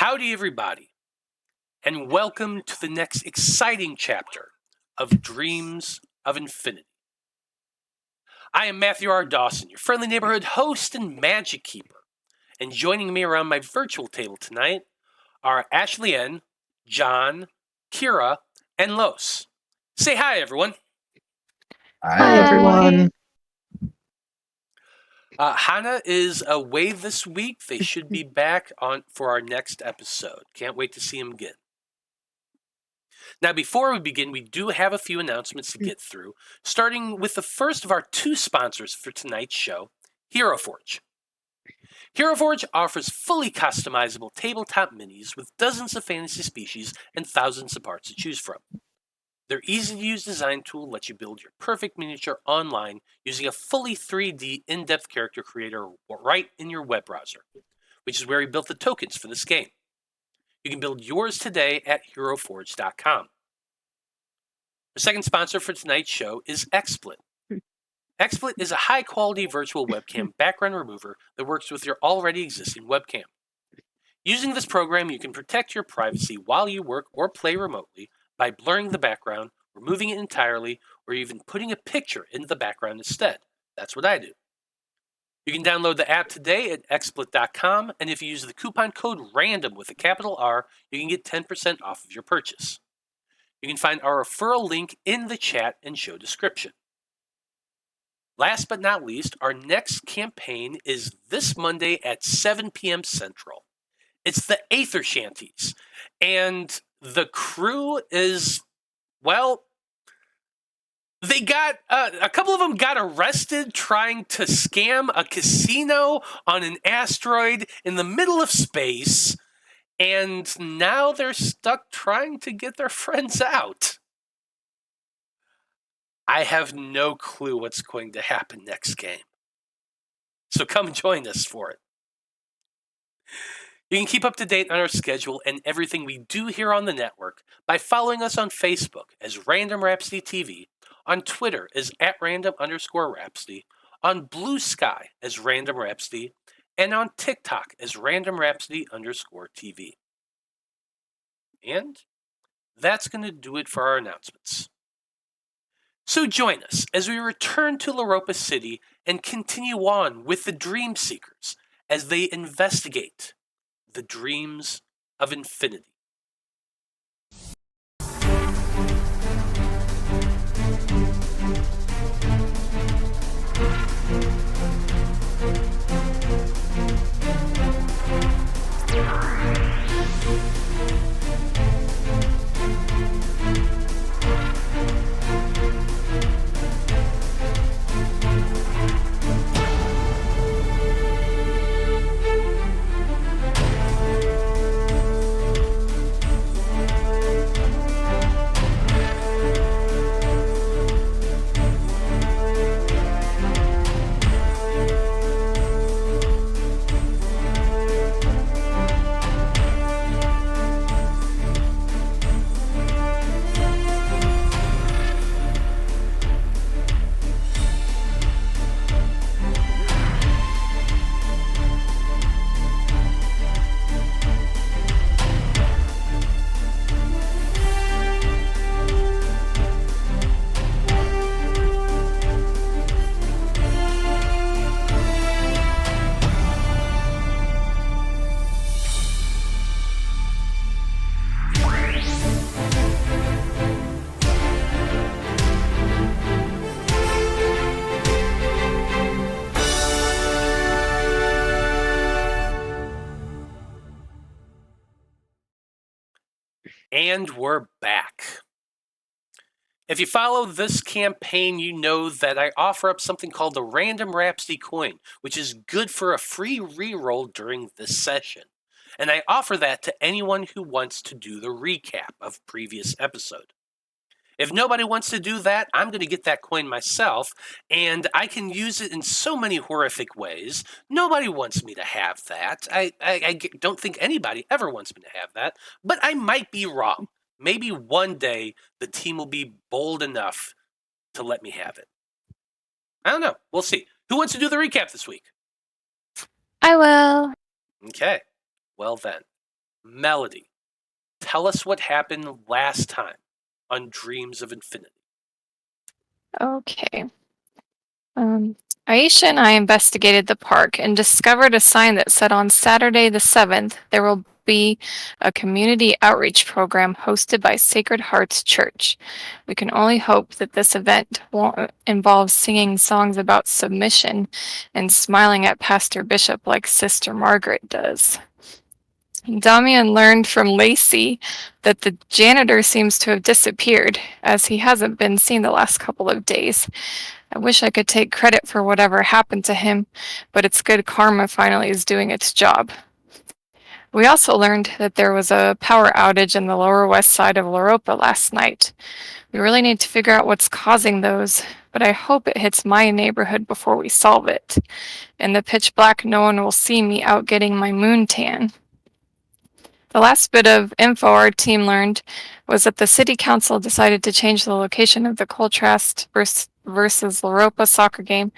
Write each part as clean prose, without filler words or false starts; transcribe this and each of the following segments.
Howdy, everybody, and welcome to the next exciting chapter of Dreams of Infinity. I am Matthew R. Dawson, your friendly neighborhood host and magic keeper, and joining me around my virtual table tonight are Ashleyien, John, Kira, and Los. Say hi, everyone. Hi, everyone. Hana is away this week. They should be back on for our next episode. Can't wait to see them again. Now, before we begin, we do have a few announcements to get through, starting with the first of our two sponsors for tonight's show, Hero Forge. Hero Forge offers fully customizable tabletop minis with dozens of fantasy species and thousands of parts to choose from. Their easy-to-use design tool lets you build your perfect miniature online using a fully 3D in-depth character creator right in your web browser, which is where we built the tokens for this game. You can build yours today at HeroForge.com. The second sponsor for tonight's show is XSplit. XSplit is a high-quality virtual webcam background remover that works with your already existing webcam. Using this program, you can protect your privacy while you work or play remotely by blurring the background, removing it entirely, or even putting a picture into the background instead. That's what I do. You can download the app today at xsplit.com, and if you use the coupon code RANDOM with a capital R, you can get 10% off of your purchase. You can find our referral link in the chat and show description. Last but not least, our next campaign is this Monday at 7 p.m. Central. It's the Aether Shanties, and the crew is, well, they got, a couple of them got arrested trying to scam a casino on an asteroid in the middle of space, and now they're stuck trying to get their friends out. I have no clue what's going to happen next game. So come join us for it. You can keep up to date on our schedule and everything we do here on the network by following us on Facebook as Random Rhapsody TV, on Twitter as @random_Rhapsody, on Blue Sky as Random Rhapsody, and on TikTok as Random Rhapsody_TV. And that's going to do it for our announcements. So join us as we return to Loroupa City and continue on with the Dream Seekers as they investigate the dreams of infinity. And we're back. If you follow this campaign, you know that I offer up something called the Random Rhapsody coin, which is good for a free reroll during this session. And I offer that to anyone who wants to do the recap of previous episode. If nobody wants to do that, I'm going to get that coin myself, and I can use it in so many horrific ways. Nobody wants me to have that. I don't think anybody ever wants me to have that, but I might be wrong. Maybe one day the team will be bold enough to let me have it. I don't know. We'll see. Who wants to do the recap this week? I will. Okay. Well then. Melody, tell us what happened last time on Dreams of Infinity. Okay. Aisha and I investigated the park and discovered a sign that said on Saturday the 7th there will be a community outreach program hosted by Sacred Hearts Church. We can only hope that this event won't involve singing songs about submission and smiling at Pastor Bishop like Sister Margaret does. Damian learned from Lacey that the janitor seems to have disappeared, as he hasn't been seen the last couple of days. I wish I could take credit for whatever happened to him, but it's good karma finally is doing its job. We also learned that there was a power outage in the lower west side of Loroupa last night. We really need to figure out what's causing those, but I hope it hits my neighborhood before we solve it. In the pitch black, no one will see me out getting my moon tan. The last bit of info our team learned was that the city council decided to change the location of the Contrast versus Loroupa soccer game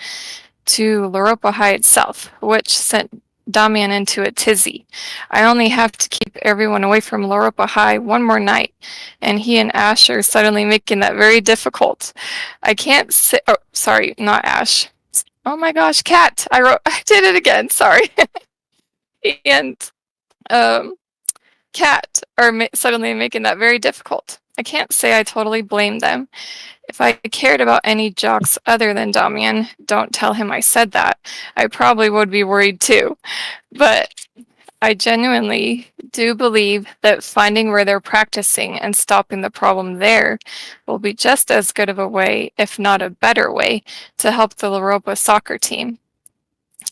to Loroupa High itself, which sent Damian into a tizzy. I only have to keep everyone away from Loroupa High one more night, and he and Ash are suddenly making that very difficult. I can't say, oh, sorry, not Ash. Oh my gosh, Cat! I did it again, sorry. And, Cat are suddenly making that very difficult. I can't say I totally blame them. If I cared about any jocks other than Damian, don't tell him I said that. I probably would be worried too. But I genuinely do believe that finding where they're practicing and stopping the problem there will be just as good of a way, if not a better way, to help the Loroupa soccer team.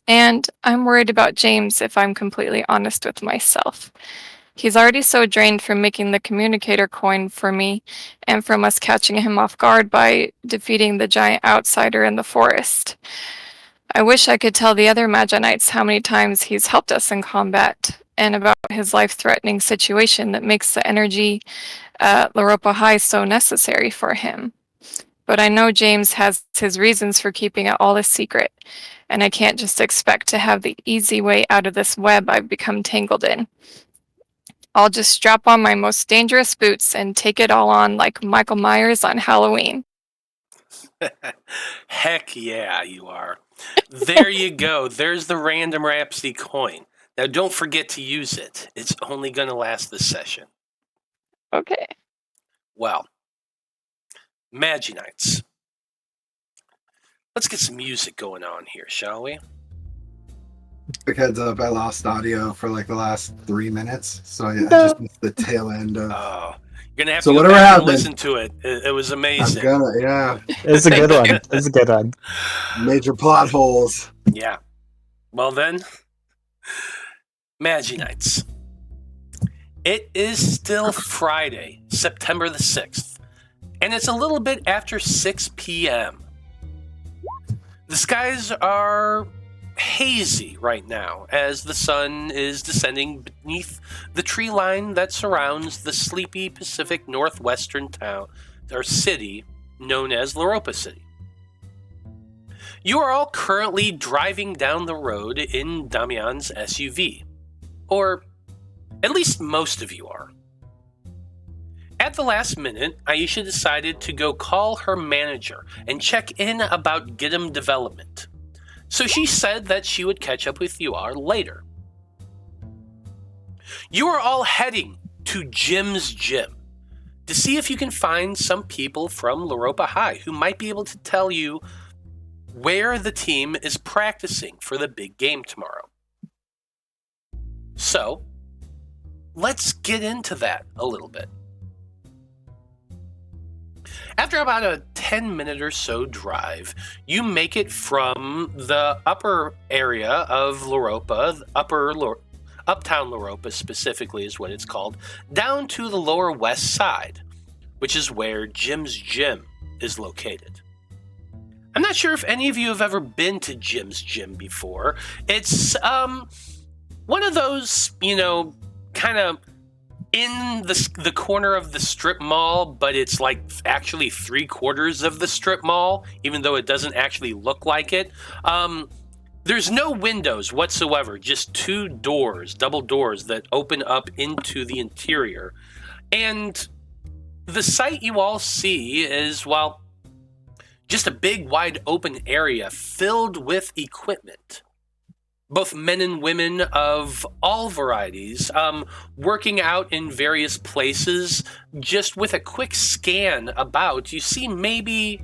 And I'm worried about James, if I'm completely honest with myself. He's already so drained from making the communicator coin for me and from us catching him off guard by defeating the giant outsider in the forest. I wish I could tell the other Magi-Knights how many times he's helped us in combat and about his life-threatening situation that makes the energy at Loroupa High so necessary for him. But I know James has his reasons for keeping it all a secret, and I can't just expect to have the easy way out of this web I've become tangled in. I'll just strap on my most dangerous boots and take it all on like Michael Myers on Halloween. Heck yeah, you are. There you go. There's the Random Rhapsody coin. Now don't forget to use it. It's only going to last this session. Okay. Well, Magi-Knights. Let's get some music going on here, shall we? Quick heads up, I lost audio for like the last 3 minutes, so I just missed the tail end of... Oh, you're going to have So to go whatever back and happened, listen to it. It was amazing. Yeah. It's a good one. It's a good one. Major plot holes. Yeah. Well then, Magi-Knights. It is still Friday, September the 6th, and it's a little bit after 6 p.m. The skies are hazy right now as the sun is descending beneath the tree line that surrounds the sleepy Pacific Northwestern town or city known as Loroupa City. You are all currently driving down the road in Damian's SUV, or at least most of you are. At the last minute, Aisha decided to go call her manager and check in about Gidam development. So she said that she would catch up with you all later. You are all heading to Jim's gym to see if you can find some people from Loroupa High who might be able to tell you where the team is practicing for the big game tomorrow. So, let's get into that a little bit. After about a 10-minute or so drive, you make it from the upper area of Loroupa, Uptown Loroupa specifically is what it's called, down to the lower west side, which is where Jim's gym is located. I'm not sure if any of you have ever been to Jim's gym before. It's one of those, kind of in the corner of the strip mall, but it's like actually 3/4 of the strip mall, even though it doesn't actually look like it. There's no windows whatsoever, just 2 doors, double doors that open up into the interior. And the sight you all see is, well, just a big, wide open area filled with equipment. Both men and women of all varieties, working out in various places. Just with a quick scan about, you see maybe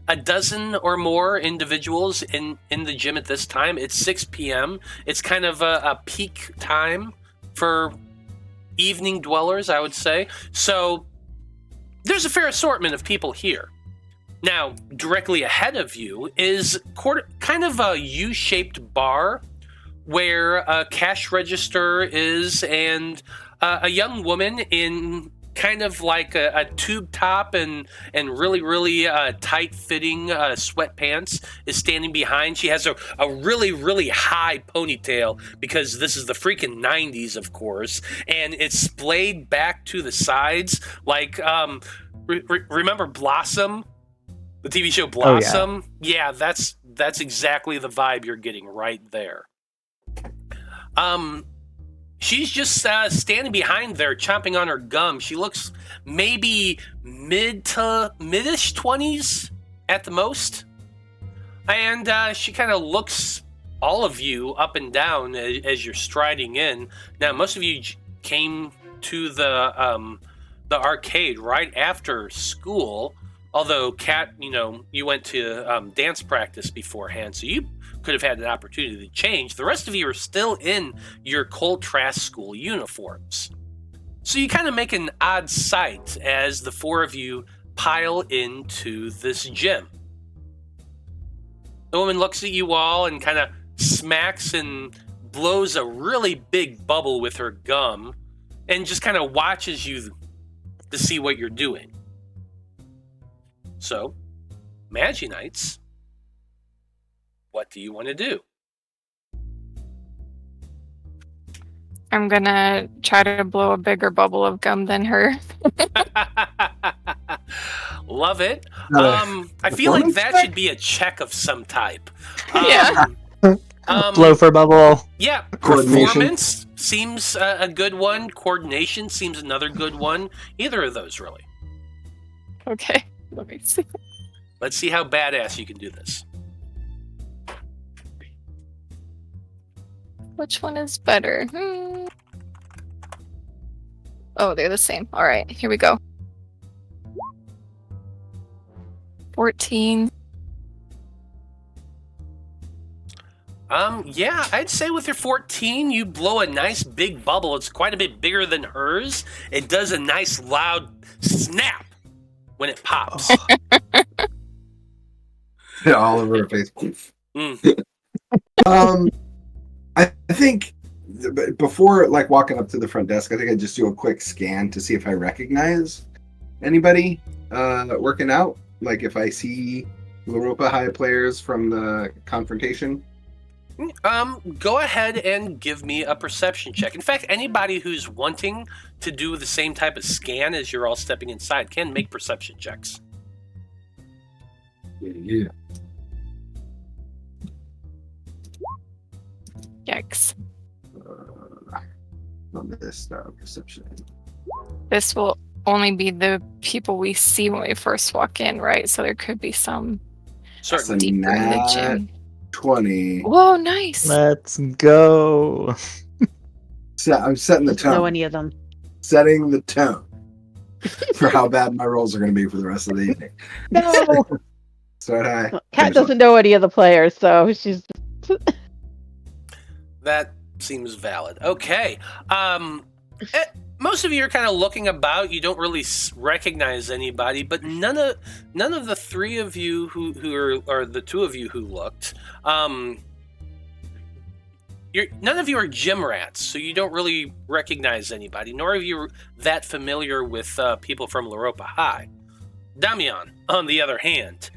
a dozen or more individuals in the gym at this time. It's 6 p.m. It's kind of a peak time for evening dwellers, I would say. So there's a fair assortment of people here. Now, directly ahead of you is kind of a U-shaped bar where a cash register is, and a young woman in kind of like a tube top and really, really tight-fitting sweatpants is standing behind. She has a really, really high ponytail because this is the freaking 90s, of course, and it's splayed back to the sides. Like, remember Blossom? The TV show Blossom? Oh, yeah, that's exactly the vibe you're getting right there. She's just standing behind there, chomping on her gum. She looks maybe mid to mid-ish 20s at the most. And she kind of looks all of you up and down as you're striding in. Now, most of you came to the arcade right after school. Although, Kat, you went to dance practice beforehand, so you could have had an opportunity to change. The rest of you are still in your Coltras school uniforms. So you kind of make an odd sight as the 4 of you pile into this gym. The woman looks at you all and kind of smacks and blows a really big bubble with her gum and just kind of watches you to see what you're doing. So, Magi-Knights, what do you want to do? I'm gonna try to blow a bigger bubble of gum than her. Love it. I feel like that should be a check of some type. Yeah. Blow for bubble. Yeah. Performance seems a good one. Coordination seems another good one. Either of those, really. Okay. Let me see. Let's see how badass you can do this. Which one is better? Oh, they're the same. All right, here we go. 14. Yeah, I'd say with your 14, you blow a nice big bubble. It's quite a bit bigger than hers. It does a nice loud snap when it pops. Yeah, all over her face. I think before walking up to the front desk, I think I'd just do a quick scan to see if I recognize anybody working out. Like if I see Loroupa High players from the confrontation. Go ahead and give me a perception check. In fact, anybody who's wanting to do the same type of scan as you're all stepping inside can make perception checks. Yeah. Yikes. On this perception. This will only be the people we see when we first walk in, right? So there could be some Certainly. deeper in the gym. 20. Whoa, nice. Let's go. So I'm setting the tone. Know any of them? Setting the tone for how bad my rolls are going to be for the rest of the evening. No. Start high. Kat doesn't know any of the players, so she's. That seems valid. Okay. Most of you are kind of looking about. You don't really recognize anybody, but none of the 3 of you who are the 2 of you who looked. None of you are gym rats, so you don't really recognize anybody. Nor are you that familiar with people from Loroupa High. Damian, on the other hand,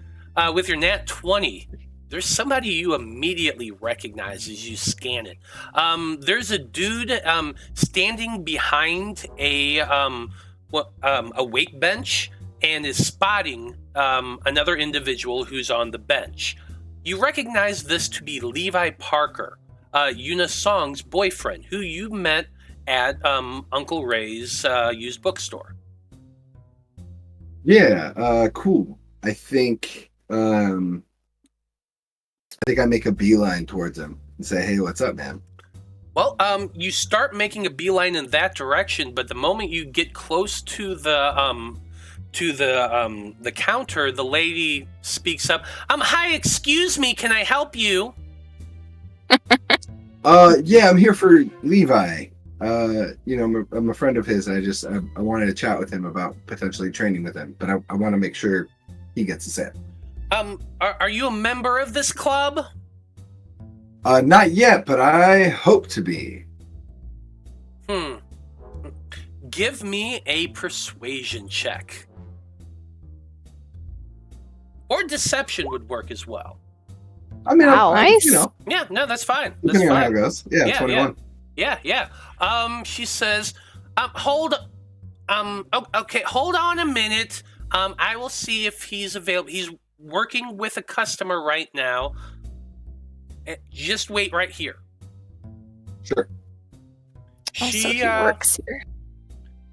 with your nat 20. There's somebody you immediately recognize as you scan it. There's a dude standing behind a weight bench and is spotting another individual who's on the bench. You recognize this to be Levi Parker, Yuna Song's boyfriend, who you met at Uncle Ray's used bookstore. Yeah, cool. I think I make a beeline towards him and say, "Hey, what's up, man?" Well, you start making a beeline in that direction, but the moment you get close to the counter, the lady speaks up. Hi, excuse me, can I help you? Yeah, I'm here for Levi. I'm a friend of his. And I wanted to chat with him about potentially training with him, but I want to make sure he gets a set. Are you a member of this club? Not yet, but I hope to be. Give me a persuasion check. Or deception would work as well. I mean, Wow, nice. Yeah, no, that's fine. Depending on how it goes. Yeah, 21. Yeah. She says, hold on a minute. I will see if he's available. He's working with a customer right now. Just wait right here. Sure. Also, he works here.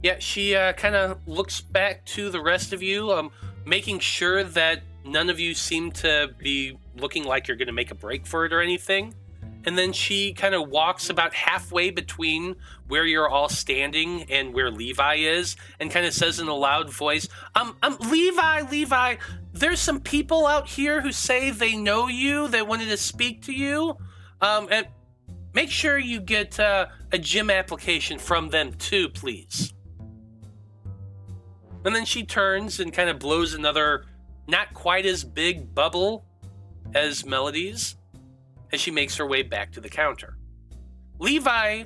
Yeah, she kind of looks back to the rest of you, making sure that none of you seem to be looking like you're going to make a break for it or anything. And then she kind of walks about halfway between where you're all standing and where Levi is, and kind of says in a loud voice, Levi, there's some people out here who say they know you, they wanted to speak to you. And make sure you get a gym application from them too, please. And then she turns and kind of blows another not quite as big bubble as Melody's as she makes her way back to the counter. Levi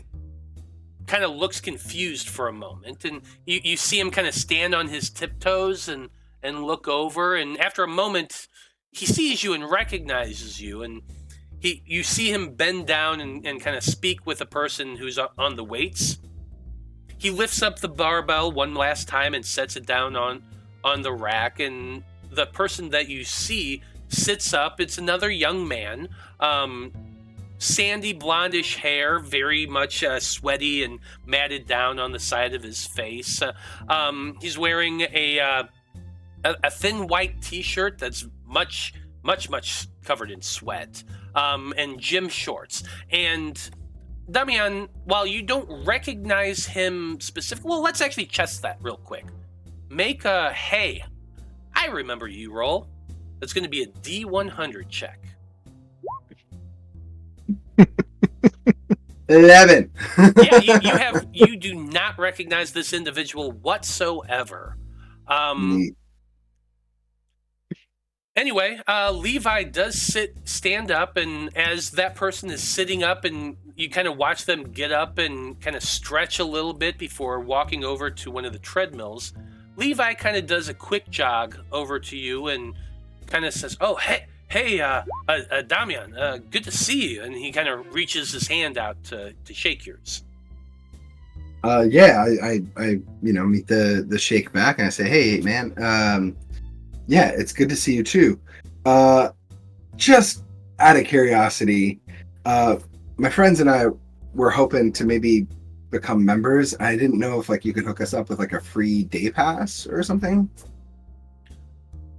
kind of looks confused for a moment, and you see him kind of stand on his tiptoes and look over, and after a moment, he sees you and recognizes you, and you see him bend down and kind of speak with a person who's on the weights. He lifts up the barbell one last time and sets it down on the rack, and the person that you see sits up. It's another young man, sandy blondish hair, very much sweaty and matted down on the side of his face. He's wearing a thin white t-shirt that's much covered in sweat, and gym shorts. And Damian, while you don't recognize him specifically, well, let's actually test that real quick. Make a hey, I remember you roll. That's going to be a D100 check. 11. Yeah, you do not recognize this individual whatsoever. Neat. Anyway, Levi does stand up, and as that person is sitting up, and you kind of watch them get up and kind of stretch a little bit before walking over to one of the treadmills, Levi kind of does a quick jog over to you and kind of says, "Oh, hey, Damian, good to see you." And he kind of reaches his hand out to shake yours. Yeah, I meet the shake back, and I say, "Hey, man, yeah, it's good to see you too. Just out of curiosity, my friends and I were hoping to maybe become members. I didn't know if you could hook us up with a free day pass or something."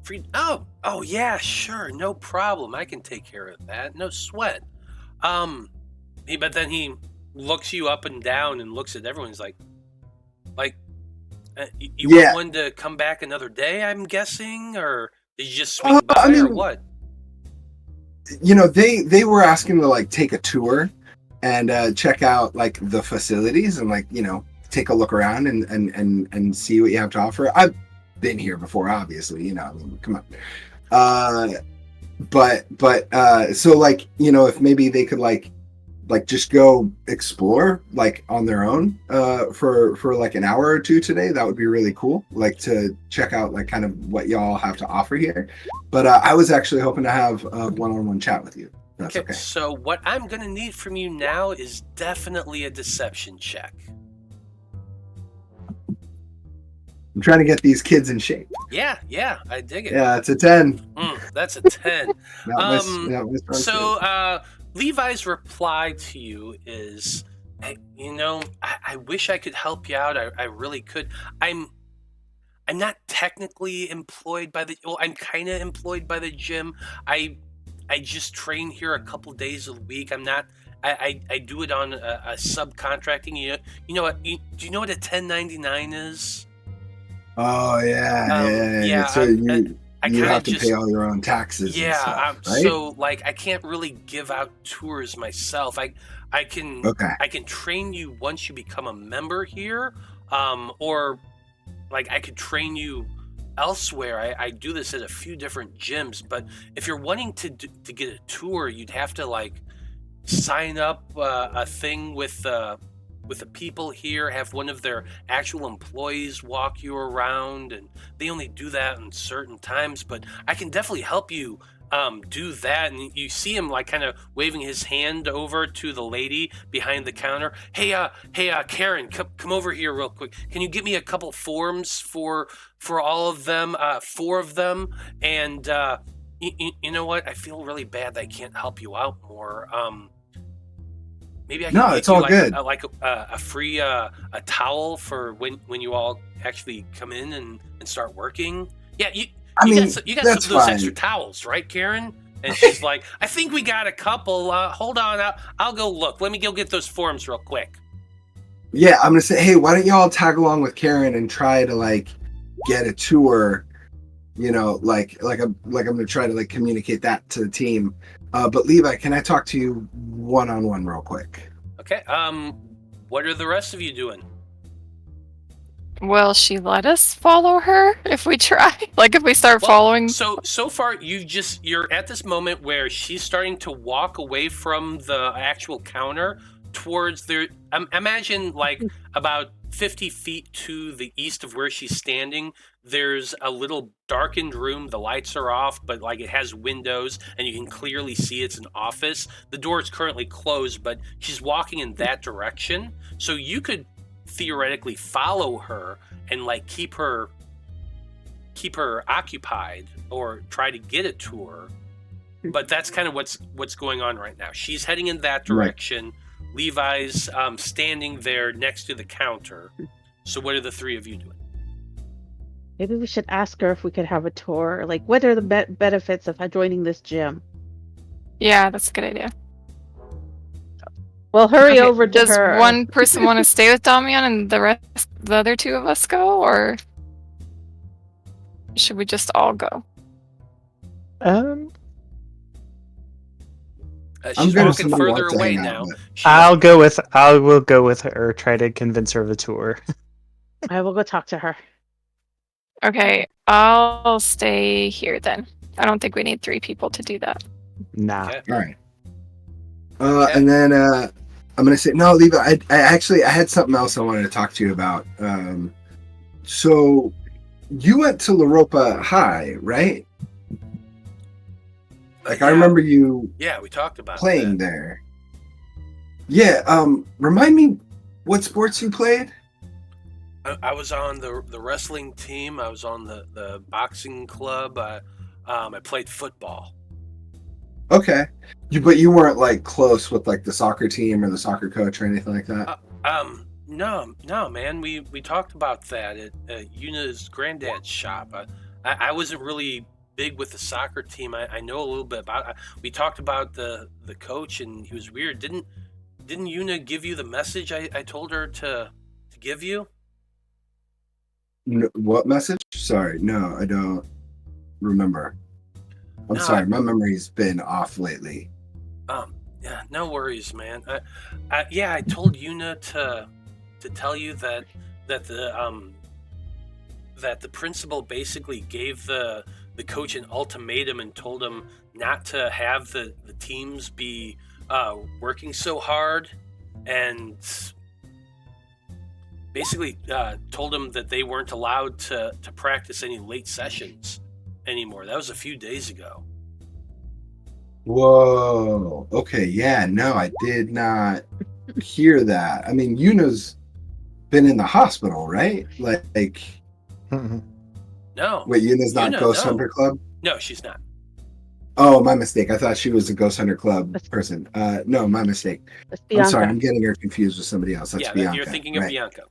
Free? Oh yeah, sure, no problem. I can take care of that. No sweat. But then he looks you up and down and looks at everyone. He's like, you want one to come back another day, I'm guessing, or did you just swing by, or what? They were asking to take a tour and check out the facilities and take a look around and see what you have to offer. I've been here before, obviously, come on. So if maybe they could just go explore on their own for an hour or two today, that would be really cool, to check out kind of what y'all have to offer here. But I was actually hoping to have a one-on-one chat with you. That's okay. So what I'm gonna need from you now is definitely a deception check. I'm trying to get these kids in shape. Yeah, I dig it. Yeah, it's a 10. That's a 10. Not my strong suit. Levi's reply to you is, hey, I wish I could help you out. I really could. I'm not technically employed by I'm kind of employed by the gym. I just train here a couple days a week. I'm not. I do it on a subcontracting. You know what? Do you know what a 1099 is? Oh yeah. So you have to pay all your own taxes. Yeah, and stuff, right? So I can't really give out tours myself. I can train you once you become a member here, or I could train you elsewhere. I do this at a few different gyms, but if you're wanting to get a tour, you'd have to sign up a thing with the people here, have one of their actual employees walk you around, and they only do that in certain times. But I can definitely help you do that. And you see him kind of waving his hand over to the lady behind the counter. Hey, Karen, come over here real quick. Can you get me a couple forms for all of them, 4 of them? And you know what? I feel really bad that I can't help you out more. Maybe I can get it's all good. A free a towel for when you all actually come in and start working. Yeah, you got some of those extra towels, right, Karen? And she's like, I think we got a couple. Hold on, I'll go look. Let me go get those forms real quick. Yeah, I'm gonna say, hey, why don't y'all tag along with Karen and try to get a tour? I'm gonna try to communicate that to the team. But Levi, can I talk to you one-on-one real quick? Okay. What are the rest of you doing? Will she let us follow her if we try? If we start following? So far, you're at this moment where she's starting to walk away from the actual counter towards their. Imagine about 50 feet to the east of where she's standing. There's a little darkened room. The lights are off, but it has windows, and you can clearly see it's an office. The door is currently closed, but she's walking in that direction. So you could theoretically follow her and keep her occupied or try to get a tour. But that's kind of what's going on right now. She's heading in that direction. Right. Levi's standing there next to the counter. So what are the 3 of you doing? Maybe we should ask her if we could have a tour. What are the benefits of joining this gym? Yeah, that's a good idea. Well, hurry over to her. Does one person want to stay with Damian and the other 2 of us go, or should we just all go? She's walking further away now. I will go with her. Try to convince her of a tour. I will go talk to her. Okay, I'll stay here then. I don't think we need 3 people to do that. Nah. Okay. All right. And then I'm gonna say no, Levi. I had something else I wanted to talk to you about. So you went to Loroupa High, right? I remember you. Yeah, we talked about playing that. there. Yeah. Remind me what sports you played. I was on the wrestling team. I was on the boxing club. I played football. Okay, but you weren't close with the soccer team or the soccer coach or anything like that. No, man. We talked about that at Yuna's granddad's shop. I wasn't really big with the soccer team. I know a little bit about it. We talked about the coach, and he was weird. Didn't Yuna give you the message I told her to give you? No, what message? Sorry, no, I don't remember. I'm sorry, my memory's been off lately. Yeah, no worries, man. I told Yuna to tell you that the principal basically gave the coach an ultimatum and told him not to have the teams be working so hard, and basically told him that they weren't allowed to practice any late sessions anymore. That was a few days ago. Whoa. Okay, yeah, no, I did not hear that. I mean, Yuna's been in the hospital, right? No. Wait, Yuna's not Yuna, Ghost no. Hunter Club? No, she's not. Oh, my mistake. I thought she was a Ghost Hunter Club person. No, my mistake. That's I'm Bianca. sorry. I'm getting her confused with somebody else. That's Bianca. You're thinking of right. Bianca.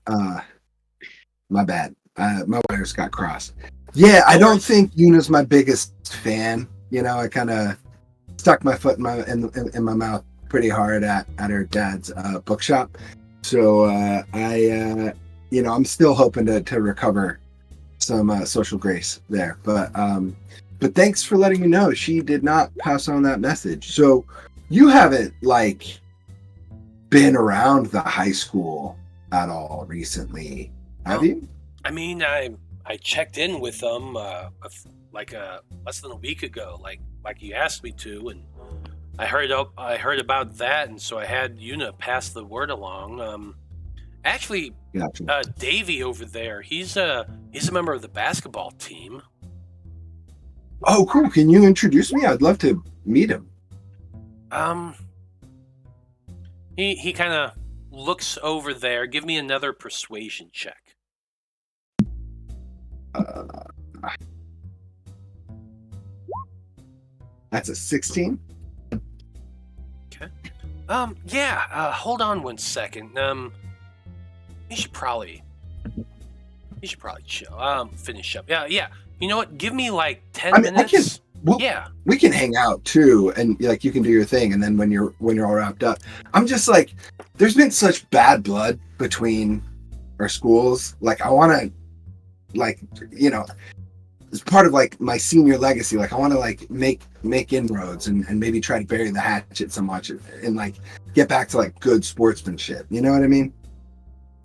My bad. My wires got crossed. Yeah, I don't think Yuna's my biggest fan. You know, I kind of stuck my foot in my mouth pretty hard at her dad's bookshop. So I'm still hoping to recover some social grace there. But thanks for letting me know. She did not pass on that message. So you haven't been around the high school at all recently, have you? I mean, I checked in with them less than a week ago, like you asked me to, and I heard about that, and so I had Yuna pass the word along. Actually, Gotcha. Davey over there, he's a member of the basketball team. Oh, cool. Can you introduce me? I'd love to meet him. He kind of looks over there. Give me another persuasion check. That's a 16. Okay. Hold on one second. You should probably chill. Finish up. Yeah. You know what? Give me 10 minutes. We can hang out too, and you can do your thing, and then when you're all wrapped up, I'm just there's been such bad blood between our schools. I want to, as part of my senior legacy, I want to make inroads and maybe try to bury the hatchet so much and get back to good sportsmanship. You know what I mean?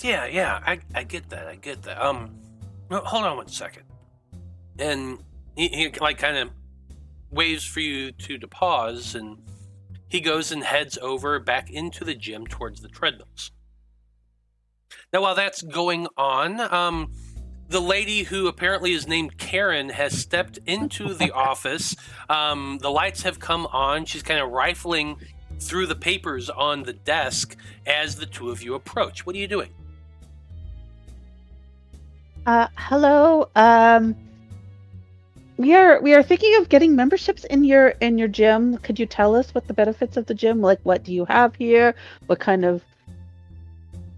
Yeah. I get that. Hold on one second. And he kind of waves for you to pause, and he goes and heads over back into the gym towards the treadmills. Now, while that's going on, the lady who apparently is named Karen has stepped into the office. The lights have come on. She's kind of rifling through the papers on the desk as the two of you approach. What are you doing? Hello. We are thinking of getting memberships in your gym. Could you tell us what the benefits of the gym? What do you have here? What kind of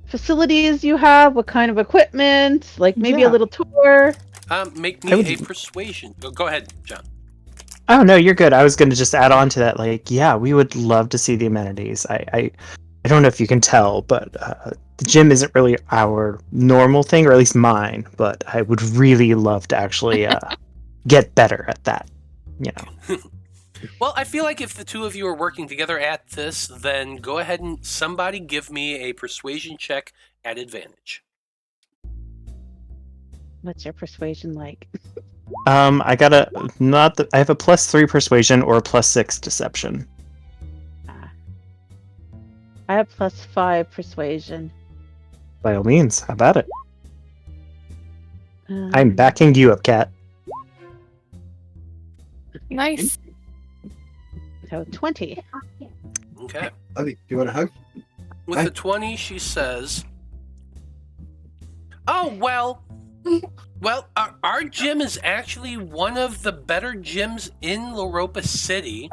facilities you have? What kind of equipment? Maybe a little tour. Make me a persuasion. Go ahead, John. Oh no, you're good. I was going to just add on to that. We would love to see the amenities. I don't know if you can tell, but the gym isn't really our normal thing, or at least mine. But I would really love to actually get better at that. Well, I feel like if the two of you are working together at this, then go ahead and somebody give me a persuasion check at advantage. What's your persuasion like? I got I have a +3 persuasion or a +6 deception. I have +5 persuasion. By all means, how about it? I'm backing you up, Kat. Nice. So 20. Okay. Love you. Do you want a hug? With the 20, she says, "Oh, well, our gym is actually one of the better gyms in Loroupa City.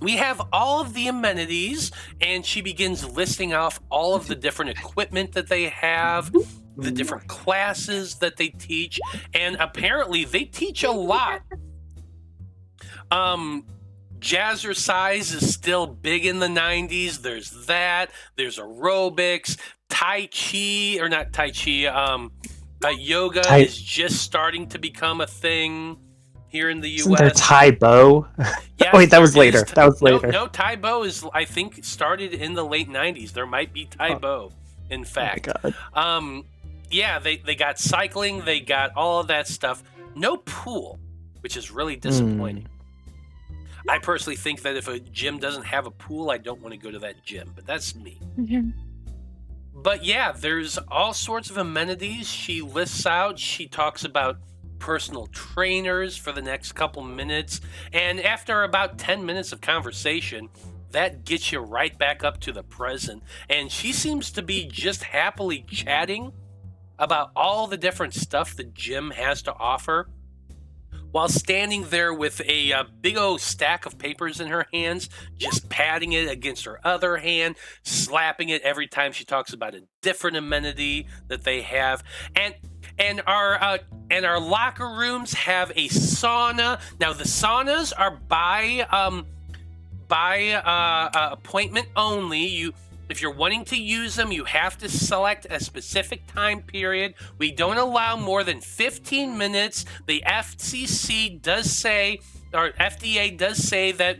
We have all of the amenities," and she begins listing off all of the different equipment that they have, the different classes that they teach, and apparently they teach a lot. Jazzercise is still big in the 90s. There's that. There's aerobics, Tai Chi, or not Tai Chi. Yoga is just starting to become a thing here in the U.S. Isn't there Tai Bo? Yes, wait, that was later. That was later. No, Tai Bo is, I think, started in the late 90s. There might be Tai Bo, in fact. Oh my God. They got cycling. They got all of that stuff. No pool, which is really disappointing. I personally think that if a gym doesn't have a pool, I don't want to go to that gym, but that's me. Mm-hmm. But yeah, there's all sorts of amenities she lists out. She talks about personal trainers for the next couple minutes, and after about 10 minutes of conversation, that gets you right back up to the present. And she seems to be just happily chatting about all the different stuff the gym has to offer, while standing there with a big old stack of papers in her hands, just patting it against her other hand, slapping it every time she talks about a different amenity that they have. And our locker rooms have a sauna. Now the saunas are by appointment only. If you're wanting to use them, you have to select a specific time period. We don't allow more than 15 minutes. The FCC does say, or FDA does say that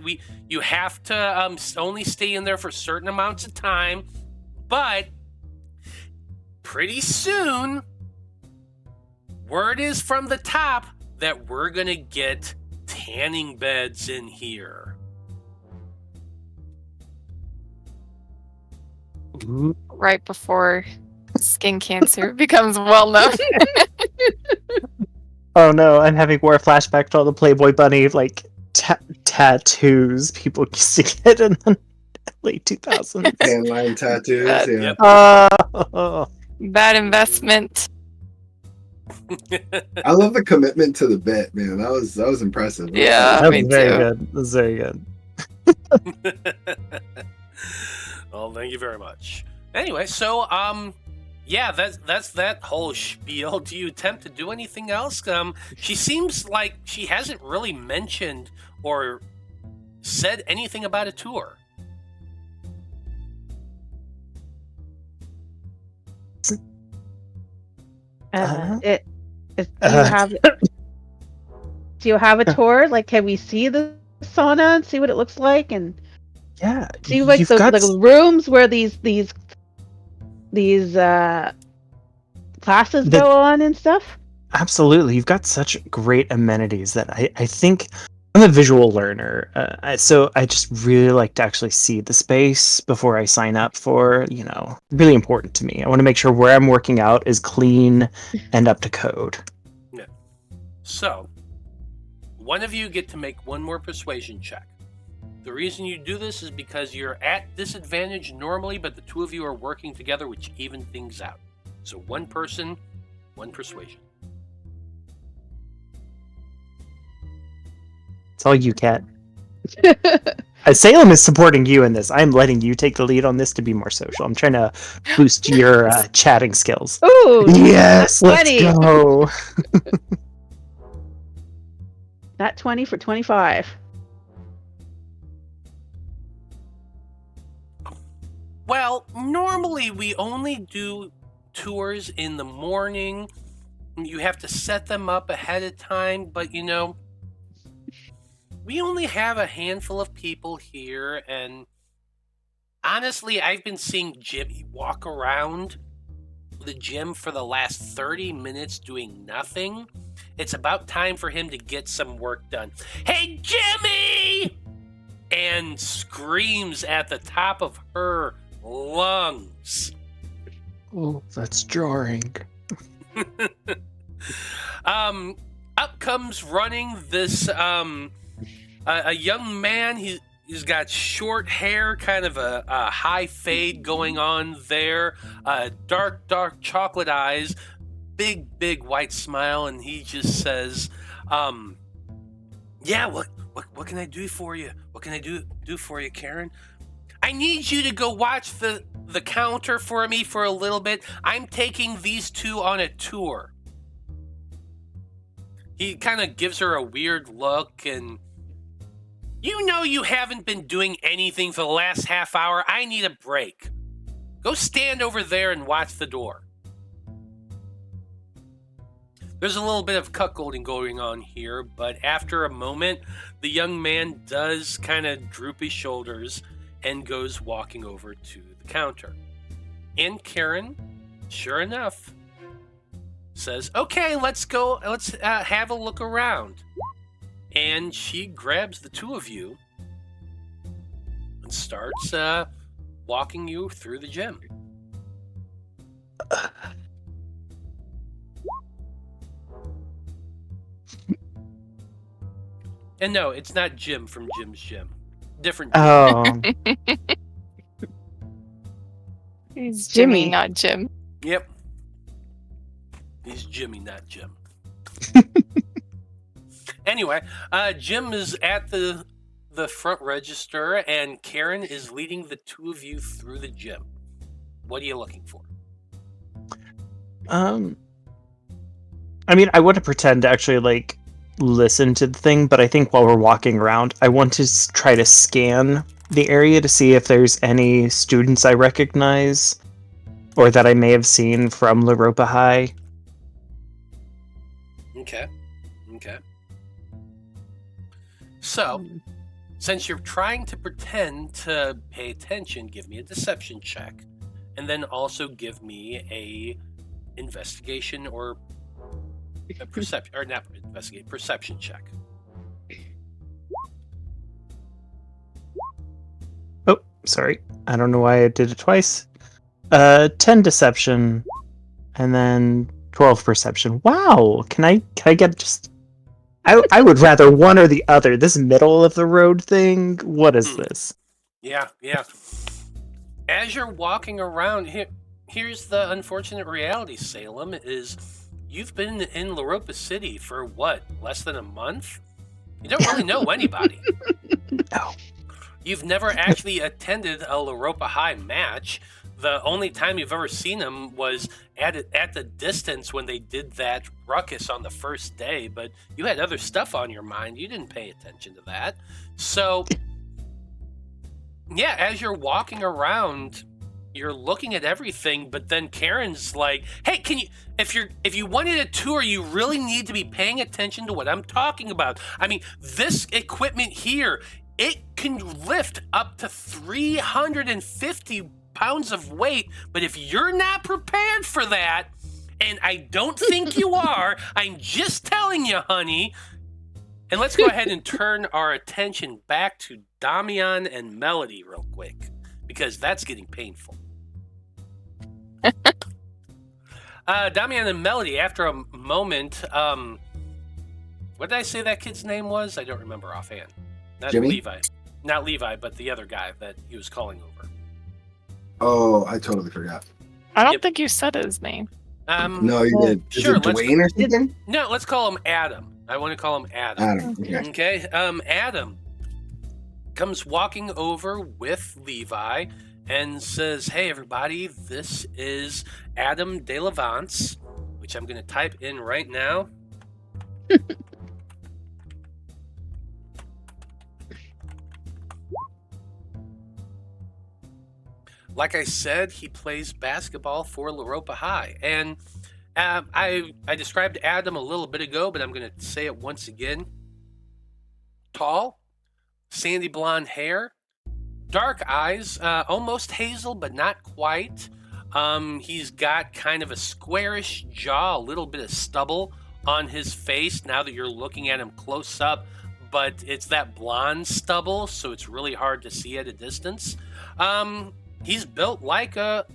you have to only stay in there for certain amounts of time. But pretty soon, word is from the top that we're going to get tanning beds in here. Right before skin cancer becomes well known. Oh no, I'm having more flashback to all the Playboy Bunny like tattoos people used to get in the late 2000s. Tan line tattoos. That- Yeah. Yep. Bad investment. I love the commitment to the bit, man. That was impressive. Yeah. That me was very too. good. That was very good. Well, thank you very much. Anyway, so yeah, that's that whole spiel. Do you attempt to do anything else? She seems like she hasn't really mentioned or said anything about a tour. Do you have a tour? Like, can we see the sauna and see what it looks like, and Yeah, see like you've the got rooms where these classes go on and stuff? Absolutely. You've got such great amenities that I think I'm a visual learner. So I just really like to actually see the space before I sign up for, really important to me. I want to make sure where I'm working out is clean and up to code. Yeah. So, one of you get to make one more persuasion check. The reason you do this is because you're at disadvantage normally, but the two of you are working together, which even things out. So one person, one persuasion. It's all you, Kat. Salem is supporting you in this. I'm letting you take the lead on this to be more social. I'm trying to boost your chatting skills. Ooh, Yes, let's 20. go. Not 20 for 25. Well, normally we only do tours in the morning. You have to set them up ahead of time, but we only have a handful of people here, and honestly, I've been seeing Jimmy walk around the gym for the last 30 minutes doing nothing. It's about time for him to get some work done. Hey, Jimmy! And screams at the top of her lungs. Oh, that's jarring. Up comes running this a young man. He's got short hair, kind of a high fade going on there, dark chocolate eyes, big white smile, and he just says, yeah, what can I do for you? What can I do for you, Karen? I need you to go watch the counter for me for a little bit. I'm taking these two on a tour. He kind of gives her a weird look, and you haven't been doing anything for the last half hour. I need a break. Go stand over there and watch the door. There's a little bit of cuckolding going on here, but after a moment, the young man does kind of droop his shoulders and goes walking over to the counter. And Karen, sure enough, says, okay, let's go. Let's have a look around. And she grabs the two of you and starts walking you through the gym. And no, it's not Jim from Jim's Gym. Different Jim. Oh, It's Jimmy, Jimmy. not Jim. Yep. He's Jimmy, not Jim. Anyway, Jim is at the front register, and Karen is leading the two of you through the gym. What are you looking for? I mean, I want to pretend to actually like listen to the thing, but I think while we're walking around, I want to try to scan the area to see if there's any students I recognize or that I may have seen from Loroupa High. Okay. So, since you're trying to pretend to pay attention, give me a deception check, and then also give me a investigation or a perception, or not investigate, perception check. Oh, sorry. I don't know why I did it twice. 10 deception, and then 12 perception. Wow, can I get just... I would rather one or the other. This middle of the road thing, what is this? Yeah. As you're walking around, here's the unfortunate reality, Salem, is you've been in Loroupa City for what, less than a month? You don't really know anybody. No. You've never actually attended a Loroupa High match. The only time you've ever seen them was at the distance when they did that ruckus on the first day, but you had other stuff on your mind. You didn't pay attention to that. So, yeah, as you're walking around, you're looking at everything, but then Karen's like, hey, can you, if you wanted a tour, you really need to be paying attention to what I'm talking about. I mean, this equipment here, it can lift up to 350 pounds of weight, but if you're not prepared for that, and I don't think you are, I'm just telling you, honey. And let's go ahead and turn our attention back to Damian and Melody real quick, because that's getting painful. Damian and Melody, after a moment, what did I say that kid's name was? I don't remember offhand. Not Jimmy? Levi. Not Levi, but the other guy that he was calling over. Oh, I totally forgot. I don't Yep. think you said his name. No, you did. Is sure, it Dwayne or something? No, let's call him Adam. I want to call him Adam. Adam. Okay. Okay. Adam comes walking over with Levi and says, hey, everybody, this is Adam De Levance, which I'm going to type in right now. Like I said, he plays basketball for Loroupa High. And I described Adam a little bit ago, but I'm going to say it once again. Tall, sandy blonde hair, dark eyes, almost hazel, but not quite. He's got kind of a squarish jaw, a little bit of stubble on his face now that you're looking at him close up, but it's that blonde stubble, so it's really hard to see at a distance. He's built like a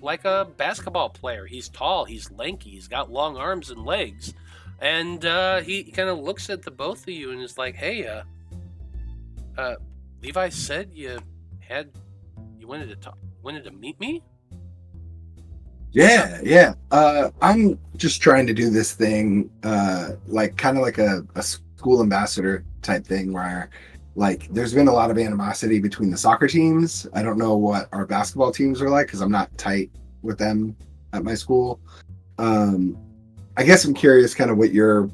basketball player. He's tall, he's lanky, he's got long arms and legs. And he kind of looks at the both of you and is like, hey, Levi said you wanted to meet me? Yeah. I'm just trying to do this thing, like kind of like a school ambassador type thing where like there's been a lot of animosity between the soccer teams. I don't know what our basketball teams are like because I'm not tight with them at my school. I guess I'm curious kind of what your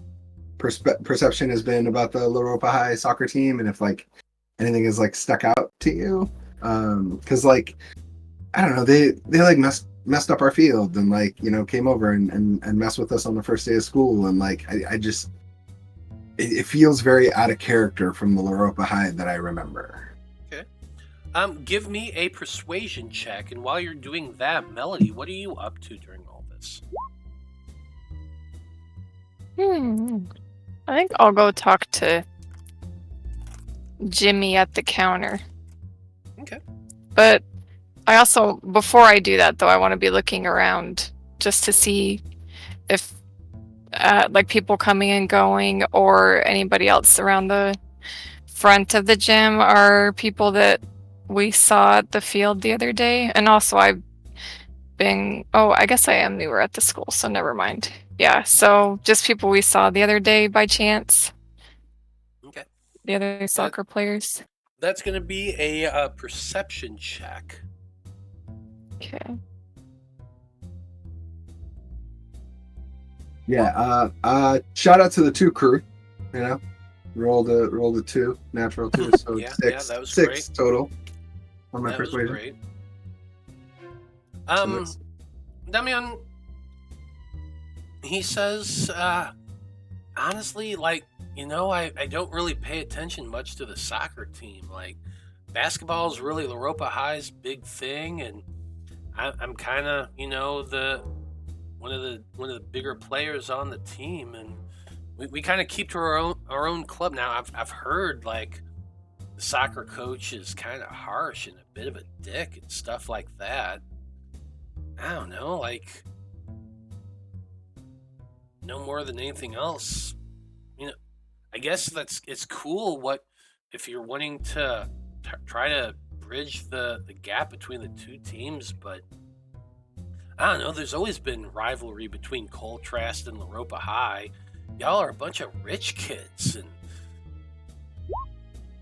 perception has been about the Loroupa High soccer team and if like anything has like stuck out to you. Because like I don't know, they like messed up our field and like, you know, came over and messed with us on the first day of school and like I just it feels very out of character from the Loroupa High that I remember. Okay. Give me a persuasion check, and while you're doing that, Melody, what are you up to during all this? I think I'll go talk to Jimmy at the counter. Okay. But I also, before I do that, though, I want to be looking around just to see if, like, people coming and going or anybody else around the front of the gym are people that we saw at the field the other day. And also, I guess I am newer at the school, so never mind. Yeah, so just people we saw the other day by chance. Okay. The other soccer players. That's going to be a perception check. Okay. Yeah. Shout out to the 2 crew. You know, rolled a 2, natural 2, so Yeah, six. that was 6 great. total on my That was persuasion. great. So that's- Damian, he says, honestly, like, you know, I don't really pay attention much to the soccer team. Like, basketball is really Loroupa High's big thing, and I'm kind of, you know, one of the bigger players on the team, and we kind of keep to our own club now. I've heard like the soccer coach is kind of harsh and a bit of a dick and stuff like that. I don't know, like, no more than anything else. You know, I guess it's cool. What if you're wanting to try to bridge the gap between the 2 teams, but I don't know. There's always been rivalry between Coltrast and Loroupa High. Y'all are a bunch of rich kids, and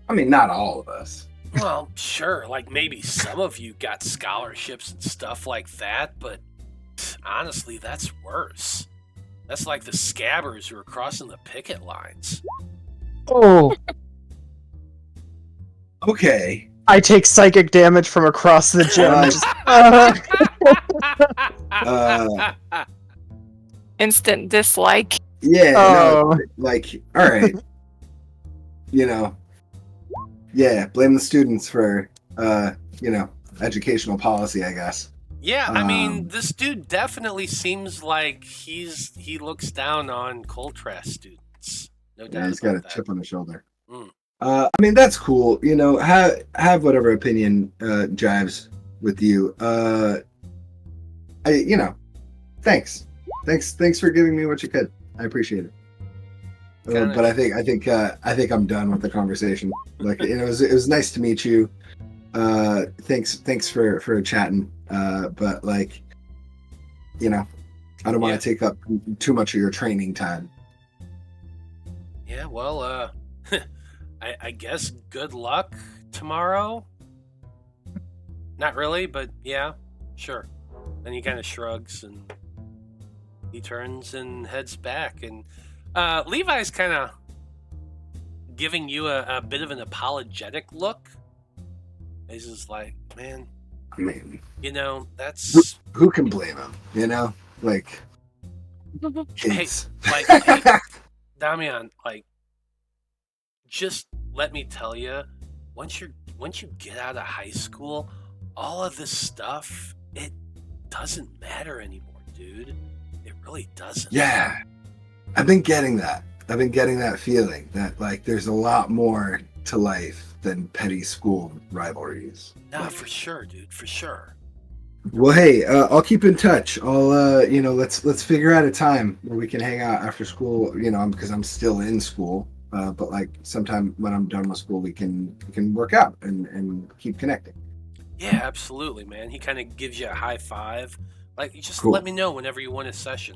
I mean, not all of us. well, sure, like maybe some of you got scholarships and stuff like that, but honestly, that's worse. That's like the scabbers who are crossing the picket lines. Oh, Okay. I take psychic damage from across the gym. Instant dislike. Yeah. Oh. No. Like, all right. You know. Yeah. Blame the students for educational policy, I guess. Yeah, I mean, this dude definitely seems like he looks down on Coltrast students. No doubt. Yeah, he's got a about chip on the shoulder. Mm. I mean, that's cool. You know, have whatever opinion jives with you. Thanks for giving me what you could. I appreciate it. But I think I'm done with the conversation. Like, it was nice to meet you. Thanks for chatting. But like, you know, I don't want to take up too much of your training time. Yeah, well, I guess good luck tomorrow. Not really, but yeah, sure. Then he kind of shrugs and he turns and heads back. And Levi's kind of giving you a bit of an apologetic look. He's just like, man, I mean, you know, that's who can blame him? You know, like, kids. hey, Damian, like, just let me tell you, once you get out of high school, all of this stuff, it doesn't matter anymore, dude. It really doesn't. Yeah, I've been getting that. I've been getting that feeling that like there's a lot more to life than petty school rivalries. No, for sure, dude, for sure. Well, hey, I'll keep in touch. I'll, let's figure out a time where we can hang out after school. You know, because I'm still in school. But like sometime when I'm done with school, we can work out and keep connecting. Yeah, absolutely, man. He kind of gives you a high five. Like, you just Cool. let me know whenever you want a session.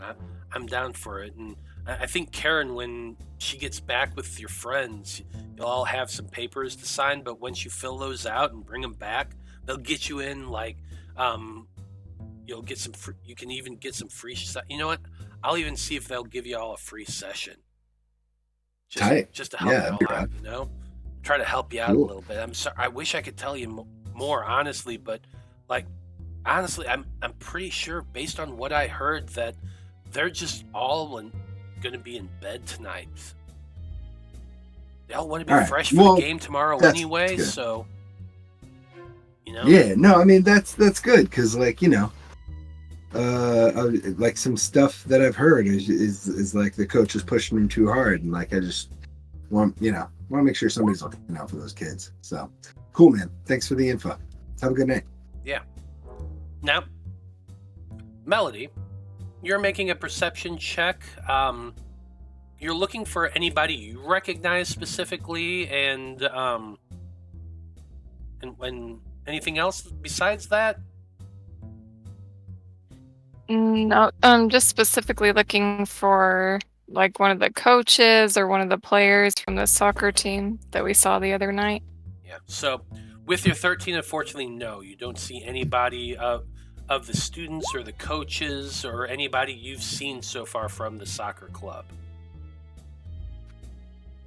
I'm down for it. And I think Karen, when she gets back with your friends, you'll all have some papers to sign. But once you fill those out and bring them back, they'll get you in. Like, you'll get some. You can even get some free. You know what? I'll even see if they'll give you all a free session. Just to help you all out, you know? Try to help you out a little bit. I'm sorry. I wish I could tell you more, honestly, but like, honestly, I'm pretty sure, based on what I heard, that they're just all going to be in bed tonight. They all want to be fresh for the game tomorrow anyway, so you know. Yeah, no, I mean that's good because, like, you know, like some stuff that I've heard is like the coach is pushing him too hard, and like I just want to make sure somebody's looking out for those kids. So cool, man. Thanks for the info. Have a good night. Yeah. Now, Melody, you're making a perception check. You're looking for anybody you recognize specifically, and when anything else besides that? No, I'm just specifically looking for like one of the coaches or one of the players from the soccer team that we saw the other night. Yeah. So with your 13, unfortunately, no, you don't see anybody of the students or the coaches or anybody you've seen so far from the soccer club.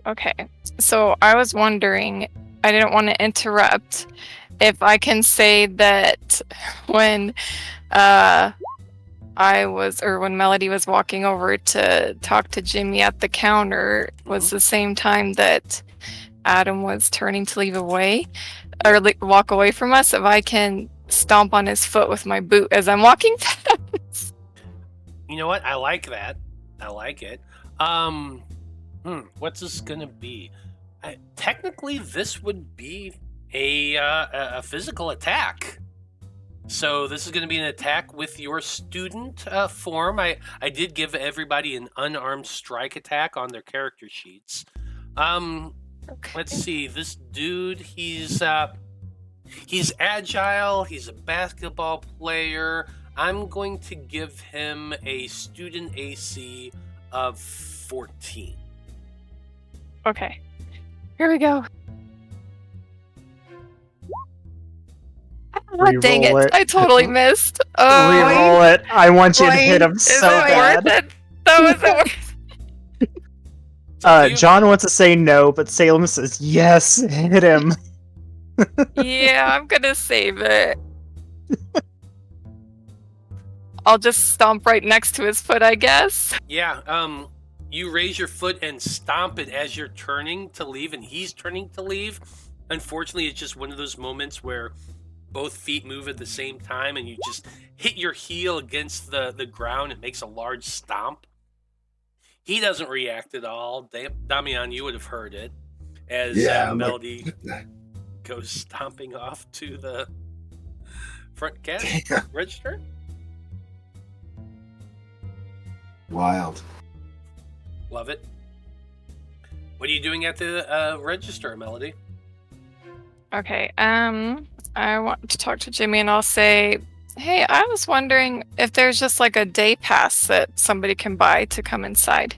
Okay, so I was wondering, I didn't want to interrupt, if I can say that when when Melody was walking over to talk to Jimmy at the counter was the same time that Adam was turning to leave away or walk away from us, if I can stomp on his foot with my boot as I'm walking past. You know what? I like that. I like it. What's this gonna be? Technically, this would be a physical attack. So this is going to be an attack with your student form. I did give everybody an unarmed strike attack on their character sheets. Let's see. This dude, he's agile. He's a basketball player. I'm going to give him a student AC of 14. Okay, here we go. Oh, dang Reroll it. it. I totally missed. Reroll it. I want you to hit him Is so it bad. worth it? That was it. John wants to say no, but Salem says yes, hit him. Yeah, I'm gonna save it. I'll just stomp right next to his foot, I guess. Yeah, you raise your foot and stomp it as you're turning to leave, and he's turning to leave. Unfortunately, it's just one of those moments where both feet move at the same time, and you just hit your heel against the ground. It makes a large stomp. He doesn't react at all. Damian, you would have heard it as Melody goes stomping off to the front cash register. Wild. Love it. What are you doing at the register, Melody? Okay, I want to talk to Jimmy and I'll say, hey, I was wondering if there's just like a day pass that somebody can buy to come inside.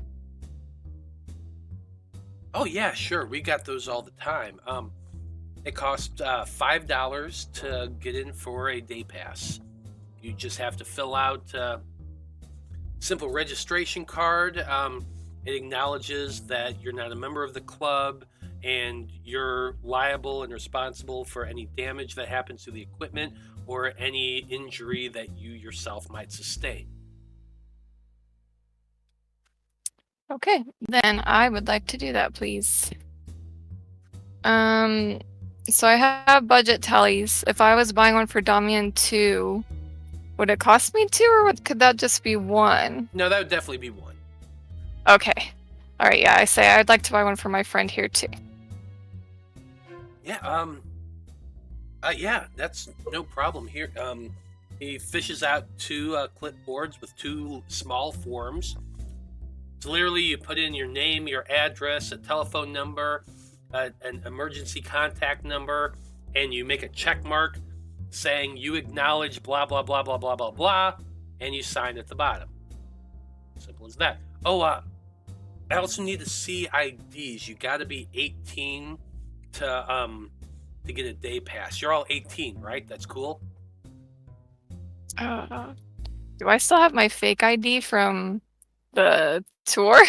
Oh yeah, sure. We got those all the time. It costs $5 to get in for a day pass. You just have to fill out a simple registration card. It acknowledges that you're not a member of the club and you're liable and responsible for any damage that happens to the equipment or any injury that you yourself might sustain. Okay, then I would like to do that, please. So I have budget tallies. If I was buying one for Damian 2, would it cost me 2 or could that just be 1? No, that would definitely be 1. Okay. Alright, yeah, I say I'd like to buy one for my friend here too. Yeah, that's no problem here. He fishes out 2 clipboards with 2 small forms. So literally, you put in your name, your address, a telephone number, an emergency contact number, and you make a check mark saying you acknowledge blah, blah, blah, blah, blah, blah, blah, and you sign at the bottom. Simple as that. Oh, I also need to see IDs. You got to be 18 to get a day pass. You're all 18, right? That's cool. Do I still have my fake ID from the tour?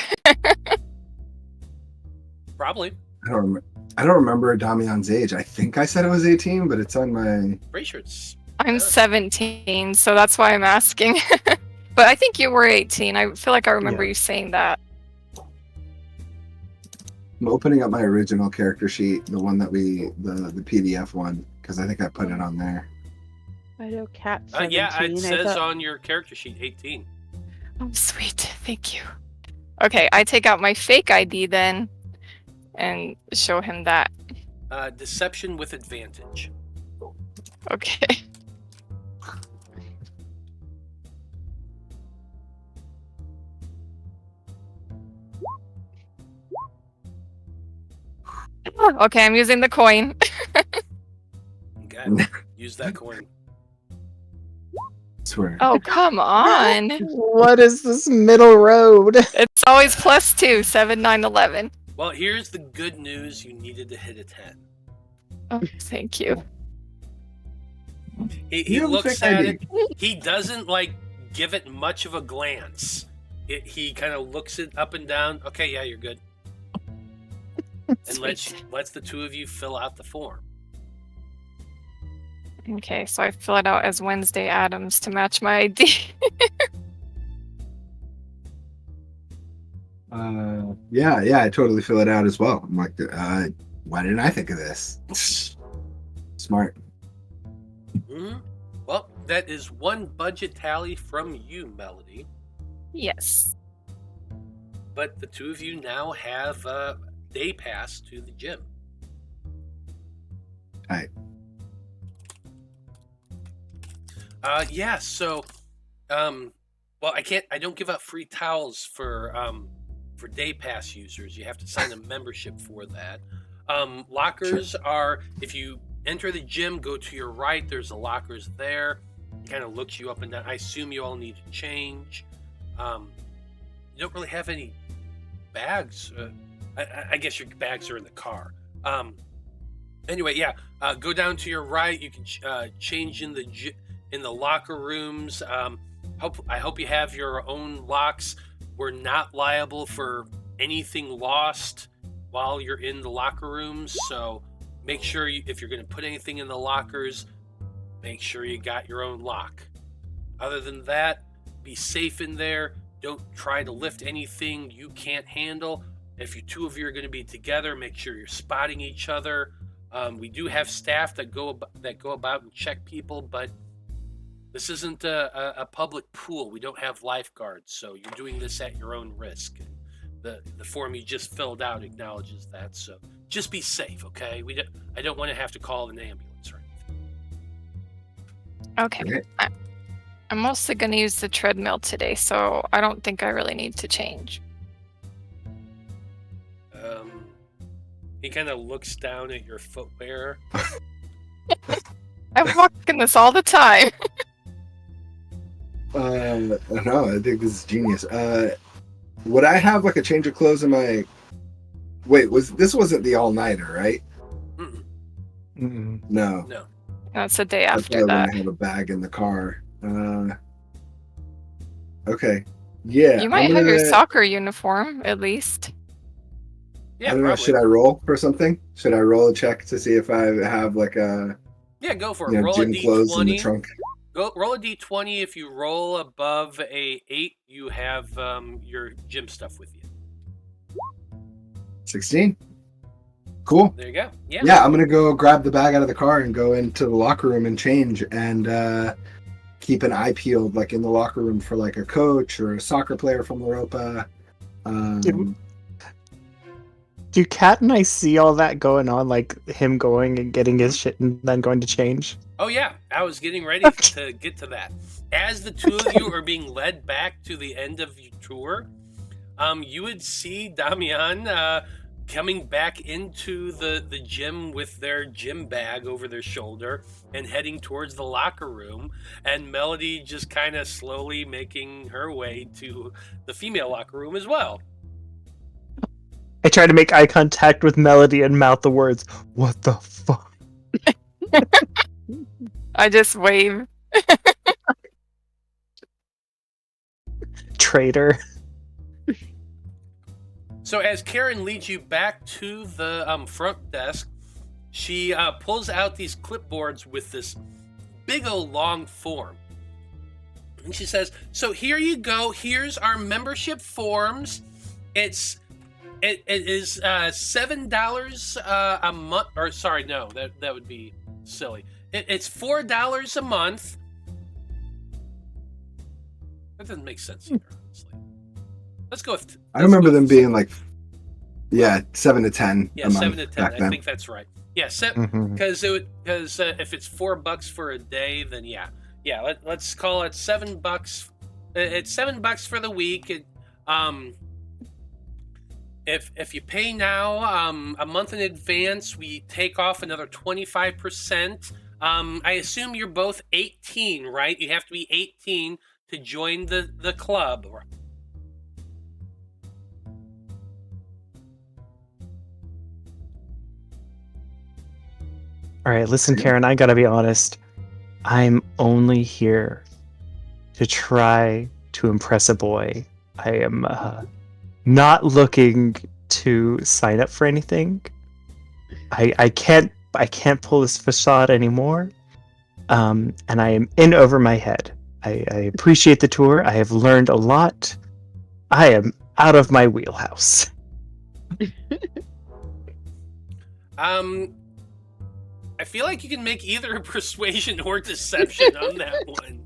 Probably. I don't remember Damian's age. I think I said it was 18, but it's on my... Pretty sure it's... I'm 17, so that's why I'm asking. But I think you were 18. I feel like I remember you saying that. I'm opening up my original character sheet, the one that the PDF one, because I think I put it on there. I know Cat 17. Yeah, it says on your character sheet 18. Oh, sweet. Thank you. Okay, I take out my fake ID then and show him that. Deception with advantage. Okay. Okay, I'm using the coin. Okay, use that coin. Swear. Oh, come on. What is this middle road? It's always +2, 7, 9, 11. Well, here's the good news. You needed to hit a 10. Oh, thank you. He You don't looks think I at did. it. He doesn't like give it much of a glance. He kind of looks it up and down. Okay, yeah, you're good. And lets the two of you fill out the form. Okay, so I fill it out as Wednesday Addams to match my ID. Yeah, I totally fill it out as well. I'm like, why didn't I think of this? Smart. Mm-hmm. Well, that is one budget tally from you, Melody. Yes. But the two of you now have a day pass to the gym. Right. Yeah, so well, I don't give out free towels for day pass users. You have to sign a membership for that. Lockers are, if you enter the gym, go to your right, there's a lockers there. It kind of looks you up and down. I assume you all need to change. You don't really have any bags. I guess your bags are in the car. Anyway, yeah, go down to your right. You can change in the locker rooms. I hope you have your own locks. We're not liable for anything lost while you're in the locker rooms. So make sure if you're going to put anything in the lockers, make sure you got your own lock. Other than that, be safe in there. Don't try to lift anything you can't handle. If you two of you are going to be together, make sure you're spotting each other. We do have staff that go about and check people, but this isn't a public pool. We don't have lifeguards, so you're doing this at your own risk. And the form you just filled out acknowledges that. So just be safe, okay? I don't want to have to call an ambulance or anything. Okay. I'm mostly going to use the treadmill today, so I don't think I really need to change. He kind of looks down at your footwear. I walk in this all the time. No, I think this is genius. Would I have like a change of clothes in my? Wait, this wasn't the all-nighter, right? Mm-mm. Mm-mm. No. No. That's the day That's after why that. I have a bag in the car. Okay. Yeah. You might have your soccer uniform, at least. Yeah, I don't know. probably. Should I roll for something? Should I roll a check to see if I have like a Yeah, go for it. Roll gym a clothes in the d20. trunk? Roll a d20. If you roll above a 8, you have your gym stuff with you. 16. Cool. There you go. Yeah. Yeah, I'm gonna go grab the bag out of the car and go into the locker room and change and keep an eye peeled, like in the locker room for like a coach or a soccer player from Loroupa. Do Kat and I see all that going on, like him going and getting his shit and then going to change? Oh yeah, I was getting ready to get to that. As the two of you are being led back to the end of your tour, you would see Damian coming back into the gym with their gym bag over their shoulder and heading towards the locker room, and Melody just kind of slowly making her way to the female locker room as well. I try to make eye contact with Melody and mouth the words, "What the fuck?" I just wave. Traitor. So as Karen leads you back to the front desk, she pulls out these clipboards with this big old long form. And she says, so here you go. Here's our membership forms. It is $7 a month. Or sorry, no, that would be silly. It's $4 a month. That doesn't make sense either, honestly. Let's go with. I remember them being like, 7 to 10. Yeah, a month 7 to 10. back I then. think that's right. Yeah, Mhm. because if it's $4 for a day, then yeah. Let's call it $7. It's $7 for the week. If you pay now a month in advance, we take off another 25%. I assume you're both 18, right? You have to be 18 to join the club. All right, listen, Karen, I gotta be honest. I'm only here to try to impress a boy. I am not looking to sign up for anything. I can't pull this facade anymore. And I am in over my head. I appreciate the tour. I have learned a lot. I am out of my wheelhouse. I feel like you can make either a persuasion or deception on that one.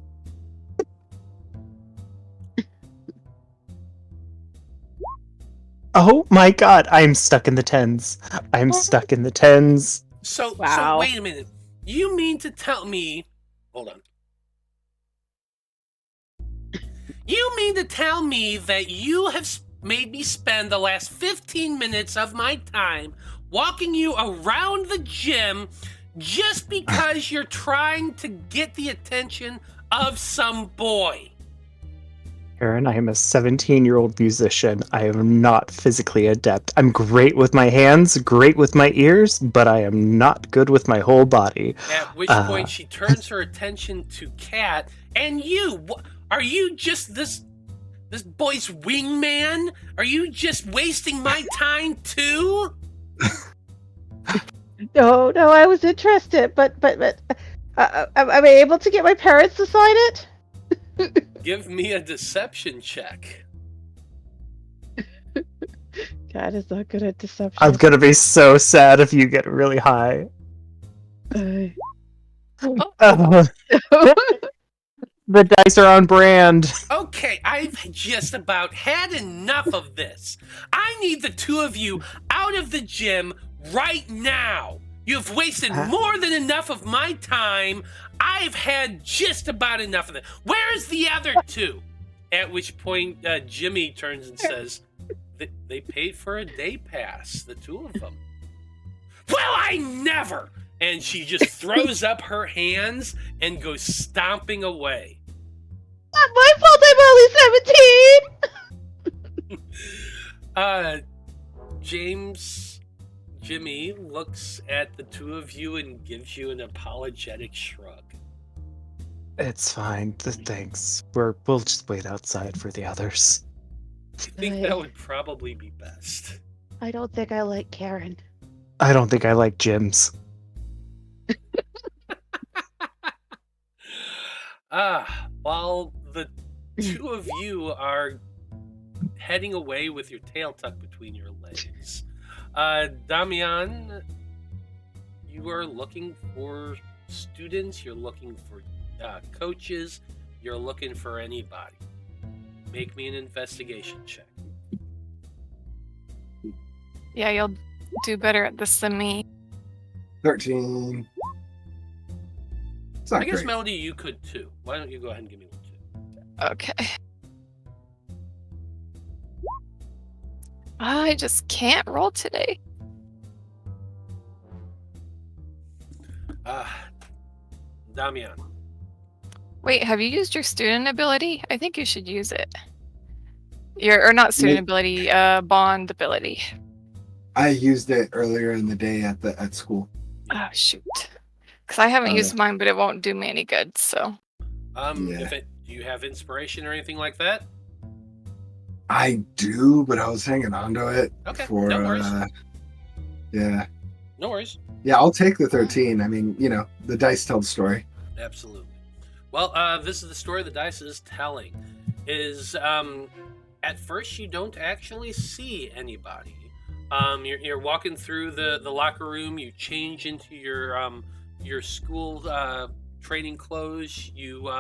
Oh my god, I'm stuck in the tens. I'm stuck in the tens. So Wow. wait a minute. You mean to tell me... Hold on. You mean to tell me that you have made me spend the last 15 minutes of my time walking you around the gym just because you're trying to get the attention of some boy? Aaron, I am a 17-year-old musician. I am not physically adept. I'm great with my hands, great with my ears, but I am not good with my whole body. At which point she turns her attention to Kat, and you, are you just this boy's wingman? Are you just wasting my time too? No, I was interested, but am I able to get my parents to sign it? Give me a deception check. God is not good at deception. I'm gonna be so sad if you get really high. The dice are on brand. Okay, I've just about had enough of this. I need the two of you out of the gym right now. You've wasted more than enough of my time. I've had just about enough of it. Where's the other two? At which point, Jimmy turns and says, they paid for a day pass, the two of them. Well, I never! And she just throws up her hands and goes stomping away. Not my fault, I'm only 17! Jimmy looks at the two of you and gives you an apologetic shrug. It's fine. Thanks. We'll just wait outside for the others. I think that would probably be best. I don't think I like Karen. I don't think I like gyms. While the two of you are heading away with your tail tucked between your legs, Damian, you are looking for students, you're looking for coaches, you're looking for anybody. Make me an investigation check. Yeah, you'll do better at this than me. 13. It's not I guess, great. Melody, you could too. Why don't you go ahead and give me one too? Okay. I just can't roll today. Damian. Wait, have you used your student ability? I think you should use it. Or not student ability, bond ability. I used it earlier in the day at school. Oh, shoot. Because I haven't used mine, but it won't do me any good, so. Do you have inspiration or anything like that? I do, but I was hanging on to it. Okay, for, no worries. Yeah. No worries. Yeah, I'll take the 13. I mean, the dice tell the story. Absolutely. Well, this is the story the dice is telling. At first you don't actually see anybody. You're walking through the locker room. You change into your school training clothes. You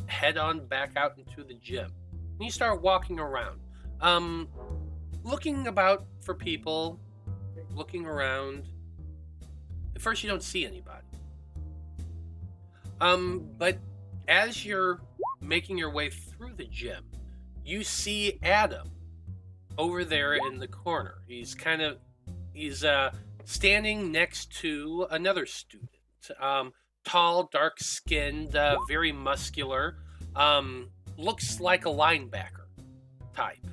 head on back out into the gym. And you start walking around, looking about for people, looking around. At first you don't see anybody. But as you're making your way through the gym, you see Adam over there in the corner. He's standing next to another student. Tall, dark-skinned, very muscular. Looks like a linebacker type.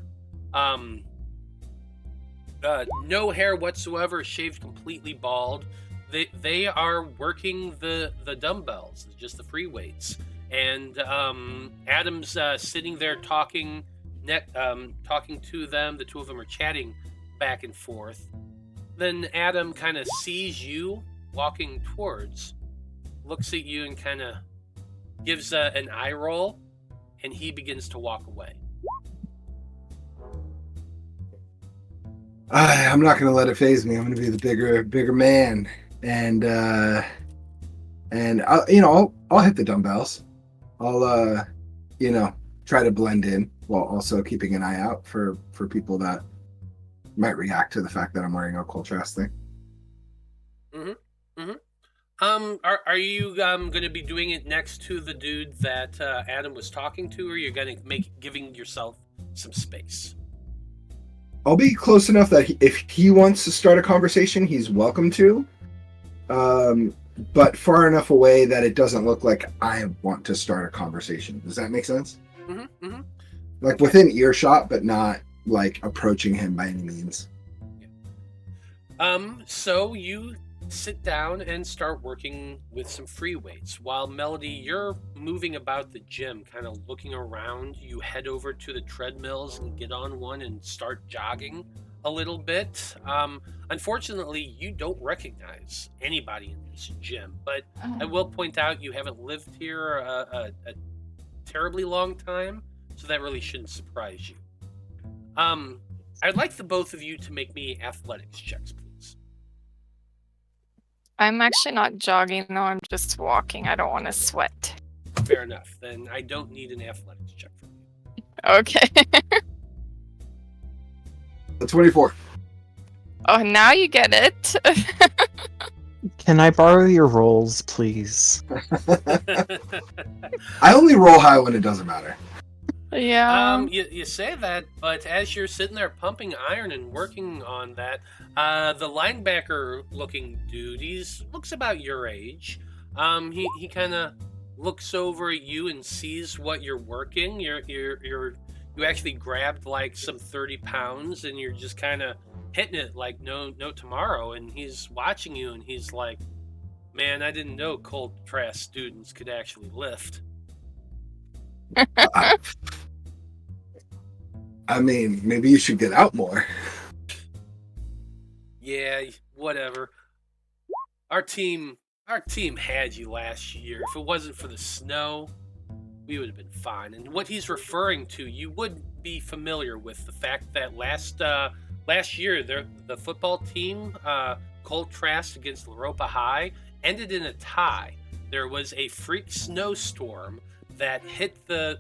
No hair whatsoever, shaved completely bald. They are working the dumbbells, just the free weights. And Adam's sitting there talking to them. The two of them are chatting back and forth. Then Adam kind of sees you walking towards, looks at you and kind of gives an eye roll, and he begins to walk away. I'm not going to let it phase me. I'm going to be the bigger man, and I'll hit the dumbbells. I'll try to blend in while also keeping an eye out for people that might react to the fact that I'm wearing a contrast thing. Are you going to be doing it next to the dude that Adam was talking to, or you're going to giving yourself some space? I'll be close enough that if he wants to start a conversation, he's welcome to. But far enough away that it doesn't look like I want to start a conversation. Does that make sense? Like within earshot, but not like approaching him by any means. So you sit down and start working with some free weights. While Melody, you're moving about the gym, kind of looking around. You head over to the treadmills and get on one and start jogging a little bit. Unfortunately, you don't recognize anybody in this gym, but I will point out you haven't lived here a terribly long time, so that really shouldn't surprise you. I'd like the both of you to make me athletics checks, please. I'm actually not jogging, though. I'm just walking. I don't want to sweat. Fair enough. Then I don't need an athletics check from you. Okay. 24. Oh, now you get it. Can I borrow your rolls, please? I only roll high when it doesn't matter. Yeah. You say that, but as you're sitting there pumping iron and working on that, the linebacker-looking dude, looks about your age. He kind of looks over at you and sees what you're working. You actually grabbed like some 30 pounds, and you're just kind of hitting it like no tomorrow. And he's watching you, and he's like, "Man, I didn't know contrast students could actually lift." I mean, maybe you should get out more. Yeah, whatever. Our team had you last year. If it wasn't for the snow, we would have been fine. And what he's referring to, you would be familiar with the fact that last year the football team, contrast against Loroupa High, ended in a tie. There was a freak snowstorm that hit the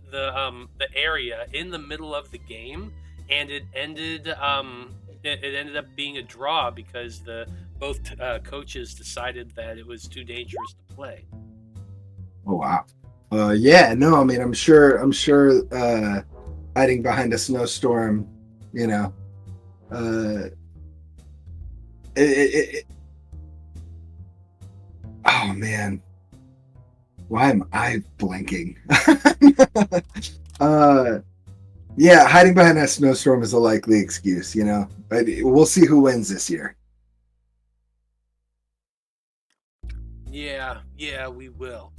area in the middle of the game, and it ended up being a draw because both coaches decided that it was too dangerous to play. Oh wow. Yeah, no, I mean I'm sure hiding behind a snowstorm, oh man. Why am I blanking? Yeah, hiding behind that snowstorm is a likely excuse, But we'll see who wins this year. Yeah, we will.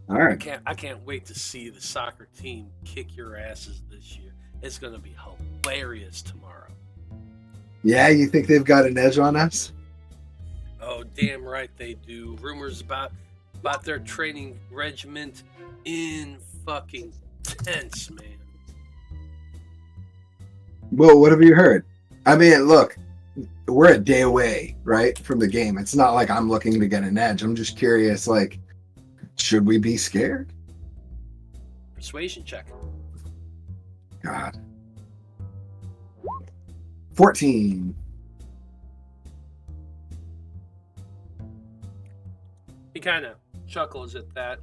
All right. I can't wait to see the soccer team kick your asses this year. It's going to be hilarious tomorrow. Yeah, you think they've got an edge on us? Oh, damn right they do. Rumors about their training regiment in fucking tense, man. Well, what have you heard? I mean, look, we're a day away, right, from the game. It's not like I'm looking to get an edge. I'm just curious, like, should we be scared? Persuasion check. God. 14. He kind of chuckles at that.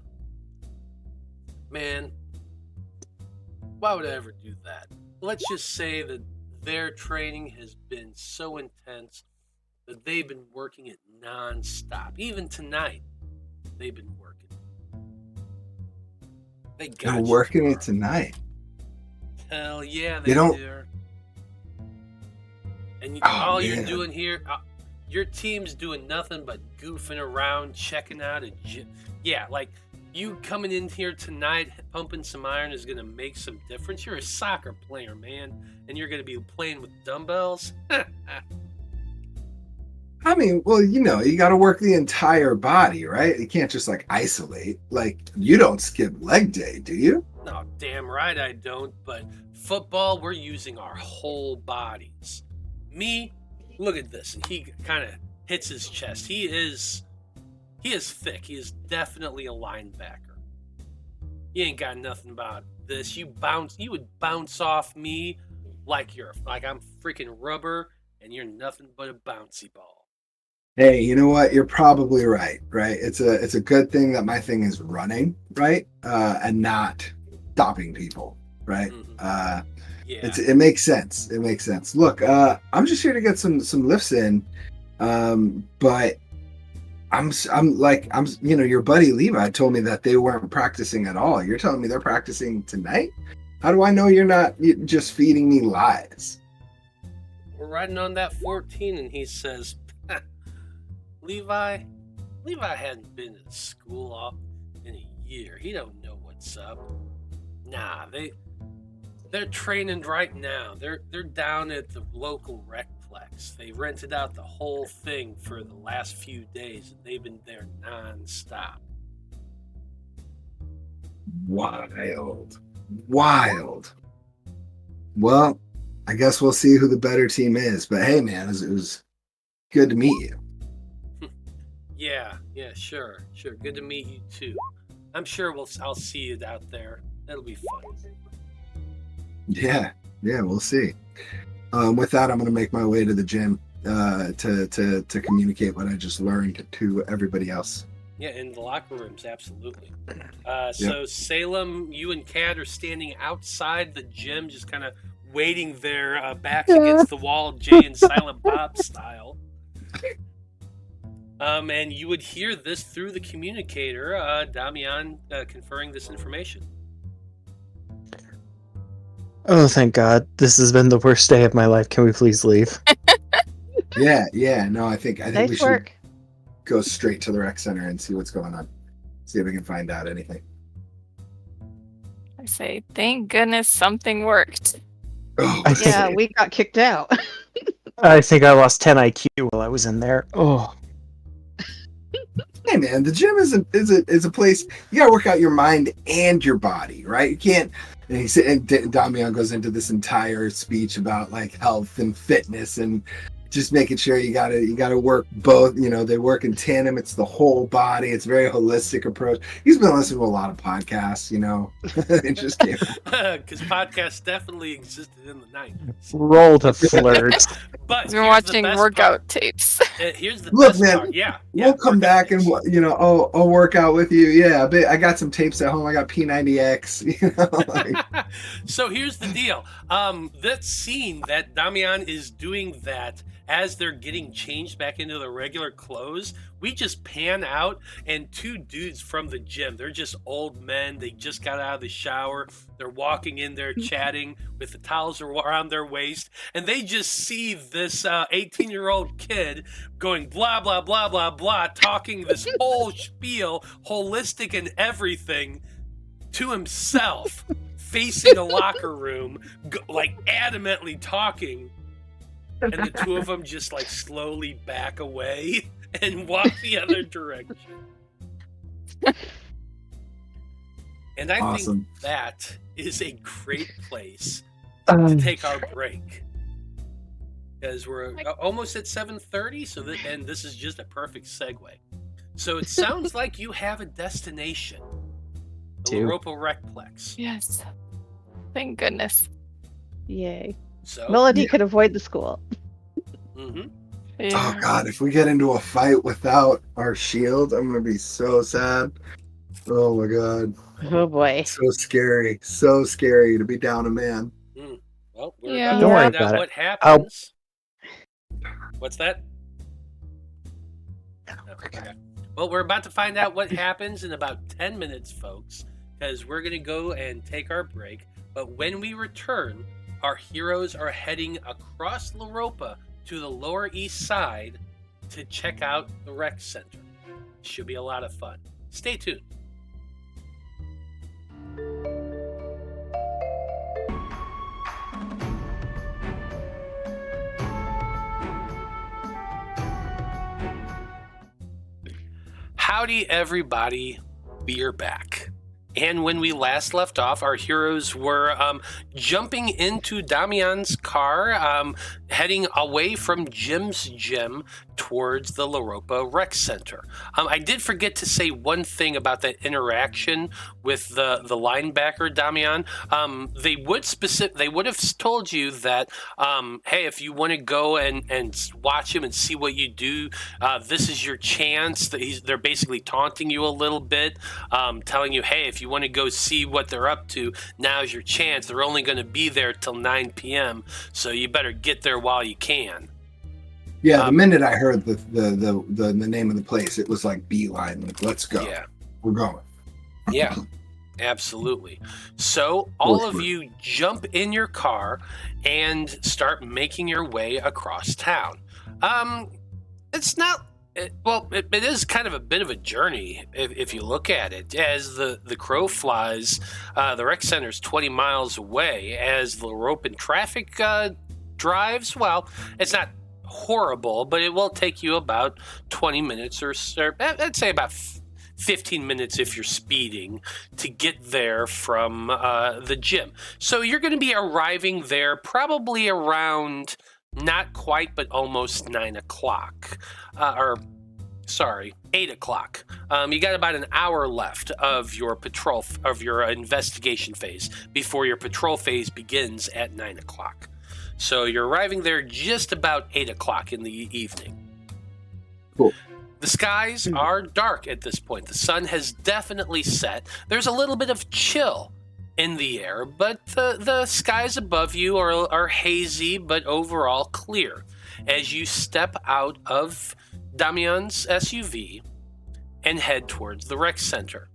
Man, why would I ever do that? Let's just say that their training has been so intense that they've been working it nonstop. Even tonight, they've been working. They got They're you working tomorrow. it tonight. Hell yeah, they You don't- do. And Oh, all you're man. doing here, your team's doing nothing but goofing around, checking out a gym. Yeah, like you coming in here tonight, pumping some iron is going to make some difference. You're a soccer player, man, and you're going to be playing with dumbbells. I mean, well, you know, you got to work the entire body, right? You can't just like isolate. Like, you don't skip leg day, do you? No, damn right I don't, but football, we're using our whole bodies. Me, look at this, and he kind of hits his chest. He is thick. He is definitely a linebacker. You ain't got nothing about this. You would bounce off me like I'm freaking rubber, and you're nothing but a bouncy ball. Hey, you know what? You're probably right, right? It's a good thing that my thing is running, right? And not stopping people, right? Mhm. Yeah. It makes sense. It makes sense. Look, I'm just here to get some lifts in, but I'm you know, your buddy Levi told me that they weren't practicing at all. You're telling me they're practicing tonight? How do I know you're not just feeding me lies? We're riding on that 14, and he says, Levi hadn't been to school in a year. He don't know what's up. Nah, they're training right now. They're down at the local recplex. They rented out the whole thing for the last few days, and they've been there nonstop. Wild. Well, I guess we'll see who the better team is. But hey, man, it was good to meet you. Yeah, sure. Good to meet you too. I'm sure I'll see you out there. That'll be fun. Yeah, we'll see. With that, I'm going to make my way to the gym to communicate what I just learned to everybody else. Yeah, in the locker rooms, absolutely. So Salem, you and Kat are standing outside the gym, just kind of waiting their backs against the wall, Jay and Silent Bob style. And you would hear this through the communicator, Damian conferring this information. Oh, thank God. This has been the worst day of my life. Can we please leave? Yeah. No, I think we Nice should work. go straight to the rec center and see what's going on. See if we can find out anything. I say, thank goodness something worked. Oh, I think- Yeah, we got kicked out. I think I lost 10 IQ while I was in there. Oh, hey man, the gym is a place you gotta work out your mind and your body, right? You can't. And Damian goes into this entire speech about like health and fitness and just making sure you gotta work both. You know, they work in tandem. It's the whole body. It's a very holistic approach. He's been listening to a lot of podcasts. You know, it just came out. Because podcasts definitely existed in the 90s. roll to flirt. But We've been here's the watching best workout part. tapes. Here's the Look, best man, part. Yeah, We'll come workout back tapes. and you know, I'll work out with you. Yeah, I got some tapes at home. I got P90X. You know, like. So here's the deal. That scene that Damian is doing that as they're getting changed back into the regular clothes, we just pan out and two dudes from the gym. They're just old men. They just got out of the shower. They're walking in there chatting with the towels around their waist. And they just see this 18-year-old kid going blah, blah, blah, blah, blah, talking this whole spiel, holistic and everything, to himself, facing a locker room, like adamantly talking. And the two of them just like slowly back away and walk the other direction. And I Awesome. think that is a great place Oh, to take our break. Because we're almost at 7:30, and this is just a perfect segue. So it sounds like you have a destination. The Do. Loroupa Recplex. Yes. Thank goodness. Yay. So, Melody could avoid the school. mhm. Yeah. Oh God, if we get into a fight without our shield, I'm gonna be so sad. Oh my God, Oh boy. so scary to be down a man. Well, we're Yeah. about Don't to worry find about out it. what happens. What's that? Okay. Well, we're about to find out what happens in about 10 minutes, folks, because we're going to go and take our break. But when we return, our heroes are heading across Loroupa to the Lower East Side to check out the rec center. Should be a lot of fun. Stay tuned. Howdy, everybody. We're back. And when we last left off, our heroes were jumping into Damian's car, heading away from Jim's gym towards the Loroupa Rec Center. I did forget to say one thing about that interaction with the linebacker, Damian. They would have told you that, hey, if you want to go and watch him and see what you do, this is your chance. They're basically taunting you a little bit, telling you, hey, if you want to go see what they're up to, now's your chance. They're only going to be there till 9 p.m., so you better get there while you can. Yeah, the minute I heard the name of the place, it was like beeline, like, let's go. Yeah. We're going. Yeah, absolutely. So all of you jump in your car and start making your way across town. It's not... it is kind of a bit of a journey if you look at it. As the crow flies, the rec center's 20 miles away. As the Loroupan traffic drives, well, it's not horrible, but it will take you about 20 minutes or I'd say about 15 minutes if you're speeding to get there from the gym. So you're going to be arriving there probably around not quite, but almost 9 o'clock. 8 o'clock. You got about an hour left of your your investigation phase before your patrol phase begins at 9 o'clock. So you're arriving there just about 8 o'clock in the evening. Cool. The skies are dark at this point. The sun has definitely set. There's a little bit of chill in the air, but the skies above you are hazy, but overall clear. As you step out of Damian's SUV and head towards the rec center.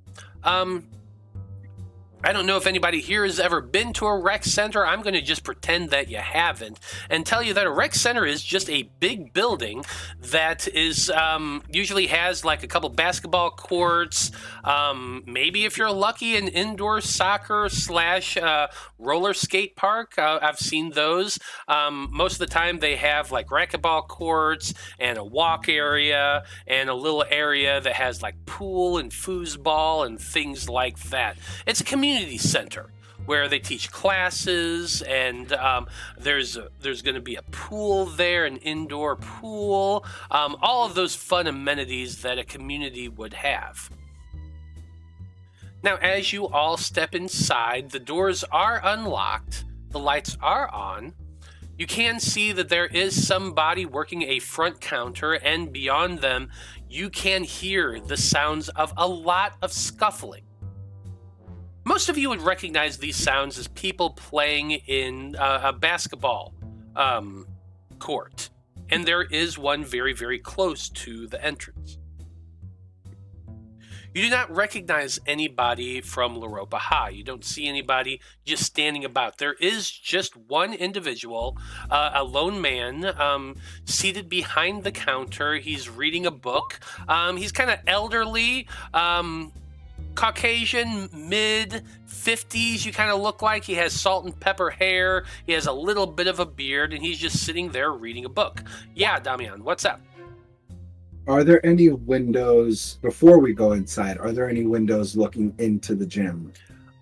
I don't know if anybody here has ever been to a rec center. I'm going to just pretend that you haven't and tell you that a rec center is just a big building that is usually has like a couple basketball courts, maybe if you're lucky, an indoor soccer / roller skate park. I've seen those. Most of the time they have like racquetball courts and a walk area and a little area that has like pool and foosball and things like that. It's a community center where they teach classes, and there's going to be a pool there, an indoor pool, all of those fun amenities that a community would have. Now, as you all step inside, the doors are unlocked, the lights are on. You can see that there is somebody working a front counter, and beyond them, you can hear the sounds of a lot of scuffling. Most of you would recognize these sounds as people playing in a basketball court, and there is one very, very close to the entrance. You do not recognize anybody from Loroupa High. You don't see anybody just standing about. There is just one individual, a lone man, seated behind the counter. He's reading a book. He's kind of elderly, Caucasian, mid-50s, you kind of look like. He has salt and pepper hair. He has a little bit of a beard, and he's just sitting there reading a book. Yeah, Damian, what's up? Are there any windows, before we go inside, are there any windows looking into the gym?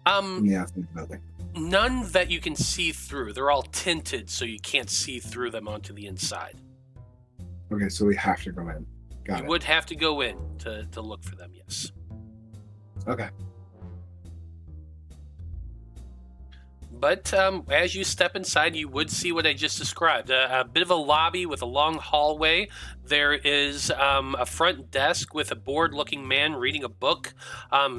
In the athletic building? None that you can see through. They're all tinted, so you can't see through them onto the inside. Okay, so we have to go in. You would have to go in to look for them, yes. Okay. But as you step inside, you would see what I just described. A bit of a lobby with a long hallway. There is a front desk with a bored-looking man reading a book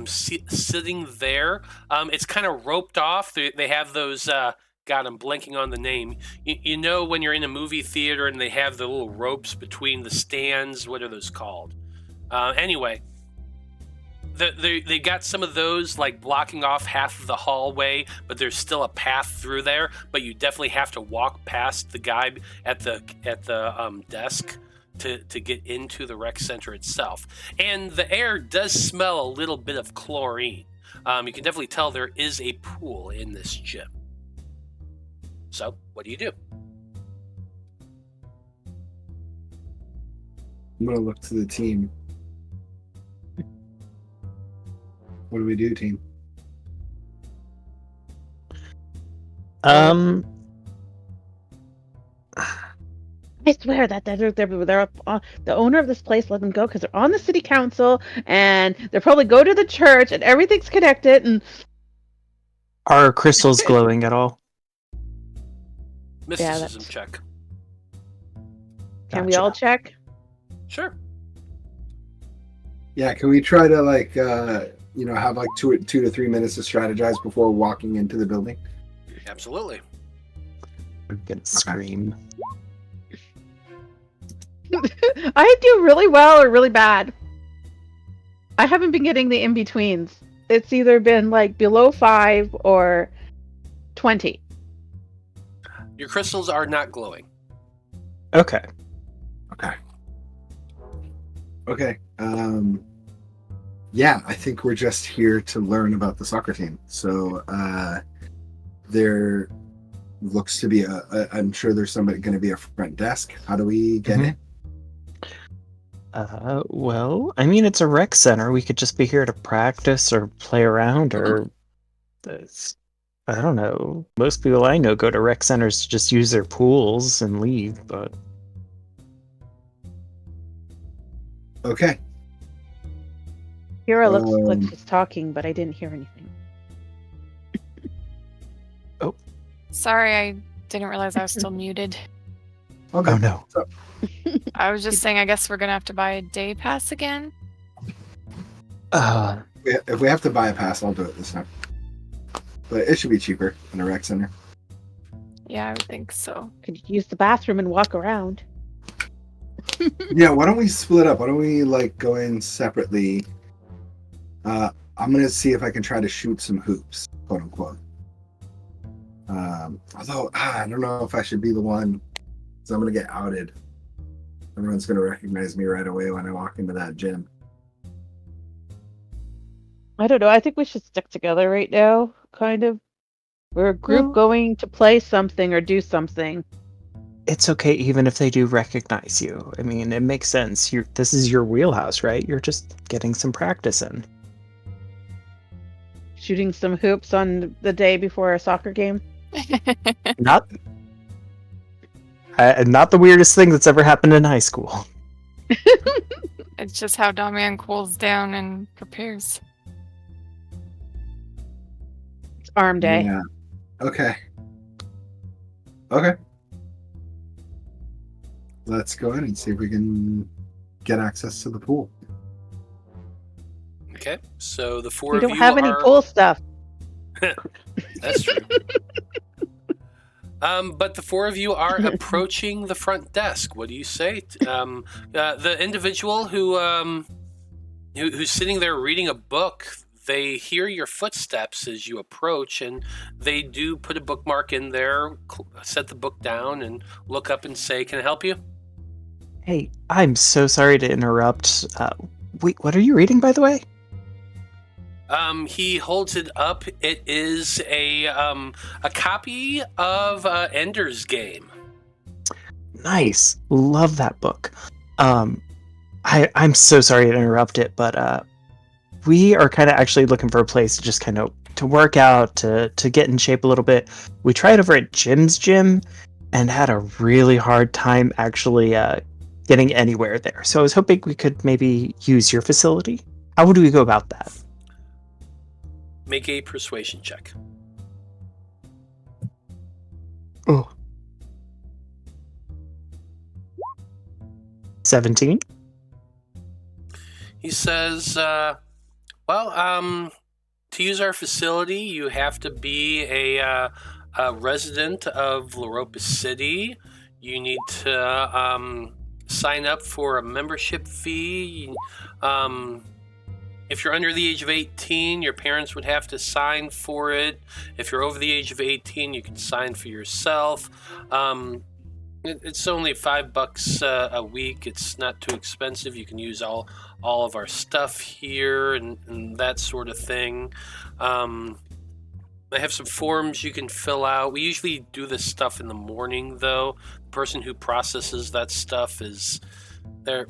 sitting there. It's kind of roped off. They have those... God, I'm blanking on the name. You know when you're in a movie theater and they have the little ropes between the stands? What are those called? Anyway, they got some of those like blocking off half of the hallway, but there's still a path through there. But you definitely have to walk past the guy at the desk to get into the rec center itself. And the air does smell a little bit of chlorine. You can definitely tell there is a pool in this gym. So, what do you do? I'm gonna look to the team. What do we do, team? I swear that they're up on, the owner of this place let them go because they're on the city council and they probably go to the church and everything's connected. And Are crystals glowing at all? Mysticism check. Can we all check? Sure. Yeah, can we try to like have like 2 to 3 minutes to strategize before walking into the building? Absolutely. I'm gonna scream. I do really well or really bad. I haven't been getting the in-betweens. It's either been like below 5 or 20. Your crystals are not glowing. Okay. Okay. Yeah, I think we're just here to learn about the soccer team. So there looks to be I'm sure there's somebody going to be a front desk. How do we get in? Well, I mean, it's a rec center. We could just be here to practice or play around, or I don't know. Most people I know go to rec centers to just use their pools and leave, but Okay. Kira looks like she's talking, but I didn't hear anything. Sorry, I didn't realize I was still muted. Okay. oh no. So, I was just saying, I guess we're gonna have to buy a day pass again. if we have to buy a pass, I'll do it this time. But it should be cheaper than a rec center. Yeah, I would think so. Could use the bathroom and walk around. Yeah, why don't we split up? Why don't we like go in separately? I'm gonna see if I can try to shoot some hoops, quote unquote. Although I don't know if I should be the one, because I'm gonna get outed. Everyone's gonna recognize me right away when I walk into that gym. I don't know. I think we should stick together right now, kind of. We're a group going to play something or do something. It's okay even if they do recognize you. I mean, it makes sense. This is your wheelhouse, right? You're just getting some practice in. Shooting some hoops on the day before a soccer game. Not the weirdest thing that's ever happened in high school. It's just how Damian cools down and prepares. It's arm day. Yeah. Okay. Let's go in and see if we can get access to the pool. Okay, so the four We of don't you have any pool stuff. That's true. But the four of you are approaching the front desk. What do you say? The individual who's sitting there reading a book, they hear your footsteps as you approach, and they do put a bookmark in there, set the book down, and look up and say, "Can I help you?" Hey, I'm so sorry to interrupt. Wait, what are you reading, by the way? He holds it up. It is a copy of Ender's Game. Nice. Love that book. I'm so sorry to interrupt it, but we are kind of actually looking for a place to just kind of to work out, to get in shape a little bit. We tried over at Jim's gym and had a really hard time actually getting anywhere there. So I was hoping we could maybe use your facility. How would we go about that? Make a persuasion check. Oh. 17? He says, to use our facility, you have to be a resident of Loroupa City. You need to sign up for a membership fee. If you're under the age of 18, your parents would have to sign for it. If you're over the age of 18, you can sign for yourself. It's only $5 a week. It's not too expensive. You can use all of our stuff here and that sort of thing. I have some forms you can fill out. We usually do this stuff in the morning, though. The person who processes that stuff is they're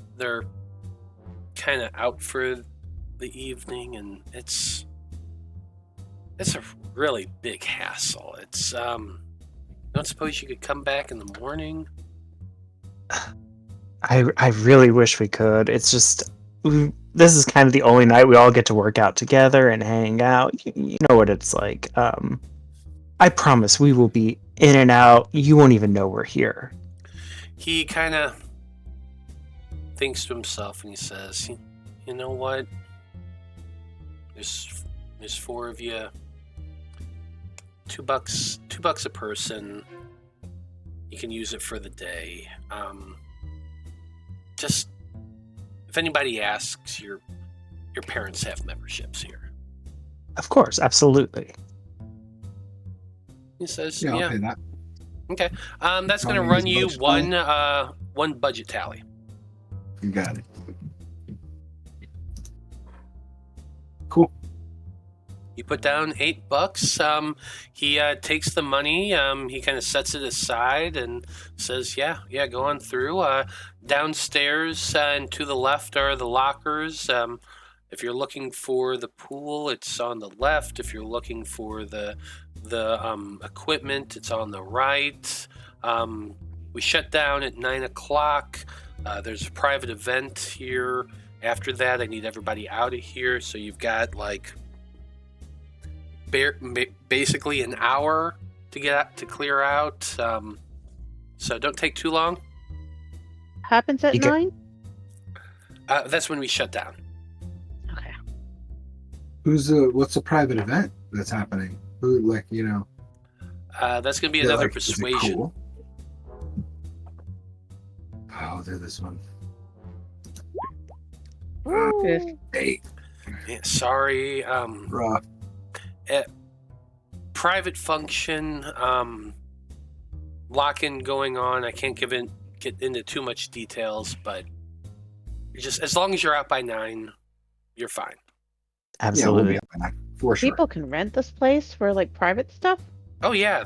kind of out for the evening, and it's a really big hassle. It's I don't suppose you could come back in the morning. I really wish we could. It's just this is kind of the only night we all get to work out together and hang out. You know what it's like. I promise we will be in and out. You won't even know we're here. He kind of thinks to himself and he says, "You know what? There's 4 of you. $2 a person. You can use it for the day. Just if anybody asks, your parents have memberships here." Of course, absolutely. He says, Yeah, I'll pay that. Okay. That's going to Tony, run is you budget one budget tally. You got it. Cool. You put down $8. He takes the money. He kind of sets it aside and says, "Yeah, go on through. Downstairs and to the left are the lockers. If you're looking for the pool, it's on the left. If you're looking for the equipment, it's on the right. We shut down at 9 o'clock. There's a private event here. After that, I need everybody out of here. So you've got like basically an hour to clear out. So don't take too long. Happens at 9? That's when we shut down. Okay. What's the private event that's happening? Who, like, you know? That's going to be they're another like, is it persuasion. cool? Oh, they're this one. Ooh. 8. Yeah, sorry. Rough. Private function, lock-in going on. I can't get into too much details, but just as long as you're out by 9, you're fine. Absolutely. Yeah, we'll be up by 9, for sure. People can rent this place for like private stuff? Oh yeah,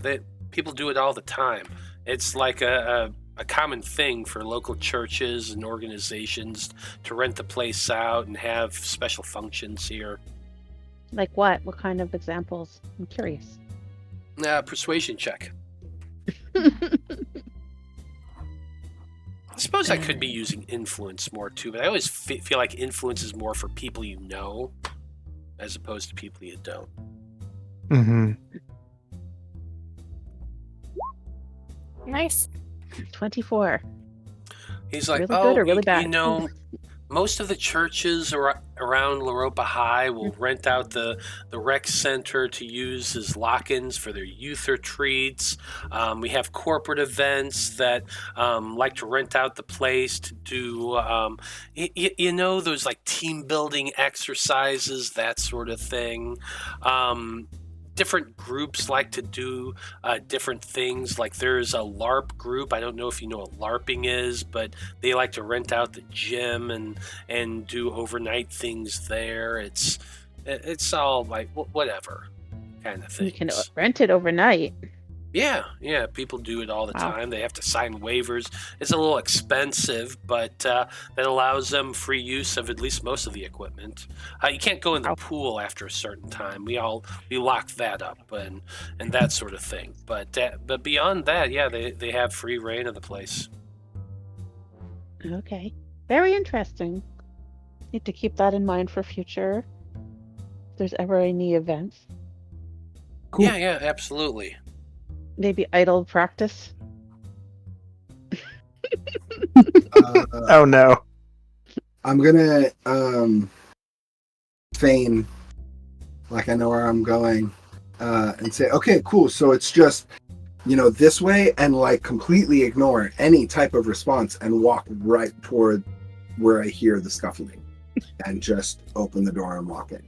people do it all the time. It's like a common thing for local churches and organizations to rent the place out and have special functions here. Like what? What kind of examples? I'm curious. Persuasion check. I suppose I could be using influence more too, but I always feel like influence is more for people you know as opposed to people you don't. Mm-hmm. Nice. 24. He's like, Really good or really bad? You know, most of the churches around Loroupa High will rent out the rec center to use as lock-ins for their youth retreats. We have corporate events that like to rent out the place to do, you know, those like team building exercises, that sort of thing. Different groups like to do different things. Like there's a LARP group. I don't know if you know what LARPing is, but they like to rent out the gym and do overnight things there. It's all like whatever kind of things. You can rent it overnight. Yeah, people do it all the Wow. time. They have to sign waivers. It's a little expensive, but that allows them free use of at least most of the equipment. You can't go in the Wow. pool after a certain time. We lock that up and that sort of thing. But beyond that, yeah, they have free reign of the place. Okay. Very interesting. Need to keep that in mind for future. If there's ever any events. Cool. Yeah, absolutely. Maybe idle practice. Oh no. I'm gonna feign like I know where I'm going, and say, okay, cool. So it's just, you know, this way, and like completely ignore any type of response and walk right toward where I hear the scuffling. and just open the door and walk in.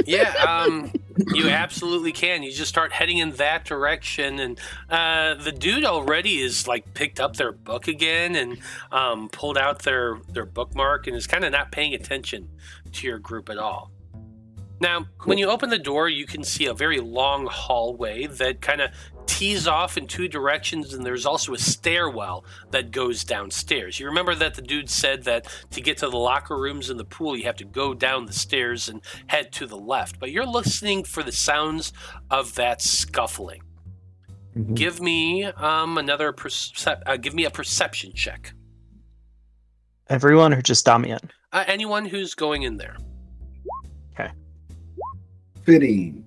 Yeah, you absolutely can. You just start heading in that direction, and the dude already is like picked up their book again and pulled out their bookmark and is kind of not paying attention to your group at all. Now, when you open the door, you can see a very long hallway that kind of tees off in two directions, and there's also a stairwell that goes downstairs. You remember that the dude said that to get to the locker rooms in the pool, you have to go down the stairs and head to the left. But you're listening for the sounds of that scuffling. Mhm. Give me give me a perception check. Everyone or just Damian? Anyone who's going in there. Fitting.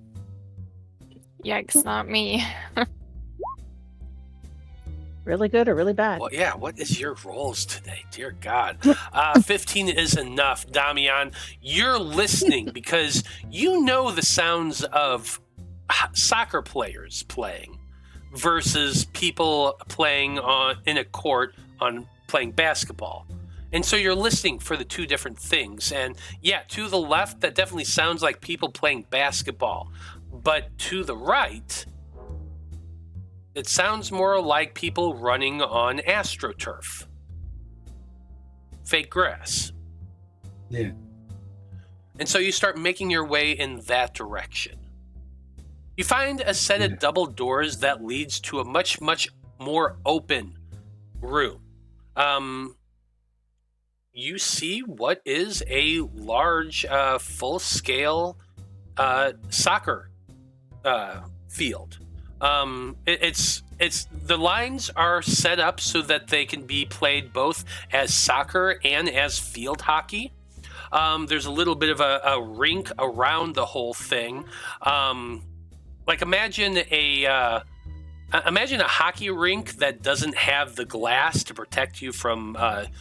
Yikes, not me. Really good or really bad? Well, yeah, what is your rolls today? Dear God. 15 is enough, Damian. You're listening because you know the sounds of soccer players playing versus people playing in a court on playing basketball. And so you're listening for the two different things. And yeah, to the left, that definitely sounds like people playing basketball. But to the right, it sounds more like people running on AstroTurf. Fake grass. Yeah. And so you start making your way in that direction. You find a set of double doors that leads to a much, much more open room. You see what is a large, full-scale soccer field. It's the lines are set up so that they can be played both as soccer and as field hockey. There's a little bit of a rink around the whole thing. Like imagine a hockey rink that doesn't have the glass to protect you from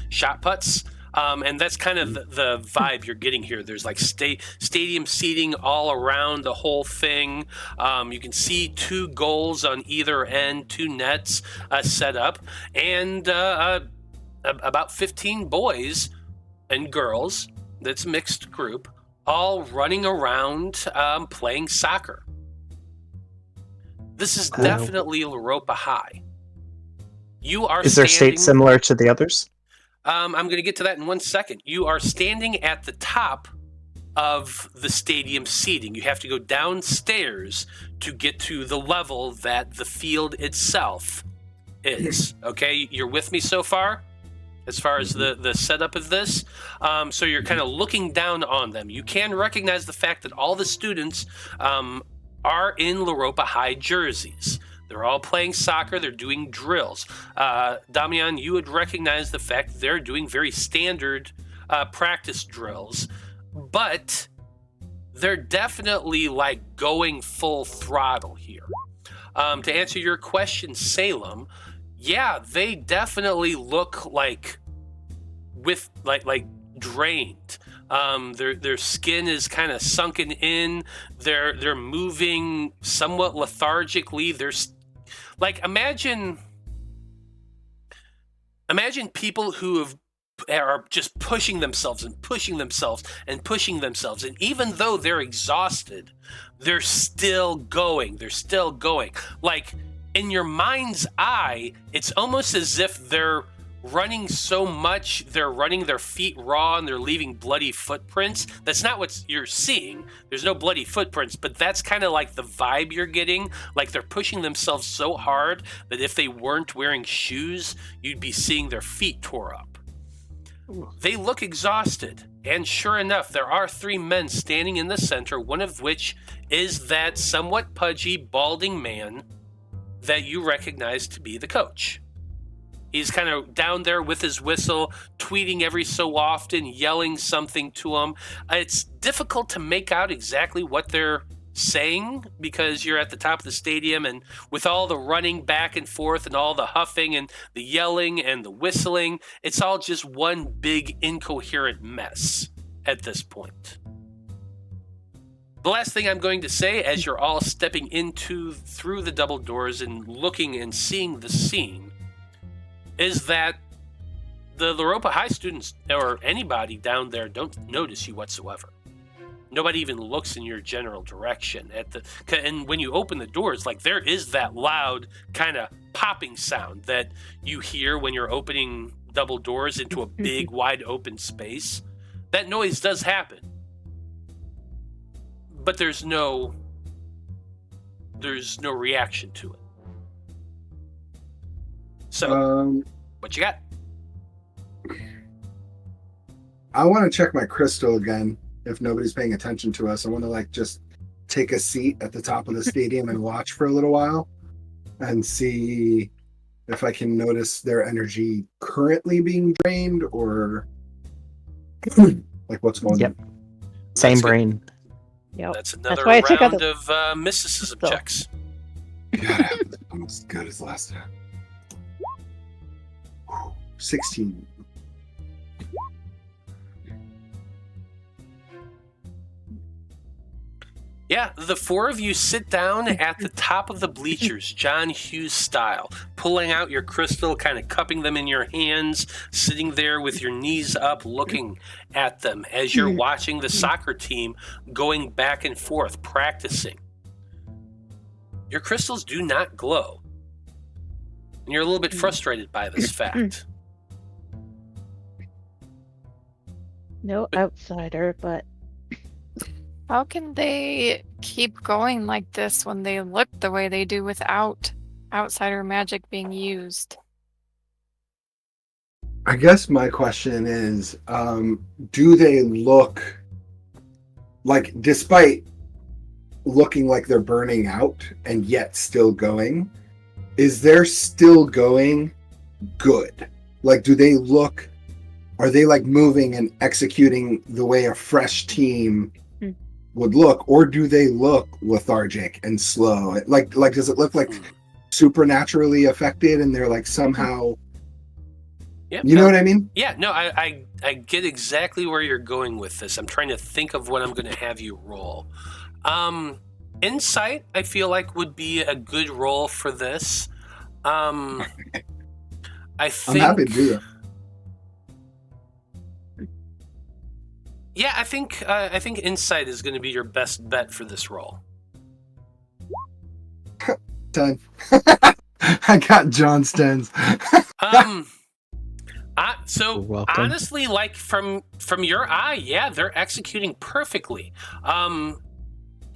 shot putts. And that's kind of the vibe you're getting here. There's like stadium seating all around the whole thing. You can see 2 goals on either end, 2 nets set up, and about 15 boys and girls, that's a mixed group, all running around playing soccer. This is definitely Loroupa High. You are Is their state similar to the others? I'm going to get to that in 1 second. You are standing at the top of the stadium seating. You have to go downstairs to get to the level that the field itself is. Okay, you're with me so far? As far as the setup of this? So you're kind of looking down on them. You can recognize the fact that all the students are in Loroupa High jerseys. They're all playing soccer. They're doing drills. Damian, you would recognize the fact they're doing very standard practice drills, but they're definitely like going full throttle here. To answer your question, Salem, yeah, they definitely look like drained. Their skin is kind of sunken in. They're moving somewhat lethargically. Like imagine people who are just pushing themselves and pushing themselves and pushing themselves, and even though they're exhausted, they're still going. They're still going. Like in your mind's eye, it's almost as if they're running so much, they're running their feet raw and they're leaving bloody footprints. That's not what you're seeing. There's no bloody footprints, but that's kind of like the vibe you're getting. Like they're pushing themselves so hard that if they weren't wearing shoes, you'd be seeing their feet tore up. They look exhausted, and sure enough, there are 3 men standing in the center, one of which is that somewhat pudgy, balding man that you recognize to be the coach. He's kind of down there with his whistle, tweeting every so often, yelling something to them. It's difficult to make out exactly what they're saying because you're at the top of the stadium, and with all the running back and forth and all the huffing and the yelling and the whistling, it's all just one big incoherent mess at this point. The last thing I'm going to say as you're all stepping through the double doors and looking and seeing the scene is that the Loroupa High students or anybody down there don't notice you whatsoever. Nobody even looks in your general direction. And when you open the doors, like there is that loud kind of popping sound that you hear when you're opening double doors into a big, wide open space. That noise does happen, but there's no reaction to it. So, what you got? I want to check my crystal again. If nobody's paying attention to us, I want to like just take a seat at the top of the stadium and watch for a little while and see if I can notice their energy currently being drained or like what's going on. Same brain. Yep. That's another why I took out round of mysticism checks. God, I'm as good as last time. 16. Yeah, the four of you sit down at the top of the bleachers, John Hughes style, pulling out your crystal, kind of cupping them in your hands, sitting there with your knees up, looking at them as you're watching the soccer team going back and forth, practicing. Your crystals do not glow. And you're a little bit frustrated by this fact. No outsider, but How can they keep going like this when they look the way they do without outsider magic being used? I guess my question is, do they look like, despite looking like they're burning out and yet still going, is their still going good? Like, are they like moving and executing the way a fresh team would look, or do they look lethargic and slow? Like does it look like supernaturally affected and they're like somehow know what I mean? Yeah, no, I get exactly where you're going with this. I'm trying to think of what I'm going to have you roll. Insight, I feel like, would be a good roll for this. I think, I'm happy to do that. Yeah, I think insight is going to be your best bet for this roll. 10. I got John's 10s. So welcome. honestly, like from your eye, yeah, they're executing perfectly.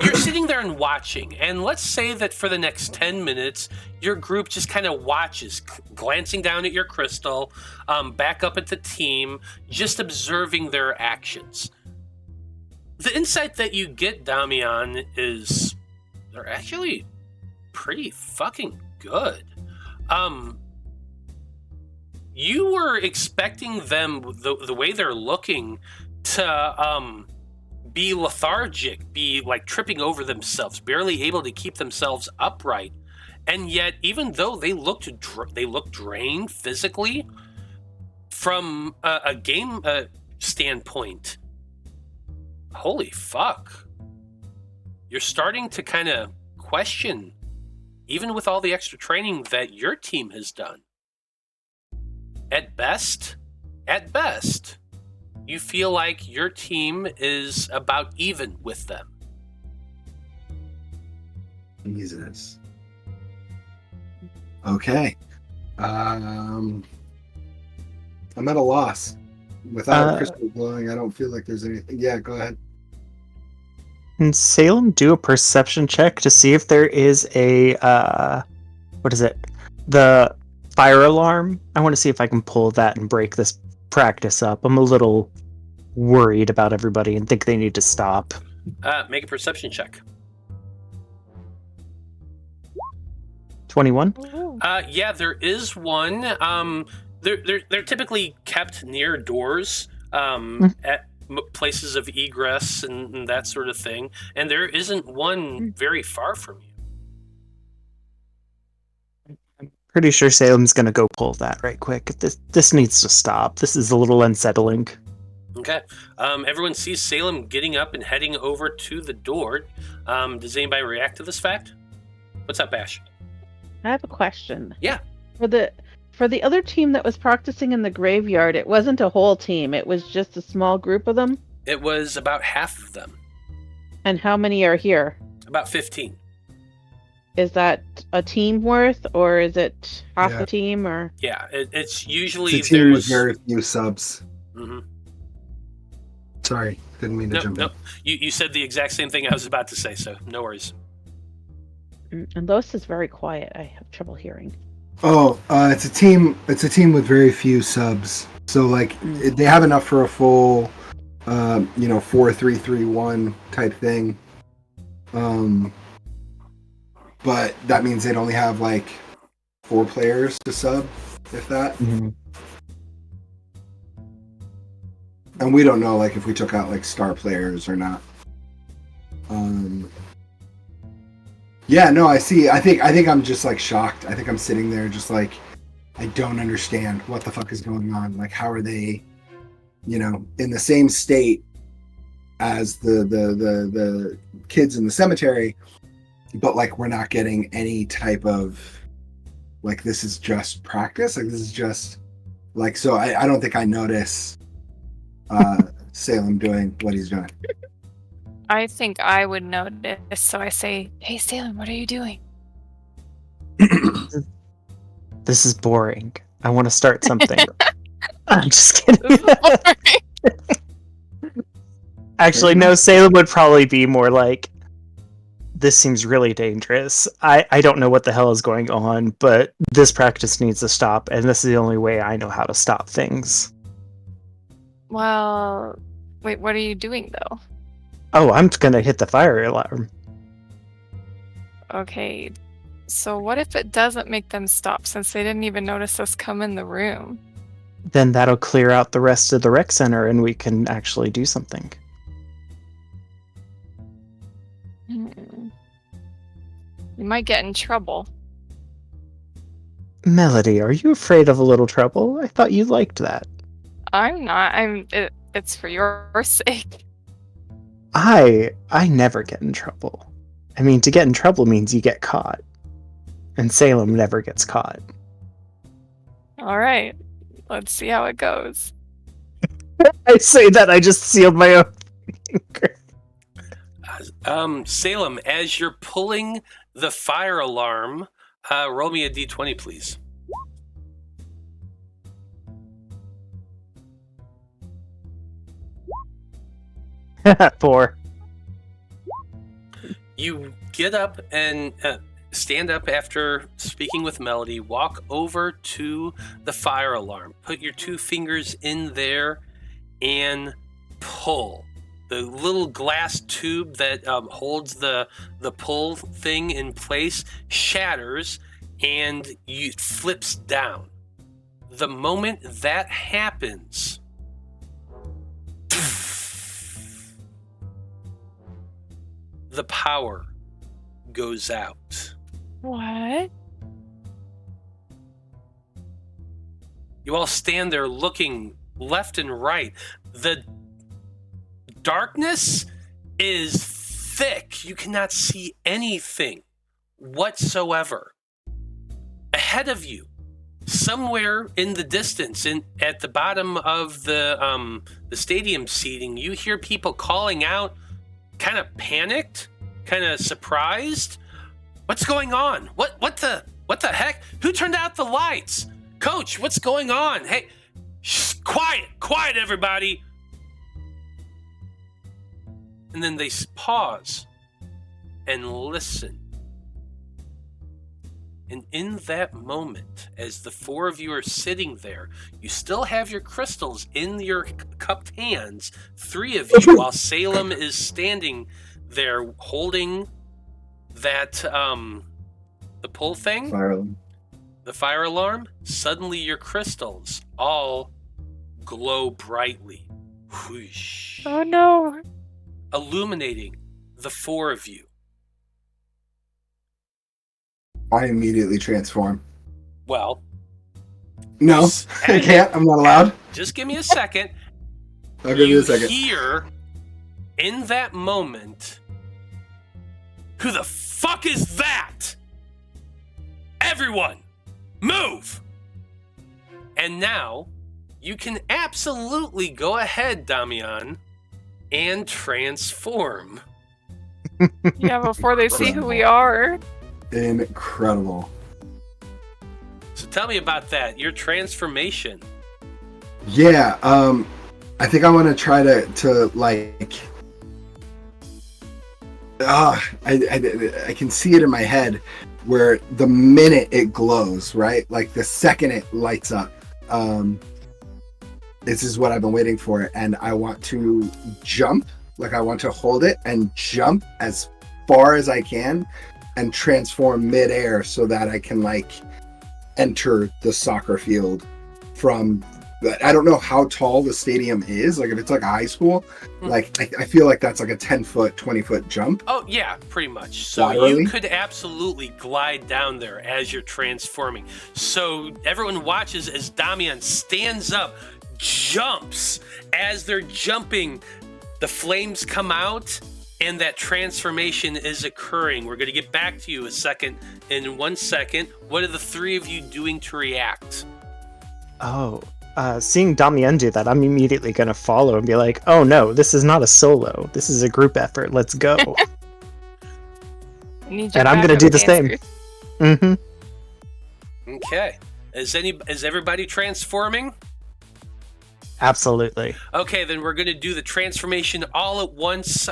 You're sitting there and watching, and let's say that for the next 10 minutes, your group just kind of watches, glancing down at your crystal, back up at the team, just observing their actions. The insight that you get, Damian, is they're actually pretty fucking good. You were expecting them, the way they're looking, to be lethargic, be like tripping over themselves, barely able to keep themselves upright, and yet even though they look drained physically, from a game standpoint, holy fuck, you're starting to kind of question, even with all the extra training that your team has done. At best, you feel like your team is about even with them. Jesus. Okay. I'm at a loss. Without crystal glowing, I don't feel like there's anything. Yeah, go ahead. Can Salem do a perception check to see if there is a what is it? The fire alarm. I want to see if I can pull that and break this practice up. I'm a little worried about everybody and think they need to stop. Make a perception check. 21? Yeah, there is one. They're typically kept near doors at places of egress and that sort of thing, and there isn't one very far from you. Pretty sure Salem's gonna go pull that right quick. This needs to stop. This is a little unsettling. Okay. Everyone sees Salem getting up and heading over to the door. Does anybody react to this fact? What's up, Ash? I have a question. Yeah. For the other team that was practicing in the graveyard, it wasn't a whole team. It was just a small group of them. It was about half of them. And how many are here? About 15. Is that a team worth, or is it half Yeah. a team, or? Yeah, it's usually It's a team with there's... very few subs. Mhm. Sorry, didn't mean to Nope, jump nope. You said the exact same thing I was about to say, so no worries. And Los is very quiet. I have trouble hearing. in. Oh, it's a team. It's a team with very few subs. So like they have enough for a full, 4-3-3-1 type thing. But that means they'd only have like 4 players to sub, if that. Mhm. And we don't know like if we took out like star players or not. Yeah, no, I see. I think I'm just like shocked. I think I'm sitting there just like I don't understand what the fuck is going on. Like how are they, in the same state as the kids in the cemetery, but like we're not getting any type of like this is just practice. Like this is just like so I don't think I notice Salem doing what he's doing. I think I would notice, so I say, "Hey, Salem, what are you doing?" This is boring. I want to start something. I'm just kidding. Actually, no, Salem would probably be more like, this seems really dangerous. I don't know what the hell is going on, but this practice needs to stop, and this is the only way I know how to stop things. Well, wait, what are you doing, though? Oh, I'm gonna hit the fire alarm. Okay, so what if it doesn't make them stop since they didn't even notice us come in the room? Then that'll clear out the rest of the rec center, and we can actually do something. You might get in trouble. Melody, are you afraid of a little trouble? I thought you liked that. I'm not. It's for your sake. I never get in trouble. I mean, to get in trouble means you get caught. And Salem never gets caught. All right, let's see how it goes. I say that, I just sealed my own finger. Salem, as you're pulling the fire alarm, roll me a d20, please. Four. You get up and stand up after speaking with Melody, walk over to the fire alarm, put your 2 fingers in there, and pull. The little glass tube that holds the pull thing in place shatters, and it flips down. The moment that happens, the power goes out. What? You all stand there looking left and right. The darkness is thick. You cannot see anything whatsoever. Ahead of you, somewhere in the distance, at the bottom of the stadium seating, you hear people calling out, kind of panicked, kind of surprised. What's going on? What the heck? Who turned out the lights? Coach, what's going on? Hey, quiet, everybody. And then they pause and listen. And in that moment, as the 4 of you are sitting there, you still have your crystals in your cupped hands, 3 of you, while Salem is standing there holding that, the pull thing, the fire alarm. Suddenly your crystals all glow brightly. Whoosh. Oh no. Illuminating the 4 of you. I immediately transform. Well, No, I can't. I'm not allowed. just give me a second. I'll give you a second. Hear in that moment, who the fuck is that? Everyone, move! And now, you can absolutely go ahead, Damian, and transform. Yeah, before they see who we are. Incredible. So tell me about that, your transformation. Yeah, I think I want to try to like... I can see it in my head where the minute it glows, right? Like the second it lights up. This is what I've been waiting for, and I want to jump. Like I want to hold it and jump as far as I can and transform midair so that I can like enter the soccer field from... I don't know how tall the stadium is. Like if it's like a high school, like I feel like that's like a 10-foot, 20-foot jump. Oh yeah, pretty much. So Laterally? you could absolutely glide down there as you're transforming. So everyone watches as Damian stands up, jumps. As they're jumping, the flames come out and that transformation is occurring. We're going to get back to you in 1 second. What are the three of you doing to react? Oh, seeing Damian do that, I'm immediately going to follow and be like, oh no, this is not a solo. This is a group effort. Let's go. And I'm going to do the same. Mm-hmm. Okay. Is everybody transforming? Absolutely. Okay, then we're going to do the transformation all at once,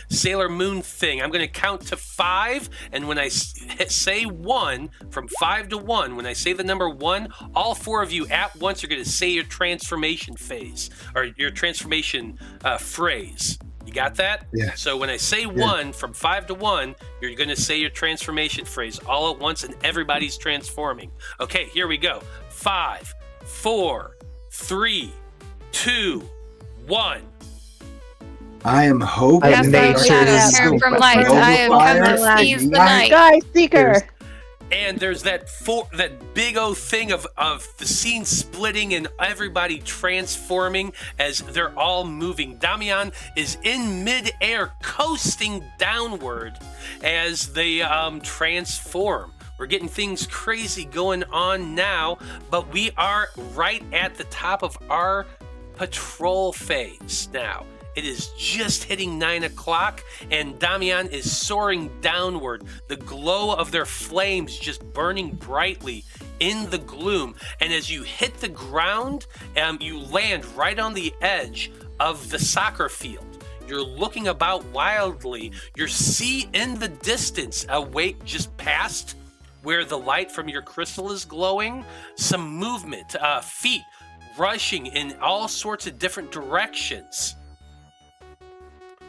Sailor Moon thing. I'm going to count to 5, and when I say 1, from 5 to 1, when I say the number 1, all 4 of you at once are going to say your transformation phase, or your transformation phrase. You got that? Yeah. So when I say 1, from 5 to 1, you're going to say your transformation phrase all at once, and everybody's transforming. Okay, here we go. 5, 4, 3, 2, 1. I am hope. I Yes, made I sure have to turned from go light. for I have come to Fire, seize the ignite. night. Sky Seeker. And there's that big O thing of the scene splitting and everybody transforming as they're all moving. Damian is in midair, coasting downward as they transform. We're getting things crazy going on now, but we are right at the top of our patrol phase now. It is just hitting 9 o'clock, and Damian is soaring downward, the glow of their flames just burning brightly in the gloom. And as you hit the ground, you land right on the edge of the soccer field. You're looking about wildly. You see in the distance, awake just past where the light from your crystal is glowing, some movement, feet rushing in all sorts of different directions.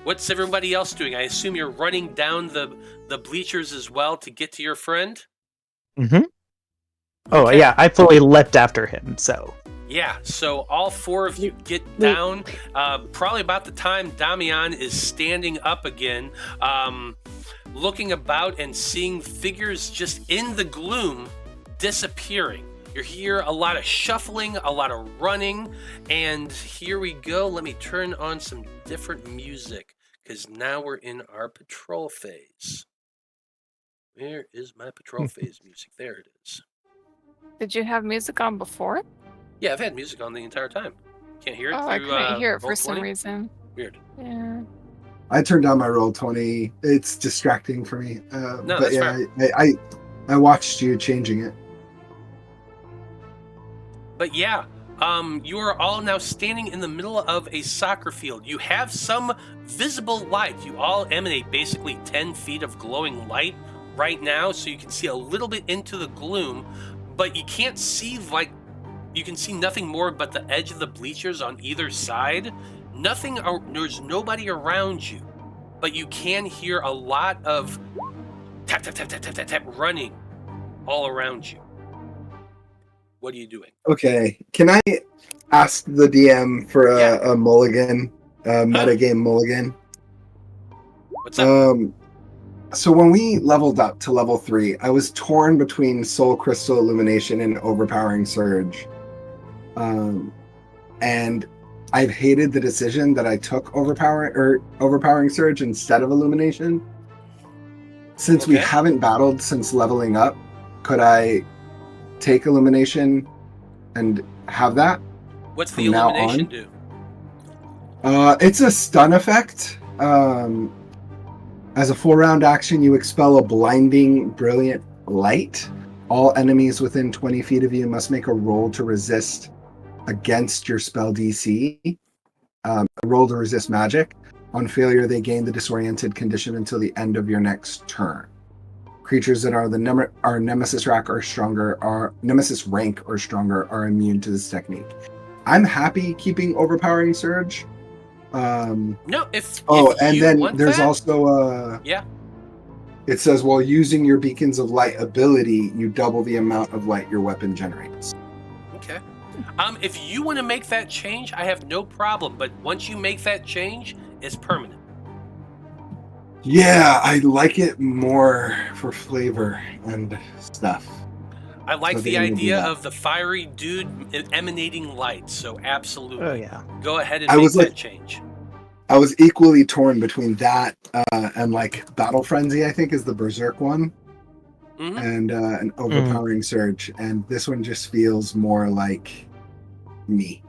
What's everybody else doing? I assume you're running down the bleachers as well to get to your friend? Mm-hmm. Oh, Okay. yeah, I fully leapt after him, so... Yeah, so all 4 of you get down. Probably about the time Damian is standing up again, looking about and seeing figures just in the gloom disappearing. You hear a lot of shuffling, a lot of running, and here we go. Let me turn on some different music, because now we're in our patrol phase. Where is my patrol phase music? There it is. Did you have music on before? Yeah, I've had music on the entire time. Can't hear it Oh, through I couldn't hear it for Roll20? some reason. Weird. Yeah. I turned down my Roll20. It's distracting for me. No, but that's yeah, fair. I watched you changing it. But yeah, you are all now standing in the middle of a soccer field. You have some visible light. You all emanate basically 10 feet of glowing light right now, so you can see a little bit into the gloom, but you can't see, like, you can see nothing more but the edge of the bleachers on either side. There's nobody around you, but you can hear a lot of tap, tap, tap, tap, tap, tap, tap running all around you. What are you doing? Okay, can I ask the DM for a mulligan, metagame mulligan? What's up? So when we leveled up to level 3, I was torn between Soul Crystal Illumination and Overpowering Surge. And I've hated the decision that I took Overpowering Surge instead of Illumination. Since we haven't battled since leveling up, could I take Illumination and have that. What's the From now illumination on. do? It's a stun effect. As a full round action, you expel a blinding, brilliant light. All enemies within 20 feet of you must make a roll to resist against your spell DC. A roll to resist magic. On failure, they gain the disoriented condition until the end of your next turn. Creatures that are nemesis rank or stronger are immune to this technique. I'm happy keeping overpowering surge. No, if and you then want there's that, also yeah. It says while using your beacons of light ability, you double the amount of light your weapon generates. Okay. If you want to make that change, I have no problem. But once you make that change, it's permanent. Yeah, I like it more for flavor and stuff. I like So the then we'll do idea that. of the fiery dude emanating light. So absolutely. Oh yeah. Go ahead and I make was that like- change. I was equally torn between that and like Battle Frenzy, I think is the Berserk one, Mm-hmm. and an overpowering surge. And this one just feels more like me,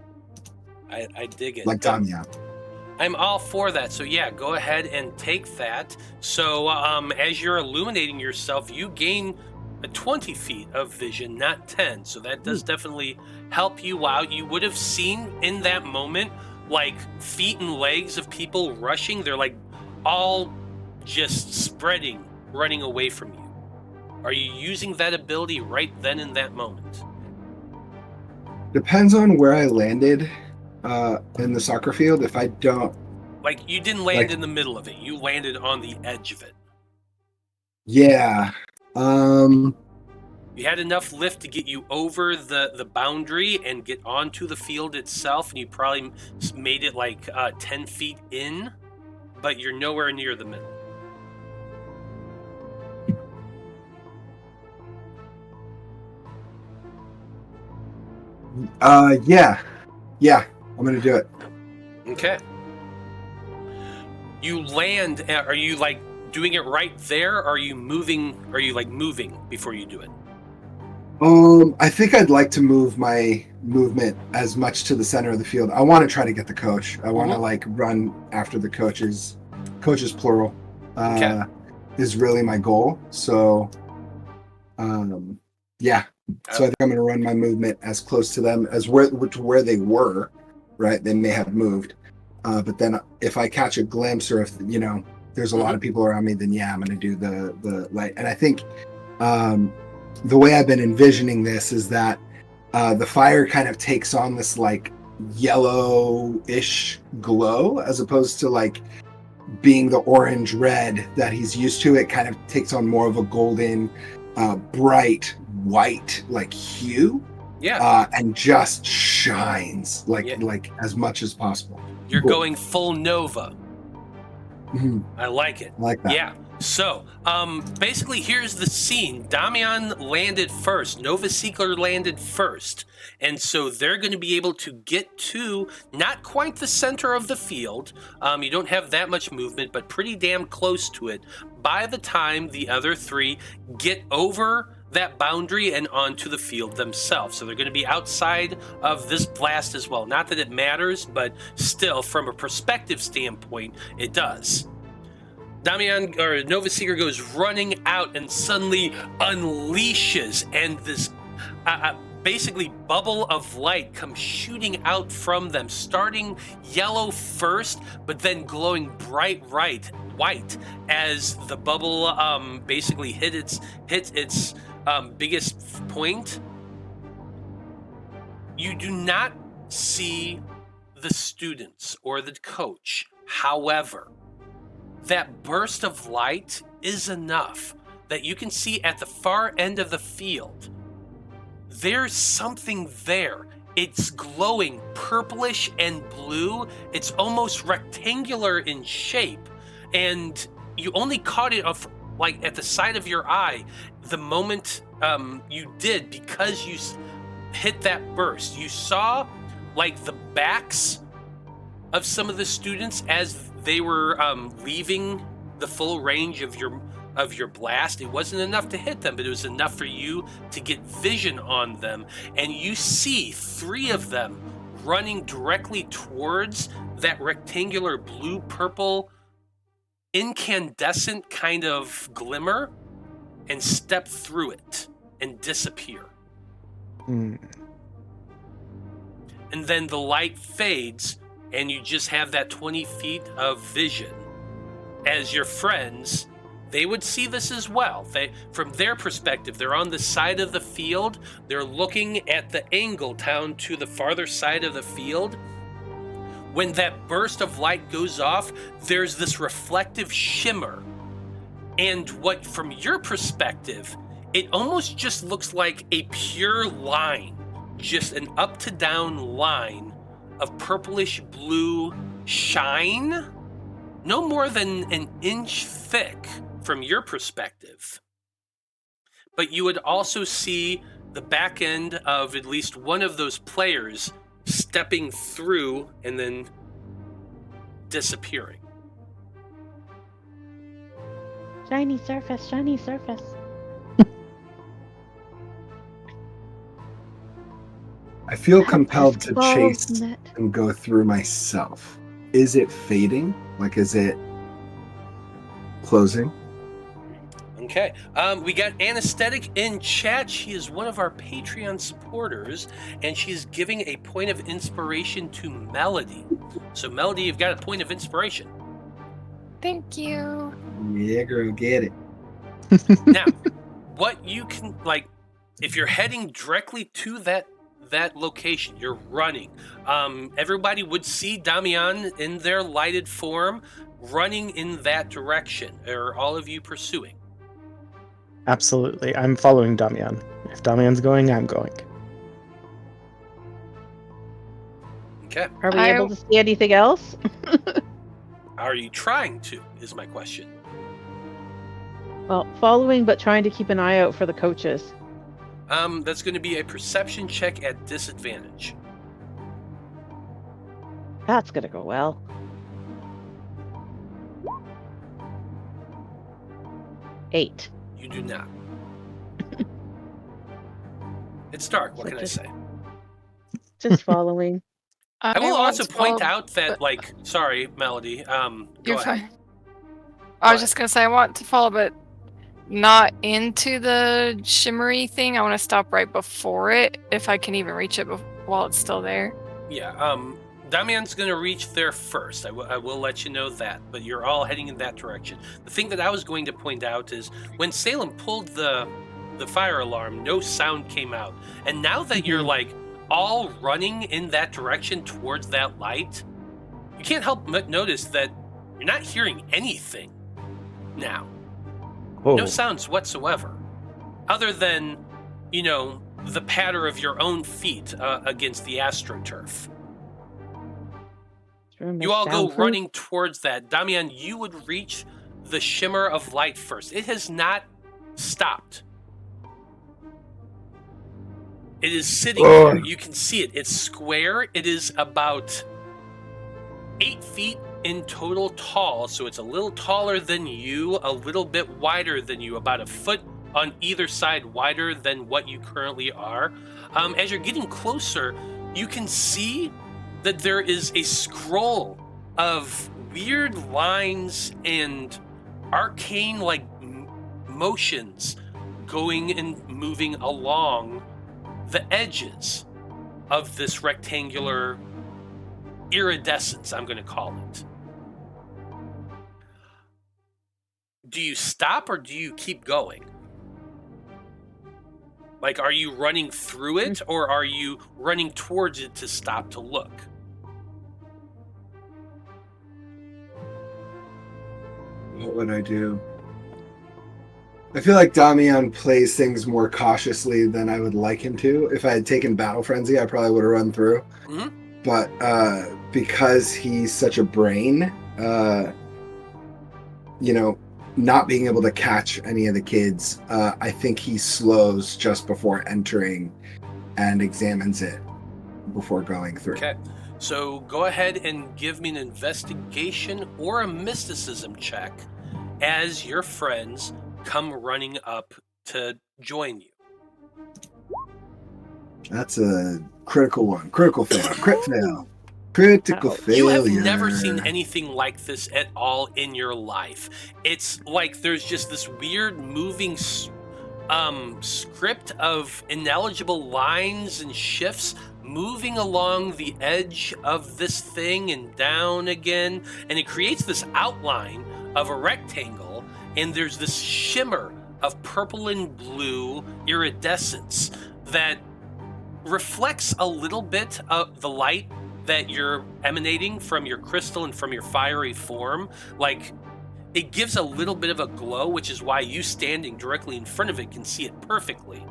I dig it. like Damian. I'm all for that. So yeah, go ahead and take that. So as you're illuminating yourself, you gain 20 feet of vision, not 10. So that does definitely help you out. You would have seen in that moment, like feet and legs of people rushing. They're like all just spreading, running away from you. Are you using that ability right then in that moment? Depends on where I landed in the soccer field. If I don't, Like you didn't land in the middle of it. You landed on the edge of it. yeah. You had enough lift to get you over the boundary and get onto the field itself, and you probably made it like 10 feet in, but you're nowhere near the middle. Yeah, I'm gonna do it. Okay. You land. Are you like doing it right there? Or are you moving? Are you like moving before you do it? I think I'd like to move my movement as much to the center of the field. I want to try to get the coach. I want to like run after the coaches plural. Okay. Is really my goal. So, yeah. So I think I'm going to run my movement as close to them as where they were. Right? They may have moved, but then if I catch a glimpse or if there's a lot of people around me, then yeah, I'm going to do the light. And I think the way I've been envisioning this is that the fire kind of takes on this like yellow-ish glow as opposed to like being the orange red that he's used to. It kind of takes on more of a golden, bright white like hue. Yeah. And just shines like as much as possible. You're Cool. going full Nova. Mhm. I like it. I like that. Yeah. So, basically, here's the scene. Damian landed first. Nova Seeker landed first. And so they're going to be able to get to not quite the center of the field. You don't have that much movement, but pretty damn close to it by the time the other three get over that boundary and onto the field themselves. So they're going to be outside of this blast as well. Not that it matters, but still, from a perspective standpoint, it does. Damian, or Nova Seeker, goes running out and suddenly unleashes, and this basically bubble of light comes shooting out from them, starting yellow first, but then glowing bright white as the bubble basically hits its biggest point. You do not see the students or the coach. However, that burst of light is enough that you can see at the far end of the field, there's something there. It's glowing purplish and blue. It's almost rectangular in shape. And you only caught it like at the side of your eye the moment you did, because you hit that burst. You saw like the backs of some of the students as they were leaving the full range of your of your blast. It wasn't enough to hit them, but it was enough for you to get vision on them. And you see 3 of them running directly towards that rectangular blue-purple incandescent kind of glimmer and step through it and disappear. Hmm. And then the light fades and you just have that 20 feet of vision. As your friends, they would see this as well. From their perspective, they're on the side of the field. They're looking at the angle down to the farther side of the field. When that burst of light goes off, there's this reflective shimmer. And what, from your perspective, it almost just looks like a pure line, just an up to down line of purplish blue shine, no more than an inch thick from your perspective. But you would also see the back end of at least one of those players stepping through and then disappearing. Shiny surface, shiny surface. I feel compelled to Ball chase net. and go through myself. Is it fading? Like, is it closing? Okay. We got Anesthetic in chat. She is one of our Patreon supporters, and she's giving a point of inspiration to Melody. So, Melody, you've got a point of inspiration. Thank you. Yeah, girl, get it. Now, what you can, like, if you're heading directly to that location, you're running. Everybody would see Damian in their lighted form running in that direction. Are all of you pursuing? Absolutely. I'm following Damian. If Damian's going, I'm going. Okay. Are we able to see anything else? Are you trying to, is my question. Well, following, but trying to keep an eye out for the coaches. That's going to be a perception check at disadvantage. That's gonna go well. Eight. You do not. It's dark. What So can I just- say? Just following. I will want also to point follow- out that, like, sorry, Melody. Go You're ahead. fine. I was just gonna say I want to follow, but not into the shimmery thing. I want to stop right before it, if I can even reach it while it's still there. Yeah. Damian's going to reach there first. I will let you know that. But you're all heading in that direction. The thing that I was going to point out is when Salem pulled the fire alarm, no sound came out. And now that you're like all running in that direction towards that light, you can't help but notice that you're not hearing anything now. Oh, No sounds whatsoever, other than, the patter of your own feet against the astroturf. You all go running towards that. Damian, you would reach the shimmer of light first. It has not stopped. It is sitting there. You can see it. It's square. It is about 8 feet in total tall, so it's a little taller than you, a little bit wider than you, about a foot on either side wider than what you currently are. As you're getting closer, you can see that there is a scroll of weird lines and arcane like motions going and moving along the edges of this rectangular iridescence, I'm going to call it. Do you stop or do you keep going? Like, are you running through it or are you running towards it to stop to look? What would I do? I feel like Damian plays things more cautiously than I would like him to. If I had taken Battle Frenzy, I probably would have run through. Mm-hmm. But because he's such a brain, not being able to catch any of the kids, I think he slows just before entering and examines it before going through. Okay, so go ahead and give me an investigation or a mysticism check as your friends come running up to join you. That's a critical one. Critical fail. Crit fail. Critical Ouch. failure. You have never seen anything like this at all in your life. It's like there's just this weird moving script of ineligible lines and shifts moving along the edge of this thing and down again, and it creates this outline of a rectangle, and there's this shimmer of purple and blue iridescence that reflects a little bit of the light that you're emanating from your crystal and from your fiery form. Like, it gives a little bit of a glow, which is why you standing directly in front of it can see it perfectly,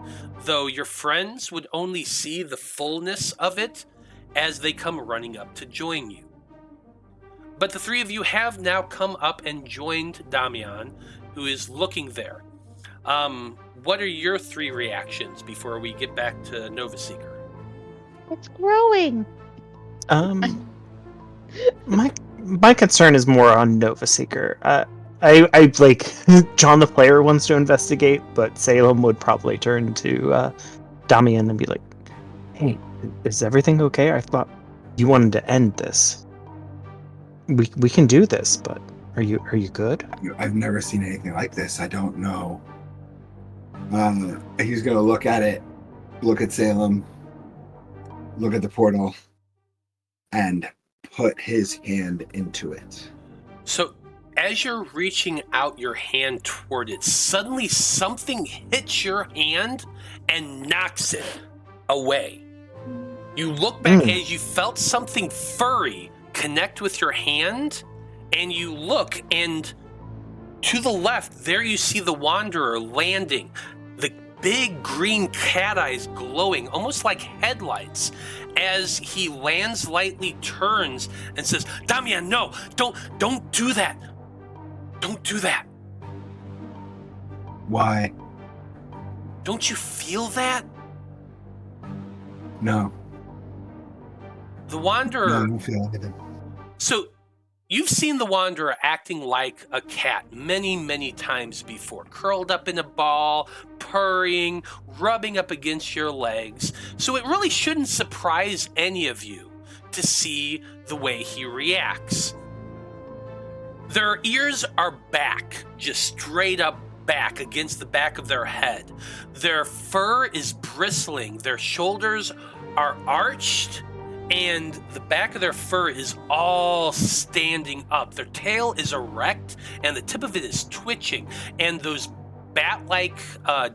though your friends would only see the fullness of it as they come running up to join you. But the three of you have now come up and joined Damian, who is looking there. What are your three reactions before we get back to Nova Seeker? It's growing. My concern is more on Nova Seeker. I like John the player wants to investigate, but Salem would probably turn to Damian and be like, "Hey, is everything okay? I thought you wanted to end this. We can do this, but are you good?" I've never seen anything like this. I don't know. He's gonna look at it, look at Salem, look at the portal, and put his hand into it. So as you're reaching out your hand toward it, suddenly something hits your hand and knocks it away. You look back as you felt something furry connect with your hand, and you look, and to the left, there you see the Wanderer landing, the big green cat eyes glowing, almost like headlights. As he lands, lightly turns and says, "Damian, no, don't do that. Don't do that." Why? Don't you feel that? No. The No, I Wanderer. don't feel anything. So you've seen the Wanderer acting like a cat many, many times before, curled up in a ball, purring, rubbing up against your legs. So it really shouldn't surprise any of you to see the way he reacts. Their ears are back, just straight up back against the back of their head. Their fur is bristling, their shoulders are arched, and the back of their fur is all standing up. Their tail is erect, and the tip of it is twitching. And those bat-like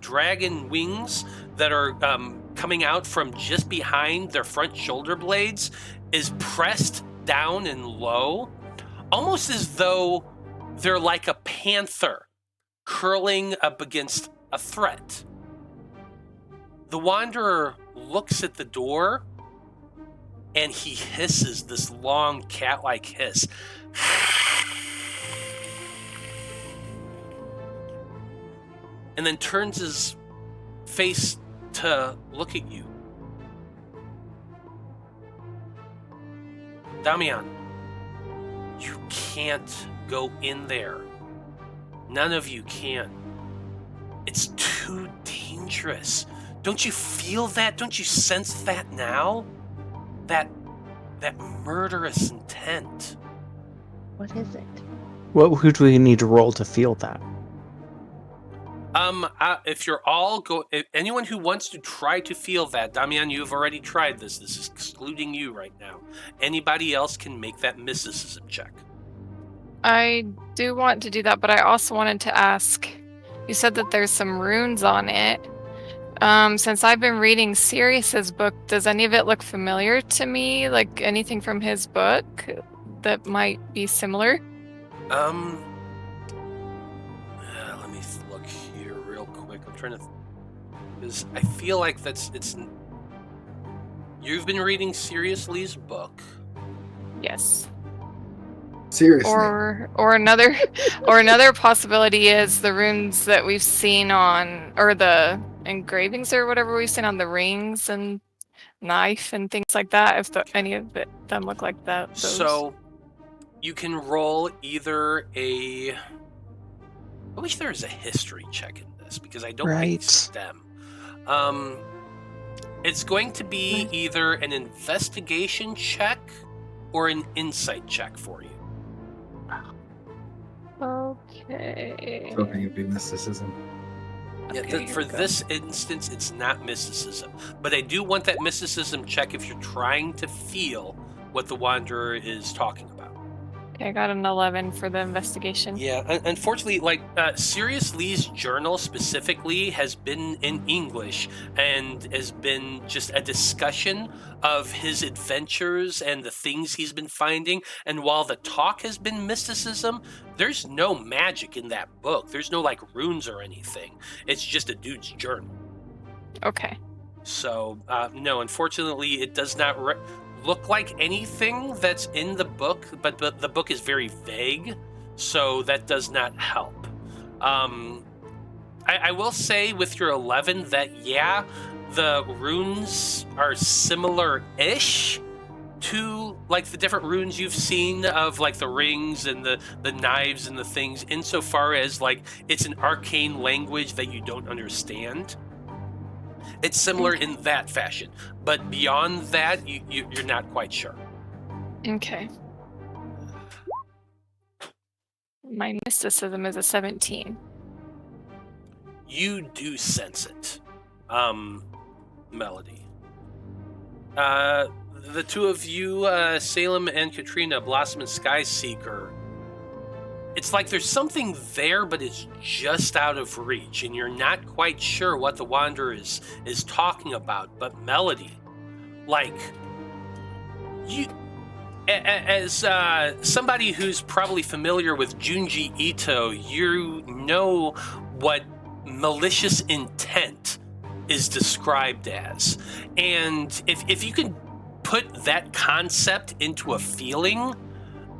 dragon wings that are coming out from just behind their front shoulder blades is pressed down and low, almost as though they're like a panther curling up against a threat. The Wanderer looks at the door, and he hisses this long cat-like hiss. And then turns his face to look at you. Damian, you can't go in there. None of you can. It's too dangerous. Don't you feel that? Don't you sense that now? That murderous intent. What is it? Who do we need to roll to feel that? If you're all anyone who wants to try to feel that, Damian, you've already tried this. This is excluding you right now. Anybody else can make that mysticism check. I do want to do that, but I also wanted to ask, you said that there's some runes on it. Since I've been reading Sirius's book, does any of it look familiar to me? Like anything from his book that might be similar? Let me look here real quick. I'm trying to, because I feel like it's. You've been reading Sirius Lee's book. Yes. Seriously. Or another possibility is the runes that we've seen on, or the engravings or whatever we've seen on the rings and knife and things like that. If any of them look like that. Those. So you can roll either a I wish there was a history check in this because I don't Right. like STEM. It's going to be either an investigation check or an insight check for you. Okay. Hoping it'd be mysticism. Yeah, Okay, for here we go. this instance, it's not mysticism. But I do want that mysticism check if you're trying to feel what the Wanderer is talking about. Okay, I got an 11 for the investigation. Yeah, unfortunately, like Sirius Lee's journal specifically has been in English and has been just a discussion of his adventures and the things he's been finding. And while the talk has been mysticism, there's no magic in that book. There's no like runes or anything. It's just a dude's journal. Okay. So, no, unfortunately, it does not look like anything that's in the book, but the book is very vague, so that does not help. I will say with your 11 that, yeah, the runes are similar-ish to, like, the different runes you've seen of, like, the rings and the knives and the things, insofar as, like, it's an arcane language that you don't understand. It's similar in that fashion, but beyond that, you're not quite sure. Okay. My mysticism is a 17. You do sense it, Melody. The two of you, Salem and Katrina, Blossom and Skyseeker, it's like there's something there, but it's just out of reach, and you're not quite sure what the Wanderer is talking about. But Melody, like, you, as somebody who's probably familiar with Junji Ito, you know what malicious intent is described as. And if you can put that concept into a feeling,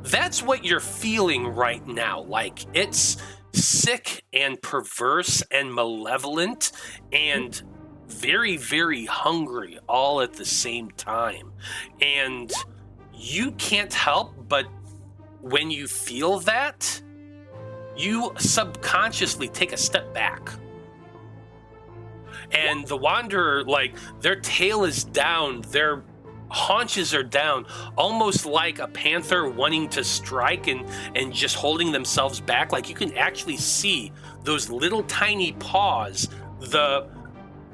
that's what you're feeling right now. Like, it's sick and perverse and malevolent and very, very hungry all at the same time. And you can't help but when you feel that, you subconsciously take a step back. And the Wanderer, like, their tail is down, their haunches are down, almost like a panther wanting to strike and just holding themselves back. Like, you can actually see those little tiny paws, the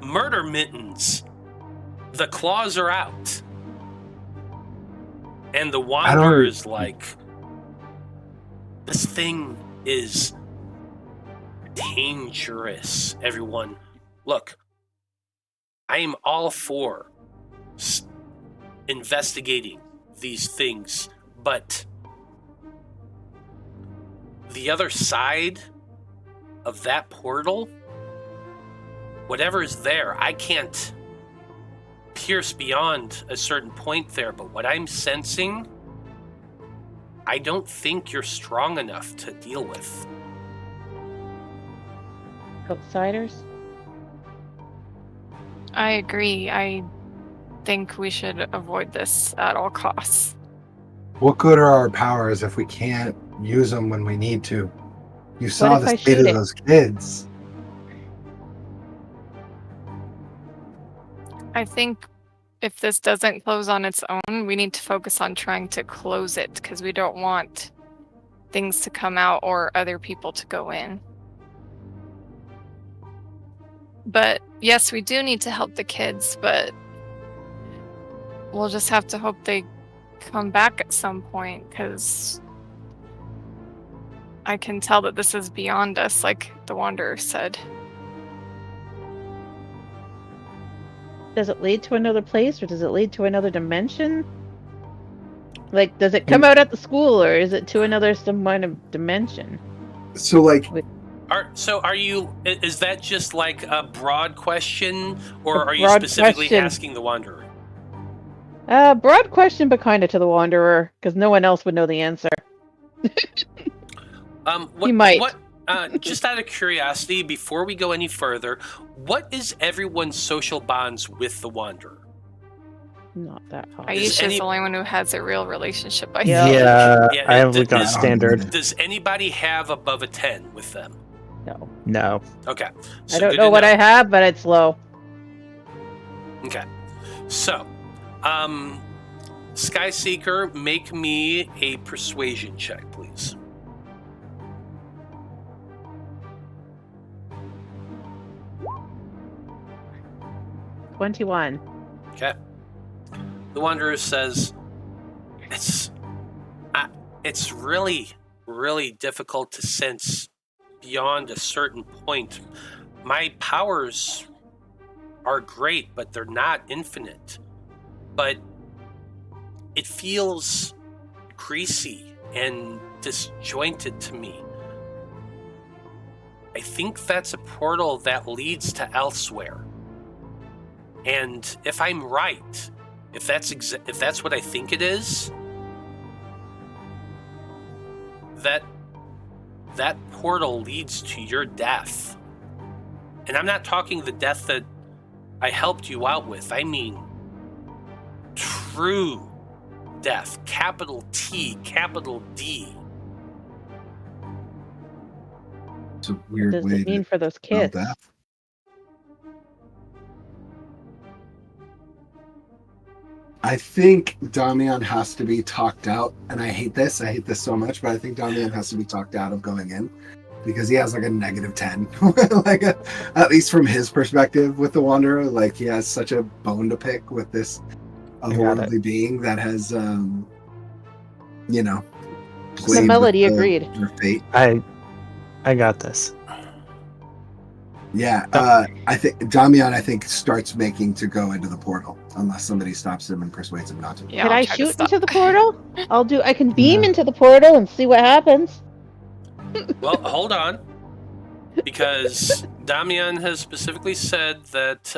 murder mittens, the claws are out. And the Wanderer is like, this thing is dangerous, everyone. Look, I am all for investigating these things, but the other side of that portal, whatever is there, I can't pierce beyond a certain point there, but what I'm sensing, I don't think you're strong enough to deal with. Outsiders? I agree. I think we should avoid this at all costs. What good are our powers if we can't use them when we need to? You saw if the I state of shoot it? those kids. I think if this doesn't close on its own, we need to focus on trying to close it because we don't want things to come out or other people to go in. But yes, we do need to help the kids, but we'll just have to hope they come back at some point because I can tell that this is beyond us, like the Wanderer said. Does it lead to another place or does it lead to another dimension? Like, does it come out at the school or is it to another some kind of dimension? So, like, Are you? Is that just like a broad question, or are you broad specifically question. asking the Wanderer? Broad question, but kind of to the Wanderer, because no one else would know the answer. What, might. What? Just out of curiosity, before we go any further, what is everyone's social bonds with the Wanderer? Not that hard. Is Aisha's any- the only one who has a real relationship, I Yeah. think. Yeah, Yeah, I have it- got it- standard. Does anybody have above a 10 with them? No. No. Okay. I don't know what I have, but it's low. Okay. So, Skyseeker, make me a persuasion check, please. $21. Okay. The Wanderer says, it's really, really difficult to sense beyond a certain point. My powers are great, but they're not infinite. But it feels greasy and disjointed to me. I think that's a portal that leads to elsewhere. And if I'm right, if that's what I think it is, that portal leads to your death. And I'm not talking the death that I helped you out with. I mean true death. Capital T, capital D. It's a weird What does way it mean to for those spell kids? death. I think Damian has to be talked out, and I hate this so much, but I think Damian has to be talked out of going in because he has like a -10, like at least from his perspective with the Wanderer. Like he has such a bone to pick with this otherworldly being that has, you know, played Melody with agreed. their fate. I got this. Yeah, I think Damian, starts making to go into the portal unless somebody stops him and persuades him not to. Yeah, Can I'll I try to shoot stop. into the portal? I can beam No. into the portal and see what happens. Well, hold on. Because Damian has specifically said that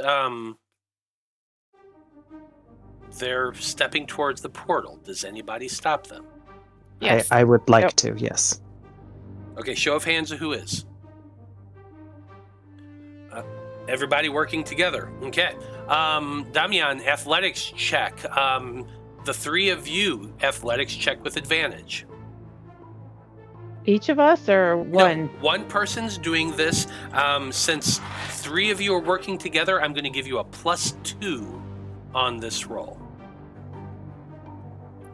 they're stepping towards the portal. Does anybody stop them? Yes. I would like Yep. to, yes. Okay, show of hands of who is. Everybody working together. Okay. Damian, athletics check. The three of you, athletics check with advantage. Each of us or one? No, one person's doing this. Since three of you are working together, I'm going to give you a +2 on this roll.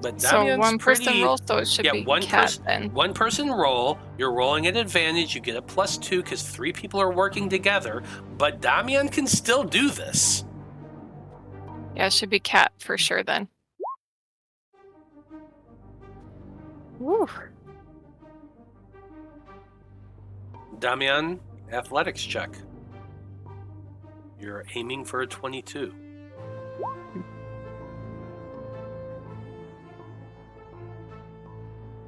But So Damian's one person pretty- rolls, so it should yeah, be one Cat person. then. One person roll. You're rolling at advantage. You get a +2 because three people are working together. But Damian can still do this. Yeah, it should be Cat for sure then. Woo. Damian, athletics check. You're aiming for a 22.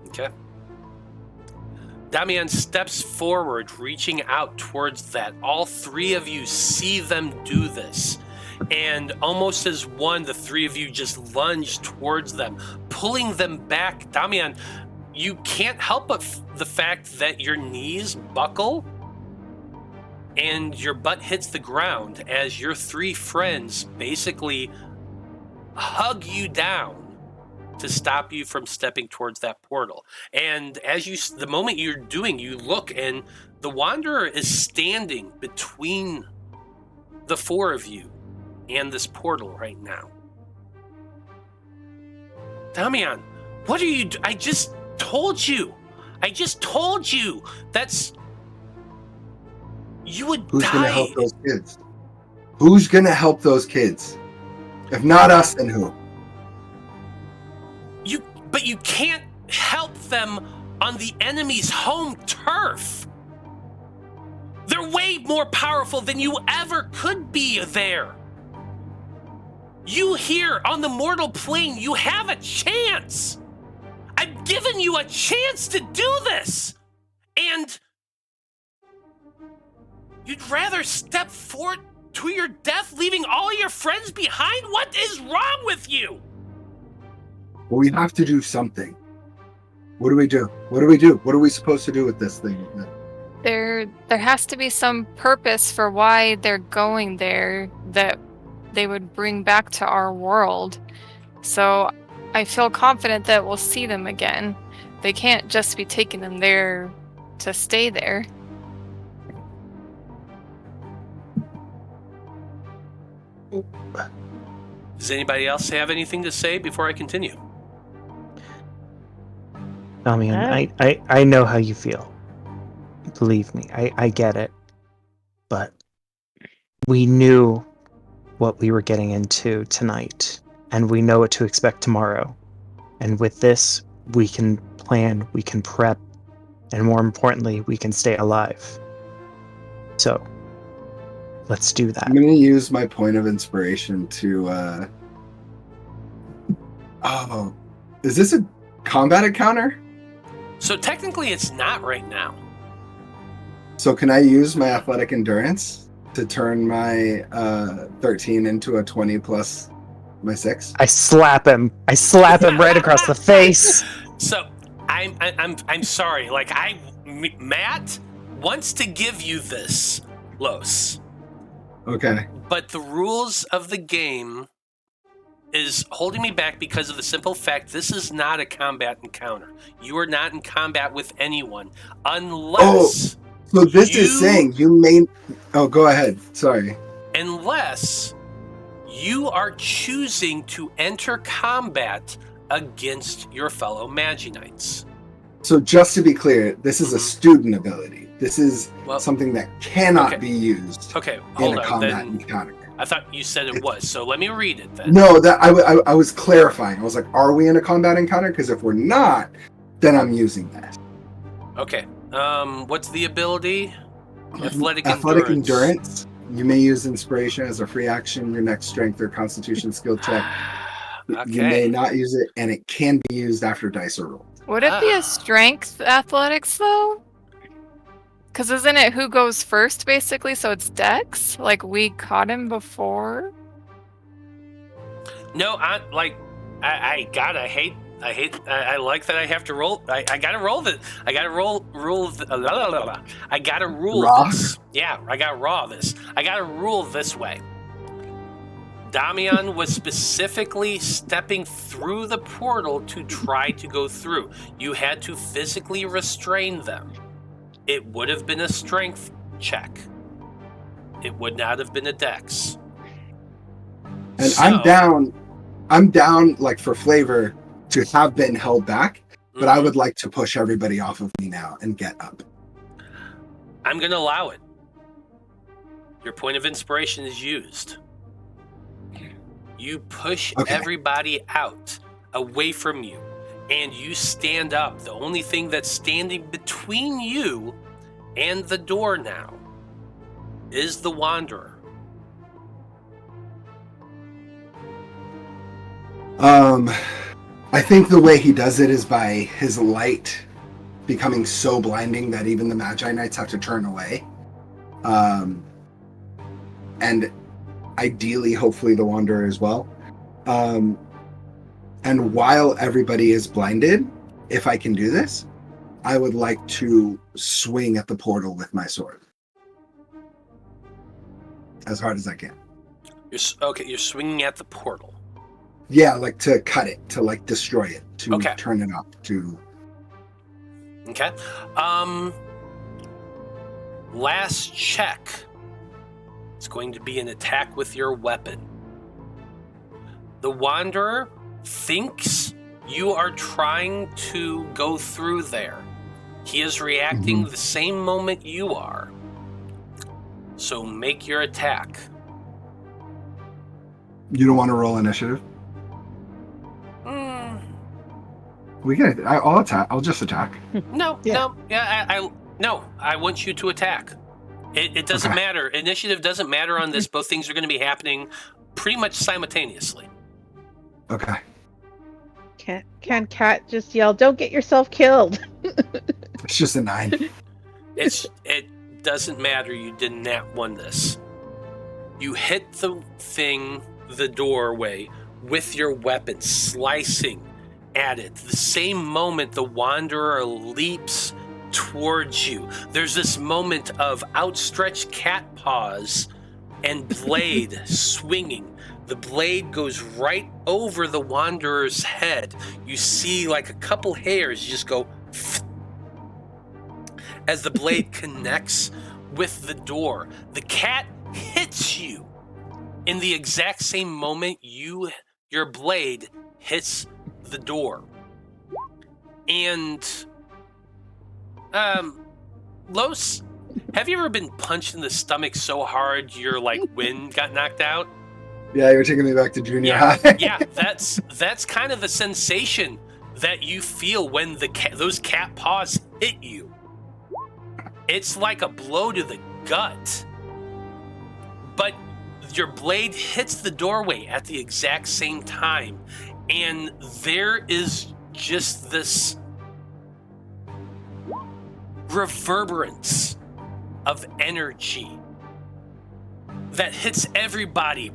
Okay. Damian steps forward, reaching out towards that. All three of you see them do this. And almost as one, the three of you just lunge towards them, pulling them back. Damian, you can't help but the fact that your knees buckle and your butt hits the ground as your three friends basically hug you down to stop you from stepping towards that portal. And as the moment you're doing, you look and the Wanderer is standing between the four of you and this portal right now. Damian, what are you I just told you that's you would Who's die. gonna help those kids? Who's gonna help those kids? If not us, then who? But you can't help them on the enemy's home turf. They're way more powerful than you ever could be there. You here on the mortal plane, you have a chance. I've given you a chance to do this. And you'd rather step forward to your death, leaving all your friends behind? What is wrong with you? Well, we have to do something. What do we do? What do we do? What are we supposed to do with this thing? There has to be some purpose for why they're going there that they would bring back to our world. So I feel confident that we'll see them again. They can't just be taking them there to stay there. Does anybody else have anything to say before I continue? Damian, I know how you feel. Believe me, I get it. But we knew what we were getting into tonight, and we know what to expect tomorrow. And with this, we can plan, we can prep, and more importantly, we can stay alive. So, let's do that. I'm going to use my point of inspiration to... Oh, is this a combat encounter? So technically it's not right now. So can I use my athletic endurance to turn my 13 into a 20 plus my 6? I slap him right across the face. So I'm sorry. Like Matt wants to give you this, Los. Okay. But the rules of the game is holding me back because of the simple fact this is not a combat encounter. You are not in combat with anyone unless... So this is saying you may... Oh, go ahead. Sorry. Unless you are choosing to enter combat against your fellow Magi-Knights. So just to be clear, this is a student ability. This is something that cannot be used in a combat encounter. I thought you said it was, so let me read it then. No, that I was clarifying. I was like, are we in a combat encounter? Because if we're not, then I'm using that. Okay. What's the ability? Athletic endurance. You may use inspiration as a free action, your next strength or constitution skill check. Okay. You may not use it, and it can be used after dice are rolled. Would it be a strength athletics, though? Because isn't it who goes first, basically? So it's Dex? Like, we caught him before? No, I like that I have to roll. I gotta roll this. I gotta I gotta rule Raw? this. Yeah, I gotta raw this. I gotta rule this way. Damian was specifically stepping through the portal to try to go through. You had to physically restrain them. It would have been a strength check. It would not have been a dex. And I'm down like for flavor to have been held back, but I would like to push everybody off of me now and get up. I'm going to allow it. Your point of inspiration is used. You push everybody out, away from you, and you stand up. The only thing that's standing between you and the door now is the Wanderer. I think the way he does it is by his light becoming so blinding that even the Magi-Knights have to turn away. And ideally, hopefully, the Wanderer as well. And while everybody is blinded, if I can do this, I would like to swing at the portal with my sword. As hard as I can. You're swinging at the portal. Yeah, like to cut it, to like destroy it, to turn it up, to... Okay. Last check. It's going to be an attack with your weapon. The Wanderer thinks you are trying to go through there. He is reacting the same moment you are. So make your attack. You don't want to roll initiative? We can. I'll attack. I'll just attack. No. I want you to attack. It doesn't matter. Initiative doesn't matter on this. Both things are going to be happening pretty much simultaneously. Okay. Can Cat just yell, "Don't get yourself killed"? It's just a 9. It doesn't matter. You did not win this. You hit the thing, the doorway, with your weapon, slicing at it. The same moment the Wanderer leaps towards you, there's this moment of outstretched cat paws and blade swinging. The blade goes right over the Wanderer's head. You see like a couple hairs just go as the blade connects with the door. The cat hits you In the exact same moment, your blade hits the door. And, Los, have you ever been punched in the stomach so hard your, wind got knocked out? Yeah, you're taking me back to junior high. Yeah, that's kind of the sensation that you feel when those cat paws hit you. It's like a blow to the gut. But your blade hits the doorway at the exact same time, and there is just this reverberance of energy that hits everybody.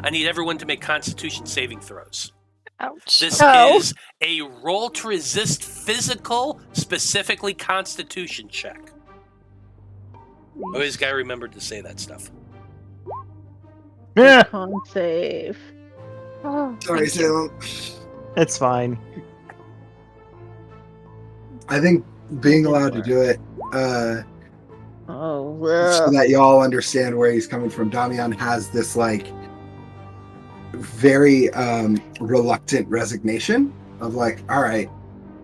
I need everyone to make Constitution saving throws. Ouch. This Oh. is a roll to resist physical, specifically Constitution check. Always gotta remember to say that stuff. Yeah, Con save. Oh, Sorry, thank you. Salem. it's fine. I think being allowed to do it, Oh, so ugh. that y'all understand where he's coming from. Damian has this very reluctant resignation of all right,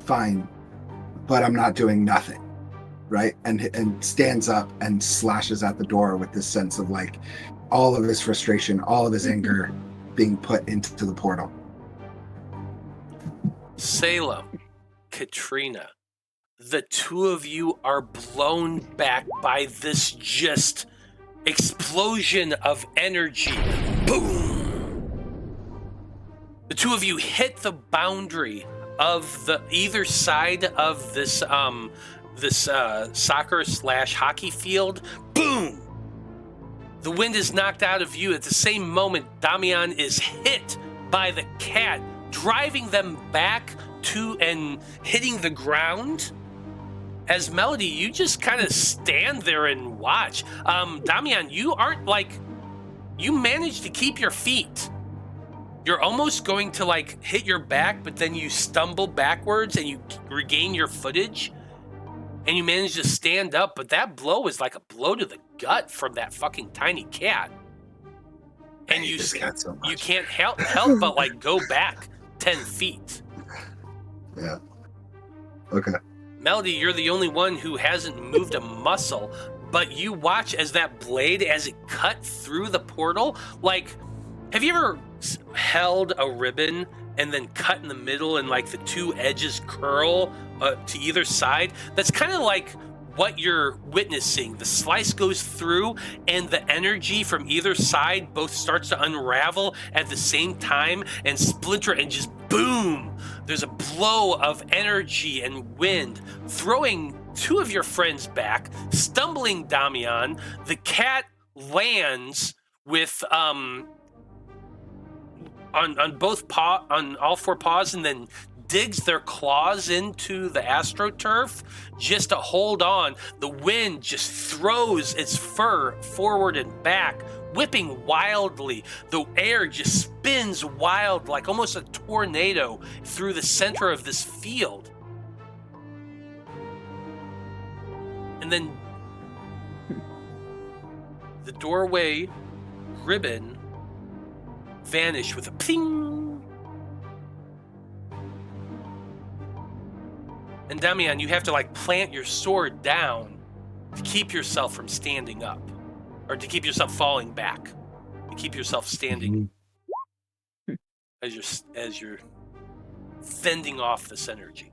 fine, but I'm not doing nothing, right? And stands up and slashes at the door with this sense of all of his frustration, all of his anger being put into the portal. Salem, Katrina, the two of you are blown back by this just explosion of energy. Boom! The two of you hit the boundary of the either side of this soccer/hockey field. Boom! The wind is knocked out of you. At the same moment, Damian is hit by the cat, driving them back to and hitting the ground. As Melody, you just kind of stand there and watch. Damian, you aren't you managed to keep your feet. You're almost going to hit your back, but then you stumble backwards and you regain your footage and you manage to stand up. But that blow is like a blow to the gut from that fucking tiny cat. And you can't help but go back 10 feet. Yeah. Okay. Melody, you're the only one who hasn't moved a muscle, but you watch as that blade, as it cut through the portal. Have you ever held a ribbon and then cut in the middle and the two edges curl to either side? That's kind of what you're witnessing. The slice goes through and the energy from either side both starts to unravel at the same time and splinter and just boom! There's a blow of energy and wind, throwing two of your friends back, stumbling Damian. The cat lands with on all four paws, and then digs their claws into the astroturf just to hold on. The wind just throws its fur forward and back, whipping wildly. The air just spins wild, like almost a tornado, through the center of this field. And then the doorway ribbon vanished with a ping. And Damian, you have to plant your sword down to keep yourself from standing up, or to keep yourself falling back, to keep yourself standing as you're fending off this energy.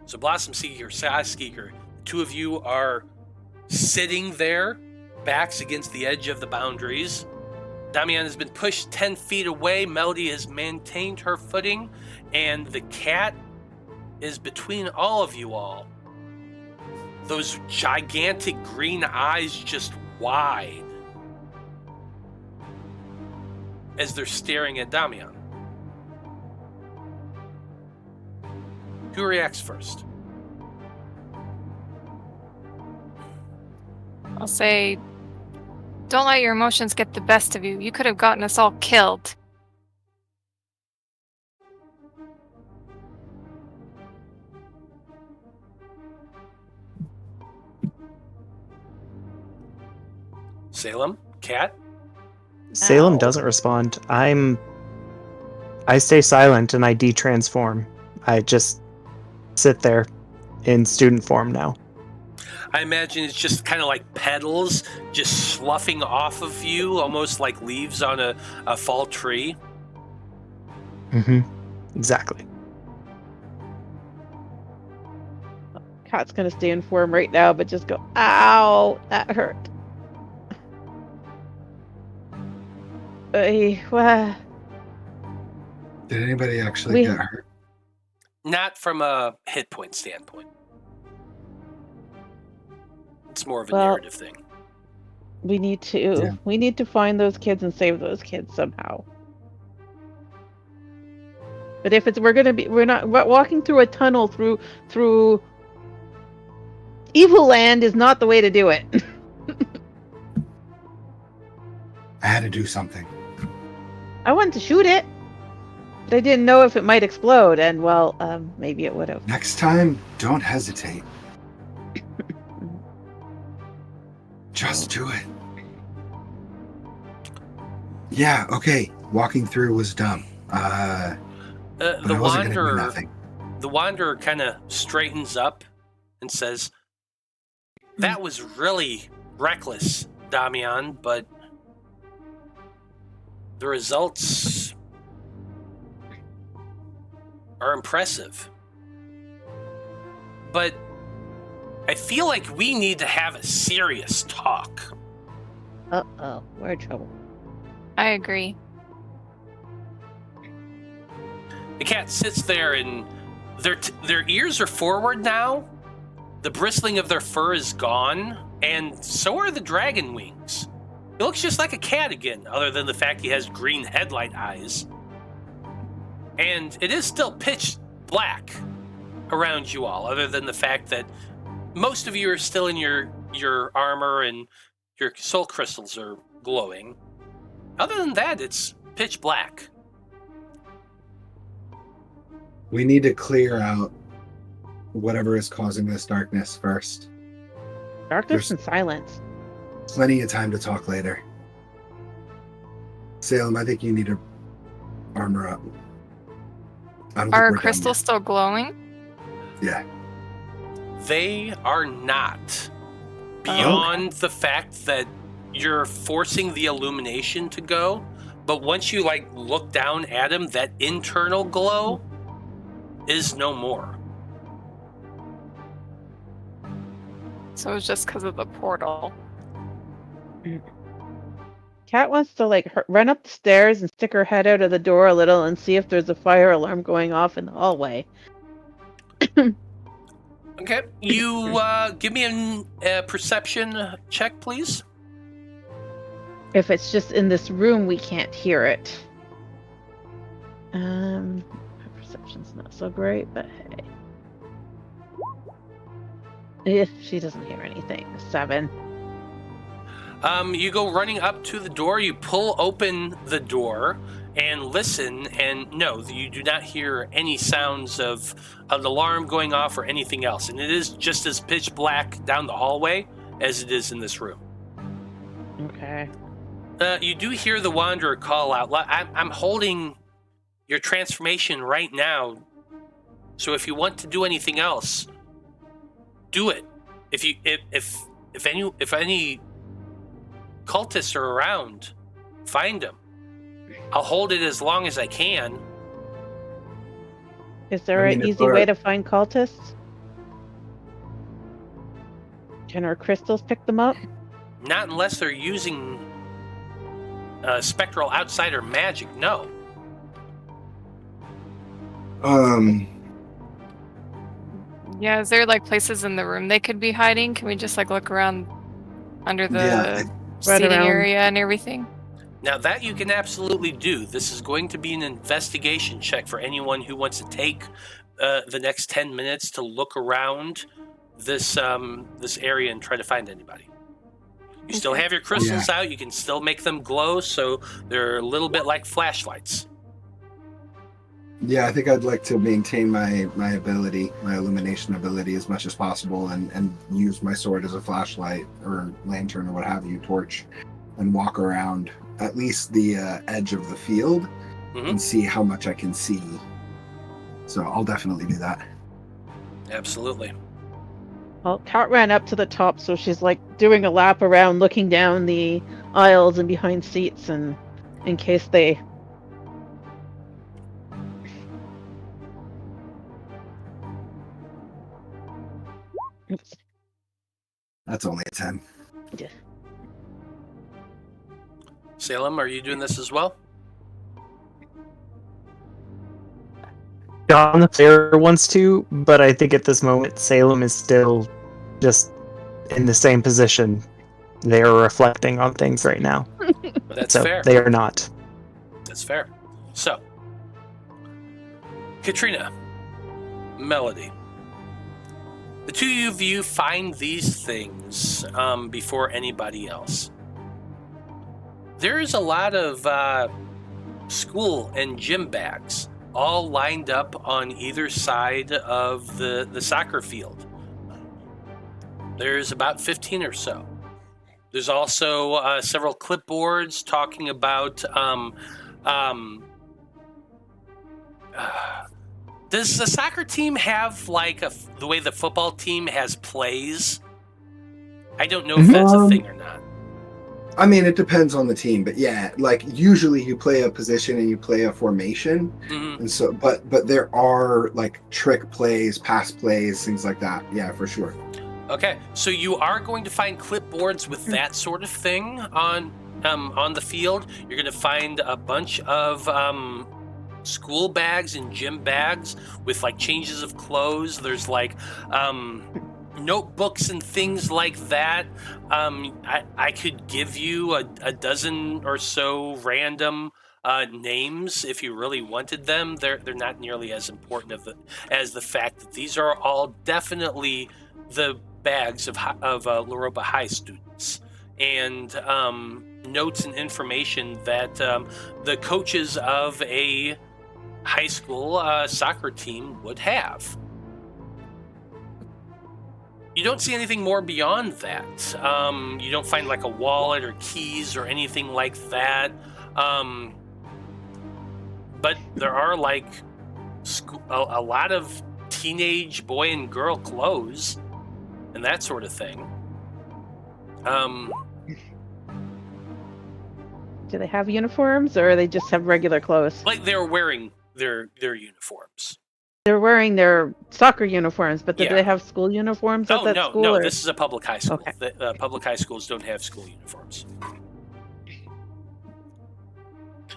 So Blossom Seeker, Sky Seeker, the two of you are sitting there, backs against the edge of the boundaries. Damian has been pushed 10 feet away. Melody has maintained her footing, and the cat is between all of you all. Those gigantic green eyes just wide as they're staring at Damian. Who reacts first? I'll say, don't let your emotions get the best of you. You could have gotten us all killed. Salem? Cat? Salem Ow. doesn't respond. I stay silent and I de-transform. I just sit there in student form now. I imagine it's just kind of like petals just sloughing off of you, almost like leaves on a fall tree. Mm-hmm. Exactly. Cat's gonna stay in form right now, but just go, ow, that hurt. Well, Did anybody actually get hurt? Not from a hit point standpoint. It's more of a Well, narrative thing. we need to find those kids and save those kids somehow. But if we're not walking through a tunnel through Evil Land is not the way to do it. I had to do something. I wanted to shoot it, but I didn't know if it might explode, and well, maybe it would have. Next time, don't hesitate. Just do it. Yeah, okay. Walking through was dumb. But I wasn't gonna do nothing. The Wanderer kind of straightens up and says, "That was really reckless, Damian, but the results are impressive. But I feel like we need to have a serious talk." Uh-oh, we're in trouble. I agree. The cat sits there and their ears are forward now. The bristling of their fur is gone, and so are the dragon wings. He looks just like a cat again, other than the fact he has green headlight eyes. And it is still pitch black around you all, other than the fact that most of you are still in your armor and your soul crystals are glowing. Other than that, it's pitch black. We need to clear out whatever is causing this darkness first. Darkness and silence. Plenty of time to talk later. Salem, I think you need to armor up. I don't think Are we're done crystals still glowing? yet. Yeah. They are not. Beyond the fact that you're forcing the illumination to go, but once you look down at them, that internal glow is no more. So it's just because of the portal. Cat wants to run up the stairs and stick her head out of the door a little and see if there's a fire alarm going off in the hallway. Okay, you give me a perception check, please. If it's just in this room, we can't hear it. My perception's not so great, but hey. If she doesn't hear anything, 7. You go running up to the door, you pull open the door and listen, and no, you do not hear any sounds of an alarm going off or anything else. And it is just as pitch black down the hallway as it is in this room. Okay. You do hear the Wanderer call out, I'm holding your transformation right now, so if you want to do anything else, do it. If any cultists are around, find them. I'll hold it as long as I can. Is there an easy way to find cultists? Can our crystals pick them up? Not unless they're using spectral outsider magic, no. Yeah, is there places in the room they could be hiding? Can we just look around under the seating area and everything? Now that you can absolutely do. This is going to be an investigation check for anyone who wants to take the next 10 minutes to look around this area and try to find anybody. You still have your crystals out. You can still make them glow, so they're a little bit like flashlights. Yeah, I think I'd like to maintain my ability, my illumination ability as much as possible and use my sword as a flashlight or lantern or what have you, torch, and walk around at least the edge of the field and see how much I can see. So I'll definitely do that. Absolutely. Well, Kat ran up to the top, so she's like doing a lap around, looking down the aisles and behind seats, and in case they. Oops. That's only a 10. Yeah. Salem, are you doing this as well? John the player wants to, but I think at this moment Salem is still just in the same position. They are reflecting on things right now. That's so fair. They are not. That's fair. So, Katrina, Melody, the two of you find these things before anybody else. There's a lot of school and gym bags all lined up on either side of the soccer field. There's about 15 or so. There's also several clipboards talking about does the soccer team have like the way the football team has plays? I don't know if that's a thing or not. I mean, it depends on the team, but yeah, like usually you play a position and you play a formation, and so, but there are like trick plays, pass plays, things like that. Yeah, for sure. Okay, so you are going to find clipboards with that sort of thing on the field. You're going to find a bunch of school bags and gym bags with like changes of clothes. There's like notebooks and things like that. I could give you a dozen or so random names if you really wanted them. They're not nearly as important as the fact that these are all definitely the bags of Loroupa High students, and notes and information that the coaches of a high school soccer team would have. You don't see anything more beyond that. You don't find like a wallet or keys or anything like that. But there are like a lot of teenage boy and girl clothes and that sort of thing. Do they have uniforms, or they just have regular clothes? Like they're wearing their uniforms. They're wearing their soccer uniforms, but do Yeah. they have school uniforms at that school? No, or... this is a public high school. Okay. Public high schools don't have school uniforms.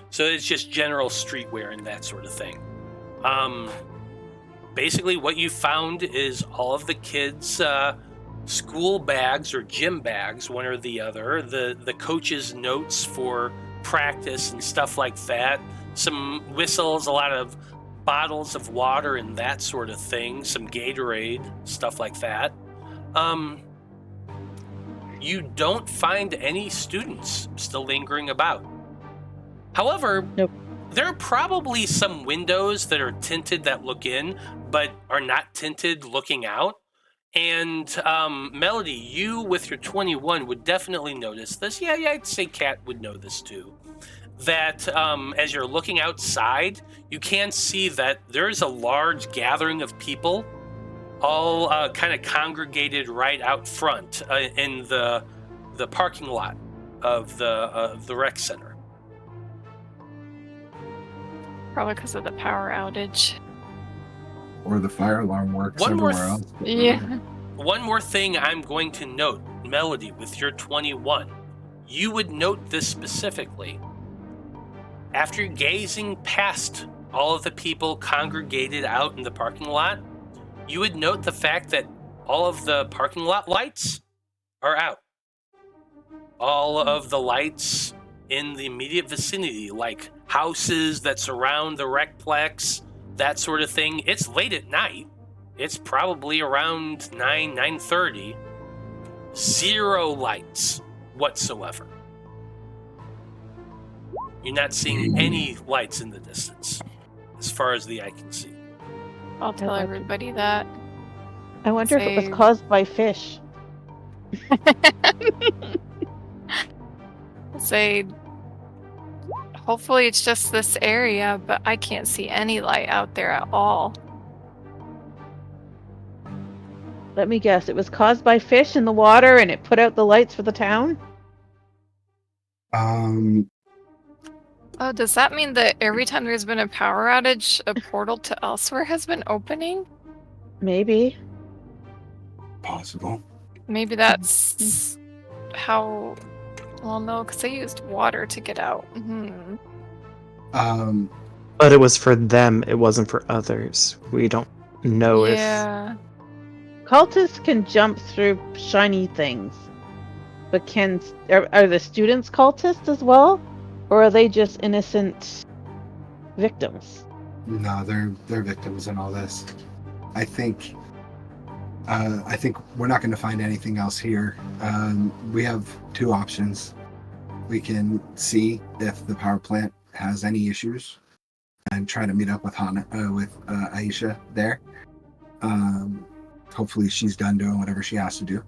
So it's just general streetwear and that sort of thing. Basically, what you found is all of the kids' school bags or gym bags, one or the other, the coaches' notes for practice and stuff like that, some whistles, a lot of bottles of water and that sort of thing, some Gatorade, stuff like that. You don't find any students still lingering about. However, Nope. There are probably some windows that are tinted that look in, but are not tinted looking out. And Melody, you with your 21 would definitely notice this. Yeah, I'd say Kat would know this too. That as you're looking outside, you can see that there's a large gathering of people, all kind of congregated right out front in the parking lot of the rec center. Probably because of the power outage. Or the fire alarm works One more everywhere else. Yeah. One more thing I'm going to note, Melody, with your 21. You would note this specifically. After gazing past all of the people congregated out in the parking lot, you would note the fact that all of the parking lot lights are out. All of the lights in the immediate vicinity, like houses that surround the recplex, that sort of thing. It's late at night. It's probably around 9:30. Zero lights whatsoever. You're not seeing any lights in the distance, as far as the eye can see. I'll tell everybody that. I wonder if it was Say- caused by fish. Say, hopefully it's just this area, but I can't see any light out there at all. Let me guess. It was caused by fish in the water and it put out the lights for the town? Oh, does that mean that every time there's been a power outage, a portal to elsewhere has been opening? Maybe. Possible. Maybe that's how... Well, no, because they used water to get out. But it was for them, it wasn't for others. We don't know Yeah. Cultists can jump through shiny things. But are the students cultists as well? Or are they just innocent victims? No, they're victims in all this. I think we're not going to find anything else here. We have two options. We can see if the power plant has any issues and try to meet up with Hana, with Aisha there. Hopefully she's done doing whatever she has to do.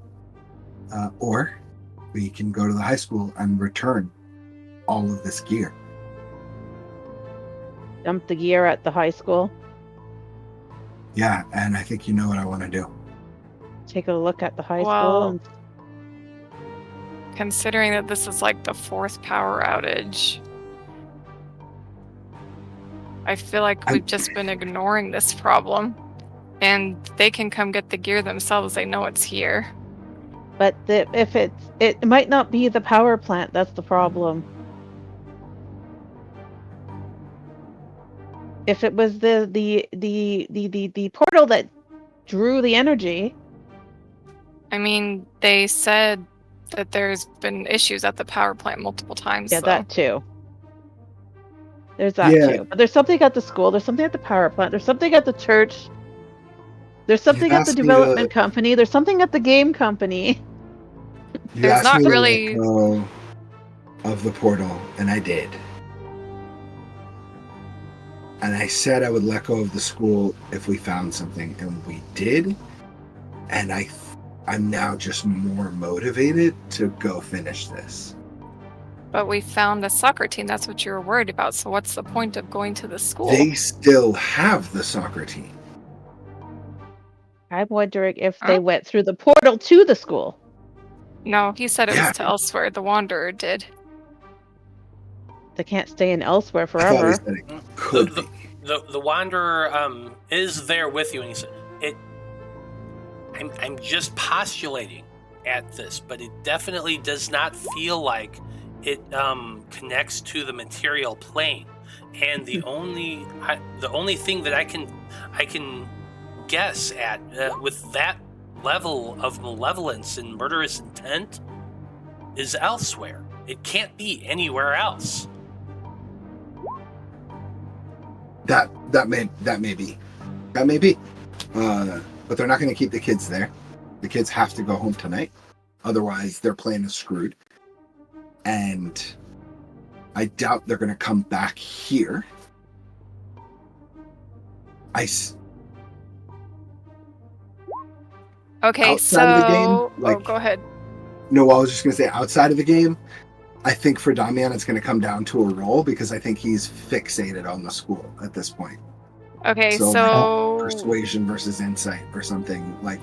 Or we can go to the high school and return all of this gear. Dump the gear at the high school? Yeah, and I think you know what I want to do. Take a look at the high Well, school? considering that this is like the 4th power outage, I feel like we've just been ignoring this problem. And they can come get the gear themselves. They know it's here. But if it might not be the power plant, that's the problem. If it was the portal that drew the energy. I mean, they said that there's been issues at the power plant multiple times. Yeah, though. that too. There's that too. But there's something at the school, there's something at the power plant, there's something at the church, there's something at the development company, there's something at the game company. There's not really let go of the portal, and I did. And I said I would let go of the school if we found something, and we did. And I'm now just more motivated to go finish this. But we found the soccer team. That's what you were worried about. So what's the point of going to the school? They still have the soccer team. I'm wondering if they went through the portal to the school. No, he said it was to elsewhere. The Wanderer did. They can't stay in elsewhere forever. I thought he said it could be. The Wanderer is there with you, and he said, I'm just postulating at this, but it definitely does not feel like it connects to the material plane. And the only thing that I can guess at with that level of malevolence and murderous intent is elsewhere. It can't be anywhere else. That may be. But they're not going to keep the kids there. The kids have to go home tonight. Otherwise, their plan is screwed. And I doubt they're going to come back here. Okay, outside of the game, go ahead. No, I was just going to say outside of the game, I think for Damian it's going to come down to a roll because I think he's fixated on the school at this point. Okay, so persuasion versus insight or something like,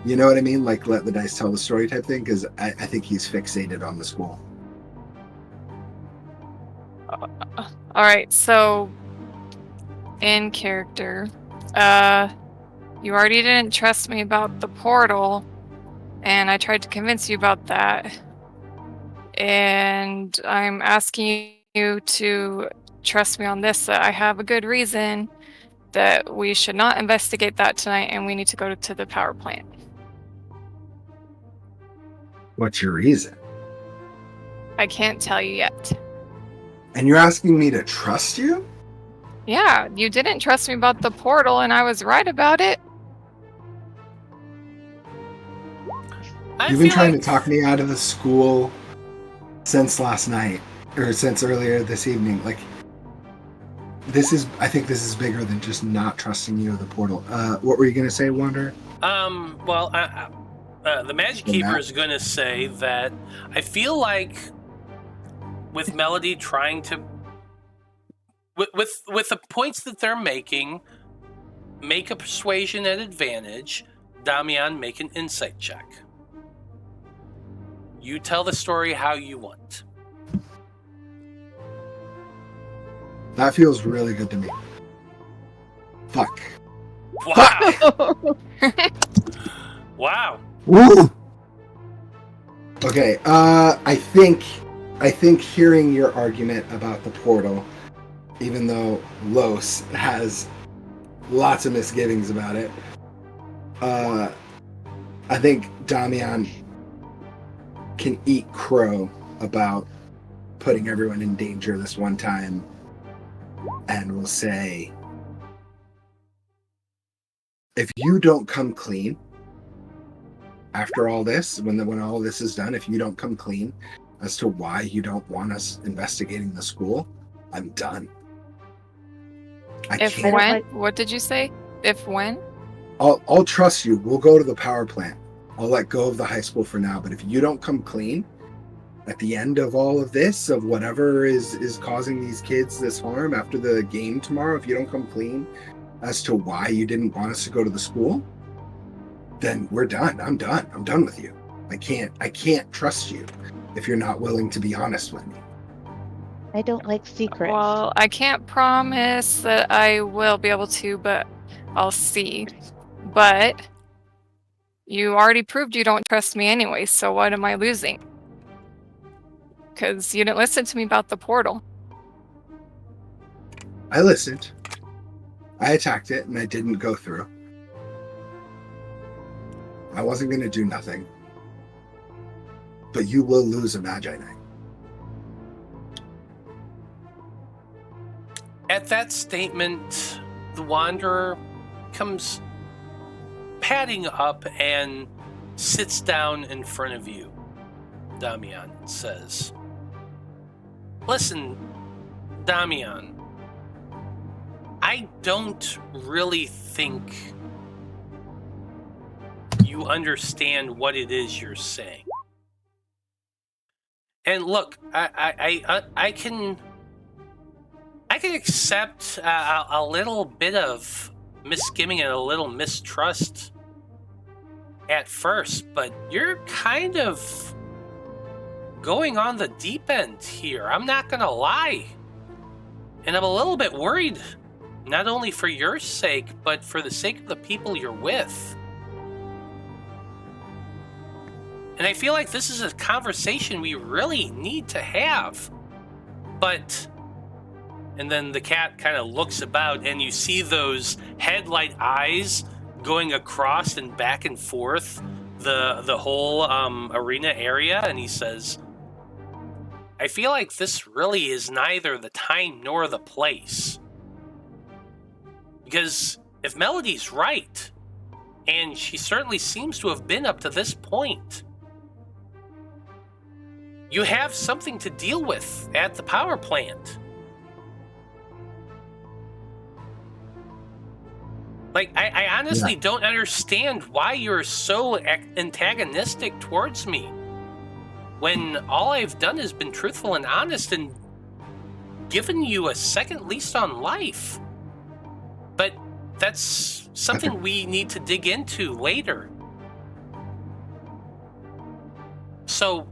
you know what I mean? Like let the dice tell the story type thing, because I think he's fixated on the school. All right, so in character, you already didn't trust me about the portal, and I tried to convince you about that. And I'm asking you to trust me on this, that I have a good reason that we should not investigate that tonight, and we need to go to the power plant. What's your reason? I can't tell you yet. And you're asking me to trust you? Yeah, you didn't trust me about the portal, and I was right about it. You've been trying to talk me out of the school since last night, or since earlier this evening. Like, I think this is bigger than just not trusting you of the portal. What were you going to say, Wanderer? The Magic Keeper is going to say that I feel like with Melody trying to, with the points that they're making, make a persuasion at advantage. Damian, make an insight check. You tell the story how you want. That feels really good to me. Fuck. Wow. Wow. Woo! Okay, I think hearing your argument about the portal, even though Los has lots of misgivings about it, I think Damian can eat crow about putting everyone in danger this one time, and will say, if you don't come clean after all this, when all this is done, if you don't come clean as to why you don't want us investigating the school, I'm done. If when? What did you say? If when? I'll trust you. We'll go to the power plant. I'll let go of the high school for now. But if you don't come clean at the end of all of this, of whatever is causing these kids this harm after the game tomorrow, if you don't come clean as to why you didn't want us to go to the school, then we're done. I'm done. I'm done with you. I can't trust you if you're not willing to be honest with me. I don't like secrets. Well, I can't promise that I will be able to, but I'll see. But you already proved you don't trust me anyway, so what am I losing? Because you didn't listen to me about the portal. I listened. I attacked it, and I didn't go through. I wasn't going to do nothing. But you will lose a Magi-Knight. At that statement, the Wanderer comes padding up and sits down in front of you. Damian says, "Listen, Damian, I don't really think you understand what it is you're saying. And look, I can accept a little bit of misgiving and a little mistrust at first, but you're kind of going on the deep end here. I'm not gonna lie. And I'm a little bit worried, not only for your sake, but for the sake of the people you're with. And I feel like this is a conversation we really need to have. But..." And then the cat kind of looks about, and you see those headlight eyes going across and back and forth the whole arena area, and he says, "I feel like this really is neither the time nor the place. Because if Melody's right, and she certainly seems to have been up to this point, you have something to deal with at the power plant. Like, I honestly don't understand why you're so antagonistic towards me, when all I've done has been truthful and honest and given you a second lease on life. But that's something we need to dig into later. So,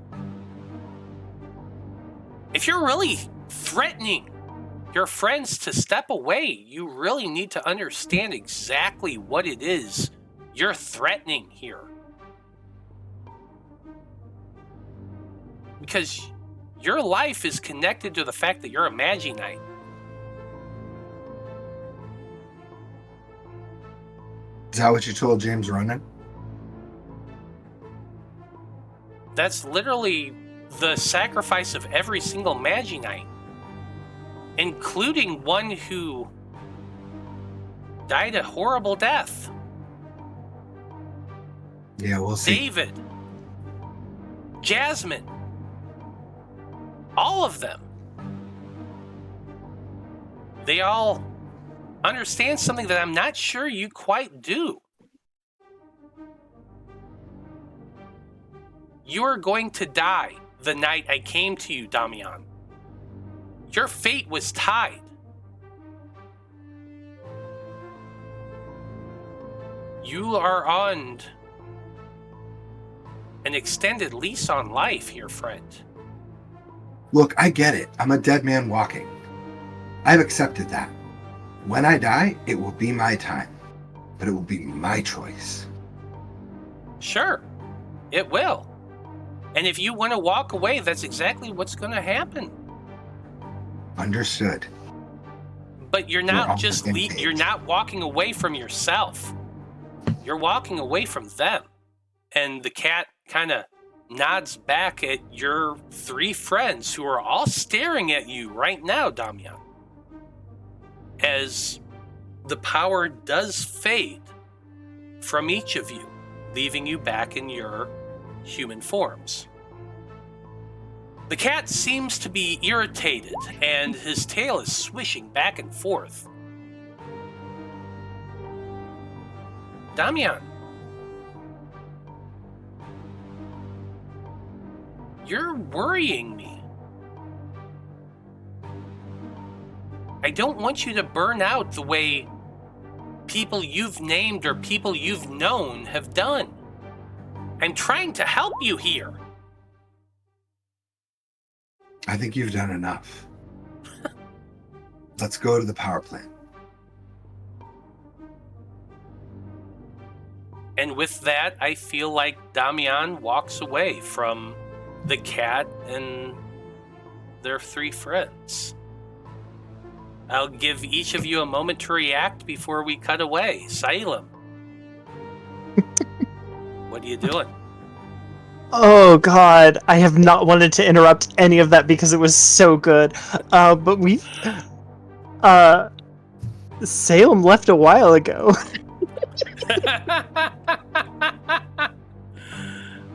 if you're really threatening your friends to step away, you really need to understand exactly what it is you're threatening here. Because your life is connected to the fact that you're a Magi-Knight. Is that what you told James Ronan? That's literally the sacrifice of every single Magi-Knight, including one who died a horrible death. Yeah, we'll see. David, Jasmine, all of them. They all understand something that I'm not sure you quite do. You are going to die the night I came to you, Damian. Your fate was tied. You are on an extended lease on life here, friend. Look, I get it. I'm a dead man walking. I've accepted that. When I die, it will be my time. But it will be my choice. Sure, it will. And if you want to walk away, that's exactly what's going to happen. Understood. But you're We're not on the just same page. you're not walking away from yourself. You're walking away from them. And the cat kind of nods back at your three friends who are all staring at you right now, Damian. As the power does fade from each of you, leaving you back in your human forms. The cat seems to be irritated, and his tail is swishing back and forth. Damian, you're worrying me. I don't want you to burn out the way people you've named or people you've known have done. I'm trying to help you here. I think you've done enough. Let's go to the power plant. And with that, I feel like Damian walks away from the cat and their three friends. I'll give each of you a moment to react before we cut away. Salem. What are you doing? Oh god, I have not wanted to interrupt any of that because it was so good. But Salem left a while ago.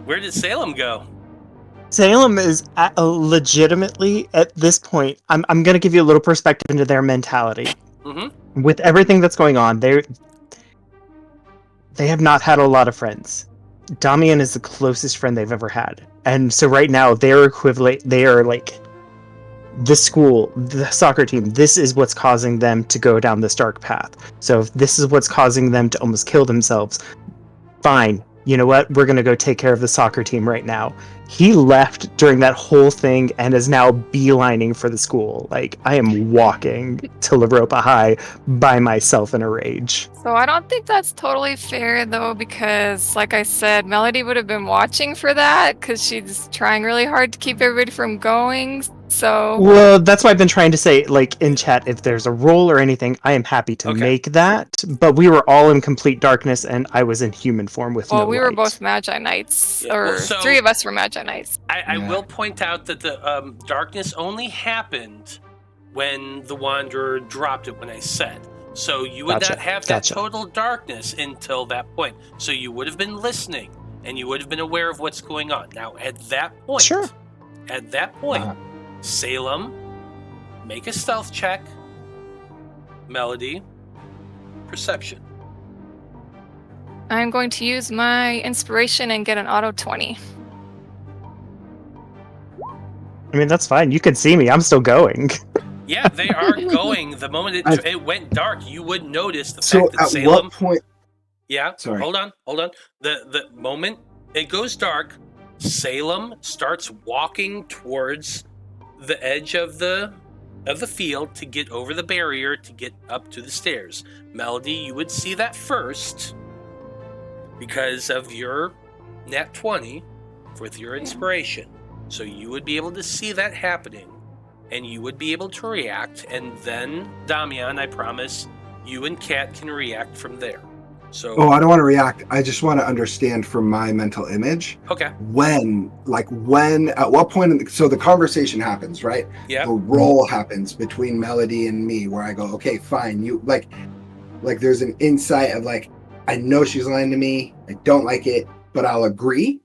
Where did Salem go? Salem is legitimately, at this point, I'm going to give you a little perspective into their mentality. Mm-hmm. With everything that's going on, they have not had a lot of friends. Damian is the closest friend they've ever had. And so right now, they're equivalent, they are like, the school, the soccer team, this is what's causing them to go down this dark path. So if this is what's causing them to almost kill themselves, fine. You know what? We're going to go take care of the soccer team right now. He left during that whole thing and is now beelining for the school. Like, I am walking to Loroupa High by myself in a rage. So I don't think that's totally fair, though, because, like I said, Melody would have been watching for that because she's trying really hard to keep everybody from going. So Well, that's why I've been trying to say, like, in chat, if there's a roll or anything, I am happy to make that. But we were all in complete darkness, and I was in human form with no we were light. both Magi-Knights, Yeah, or well, so- three of us were Magi-Knights. I will point out that the darkness only happened when the Wanderer dropped it when I said. So you would not have that total darkness until that point. So you would have been listening, and you would have been aware of what's going on. Now, at that point, Salem, make a stealth check. Melody, perception. I'm going to use my inspiration and get an auto 20. I mean, that's fine. You can see me. I'm still going. Yeah, they are going. The moment it went dark, you would notice the So fact that at Salem... what point? Yeah, Sorry. hold on. The moment it goes dark, Salem starts walking towards the edge of the field to get over the barrier to get up to the stairs. Melody, you would see that first because of your nat 20 with your inspiration. So you would be able to see that happening, and you would be able to react, and then, Damian, I promise, you and Kat can react from there. So. Oh, I don't want to react. I just want to understand from my mental image. Okay. When, at what point, so the conversation happens, right? Yeah. The roll happens between Melody and me where I go, okay, fine. You, like there's an insight of like, I know she's lying to me. I don't like it, but I'll agree.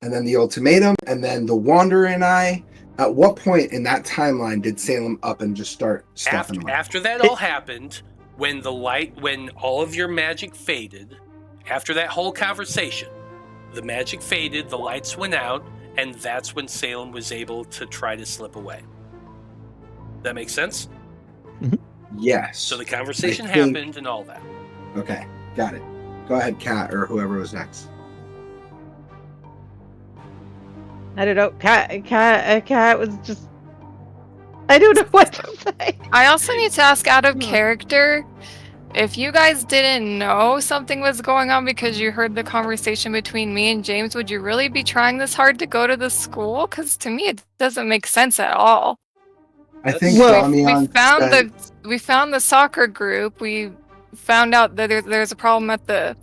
And then the ultimatum, and then the Wanderer and I. At what point in that timeline did Salem up and just start stuffing them? After that all happened, when all of your magic faded, after that whole conversation, the magic faded, the lights went out, and that's when Salem was able to try to slip away. That makes sense? Yes. So the conversation I think- happened and all that. Okay, got it. Go ahead, Kat, or whoever was next. I don't know. Cat was just. I don't know what to say. I also need to ask out of character, if you guys didn't know something was going on because you heard the conversation between me and James, would you really be trying this hard to go to the school? Because to me, it doesn't make sense at all. I think Well, Damian said, We found the soccer group. We found out that there's a problem at the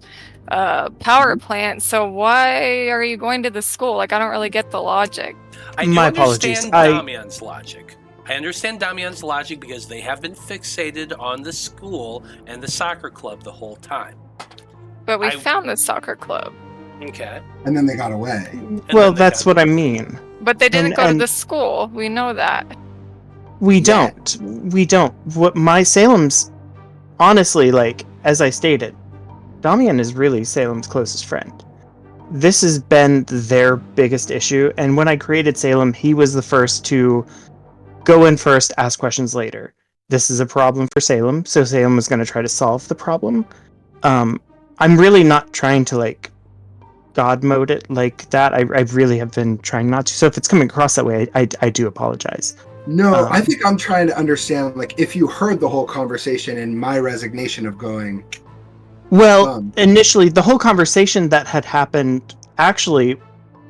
power plant. So why are you going to the school? Like, I don't really get the logic. I do My apologies. understand Damian's logic. I understand Damian's logic because they have been fixated on the school and the soccer club the whole time. But we found the soccer club. Okay. and then they got away. Well, then they that's got- what I mean. But they didn't go to and- the school. We know that. We Yeah. don't. What my Salem's, honestly, like, as I stated, Damian is really Salem's closest friend. This has been their biggest issue, and when I created Salem, he was the first to go in first, ask questions later. This is a problem for Salem, so Salem was going to try to solve the problem. I'm really not trying to, like, God mode it like that. I really have been trying not to. So if it's coming across that way, I do apologize. No, I think I'm trying to understand, like, if you heard the whole conversation and my resignation of going, Well, initially, the whole conversation that had happened, actually,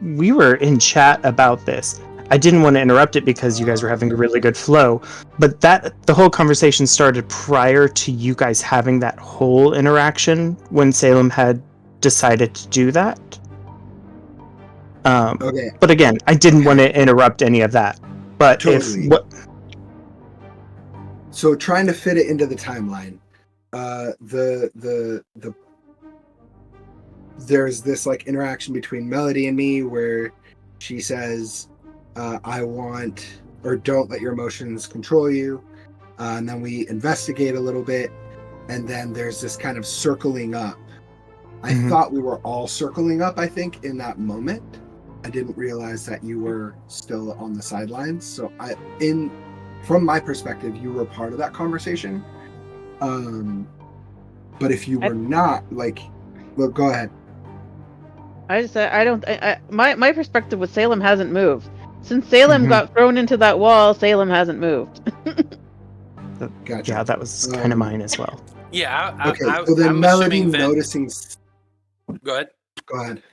we were in chat about this. I didn't want to interrupt it because you guys were having a really good flow, but the whole conversation started prior to you guys having that whole interaction when Salem had decided to do that. okay, But again, I didn't want to interrupt any of that. But Totally. if what so trying to fit it into the timeline, there's this like interaction between Melody and me where she says, I want, or don't let your emotions control you. And then we investigate a little bit. And then there's this kind of circling up. I Mhm. thought we were all circling up, I think, in that moment. I didn't realize that you were still on the sidelines. So from my perspective, you were part of that conversation. But if you were not, like, look, go ahead. My perspective with Salem hasn't moved. Since Salem Mhm. got thrown into that wall, Salem hasn't moved. Gotcha. yeah, that was kind of mine as well. Yeah. Okay, so then I'm Melody assuming that. noticing. Go ahead. Go ahead.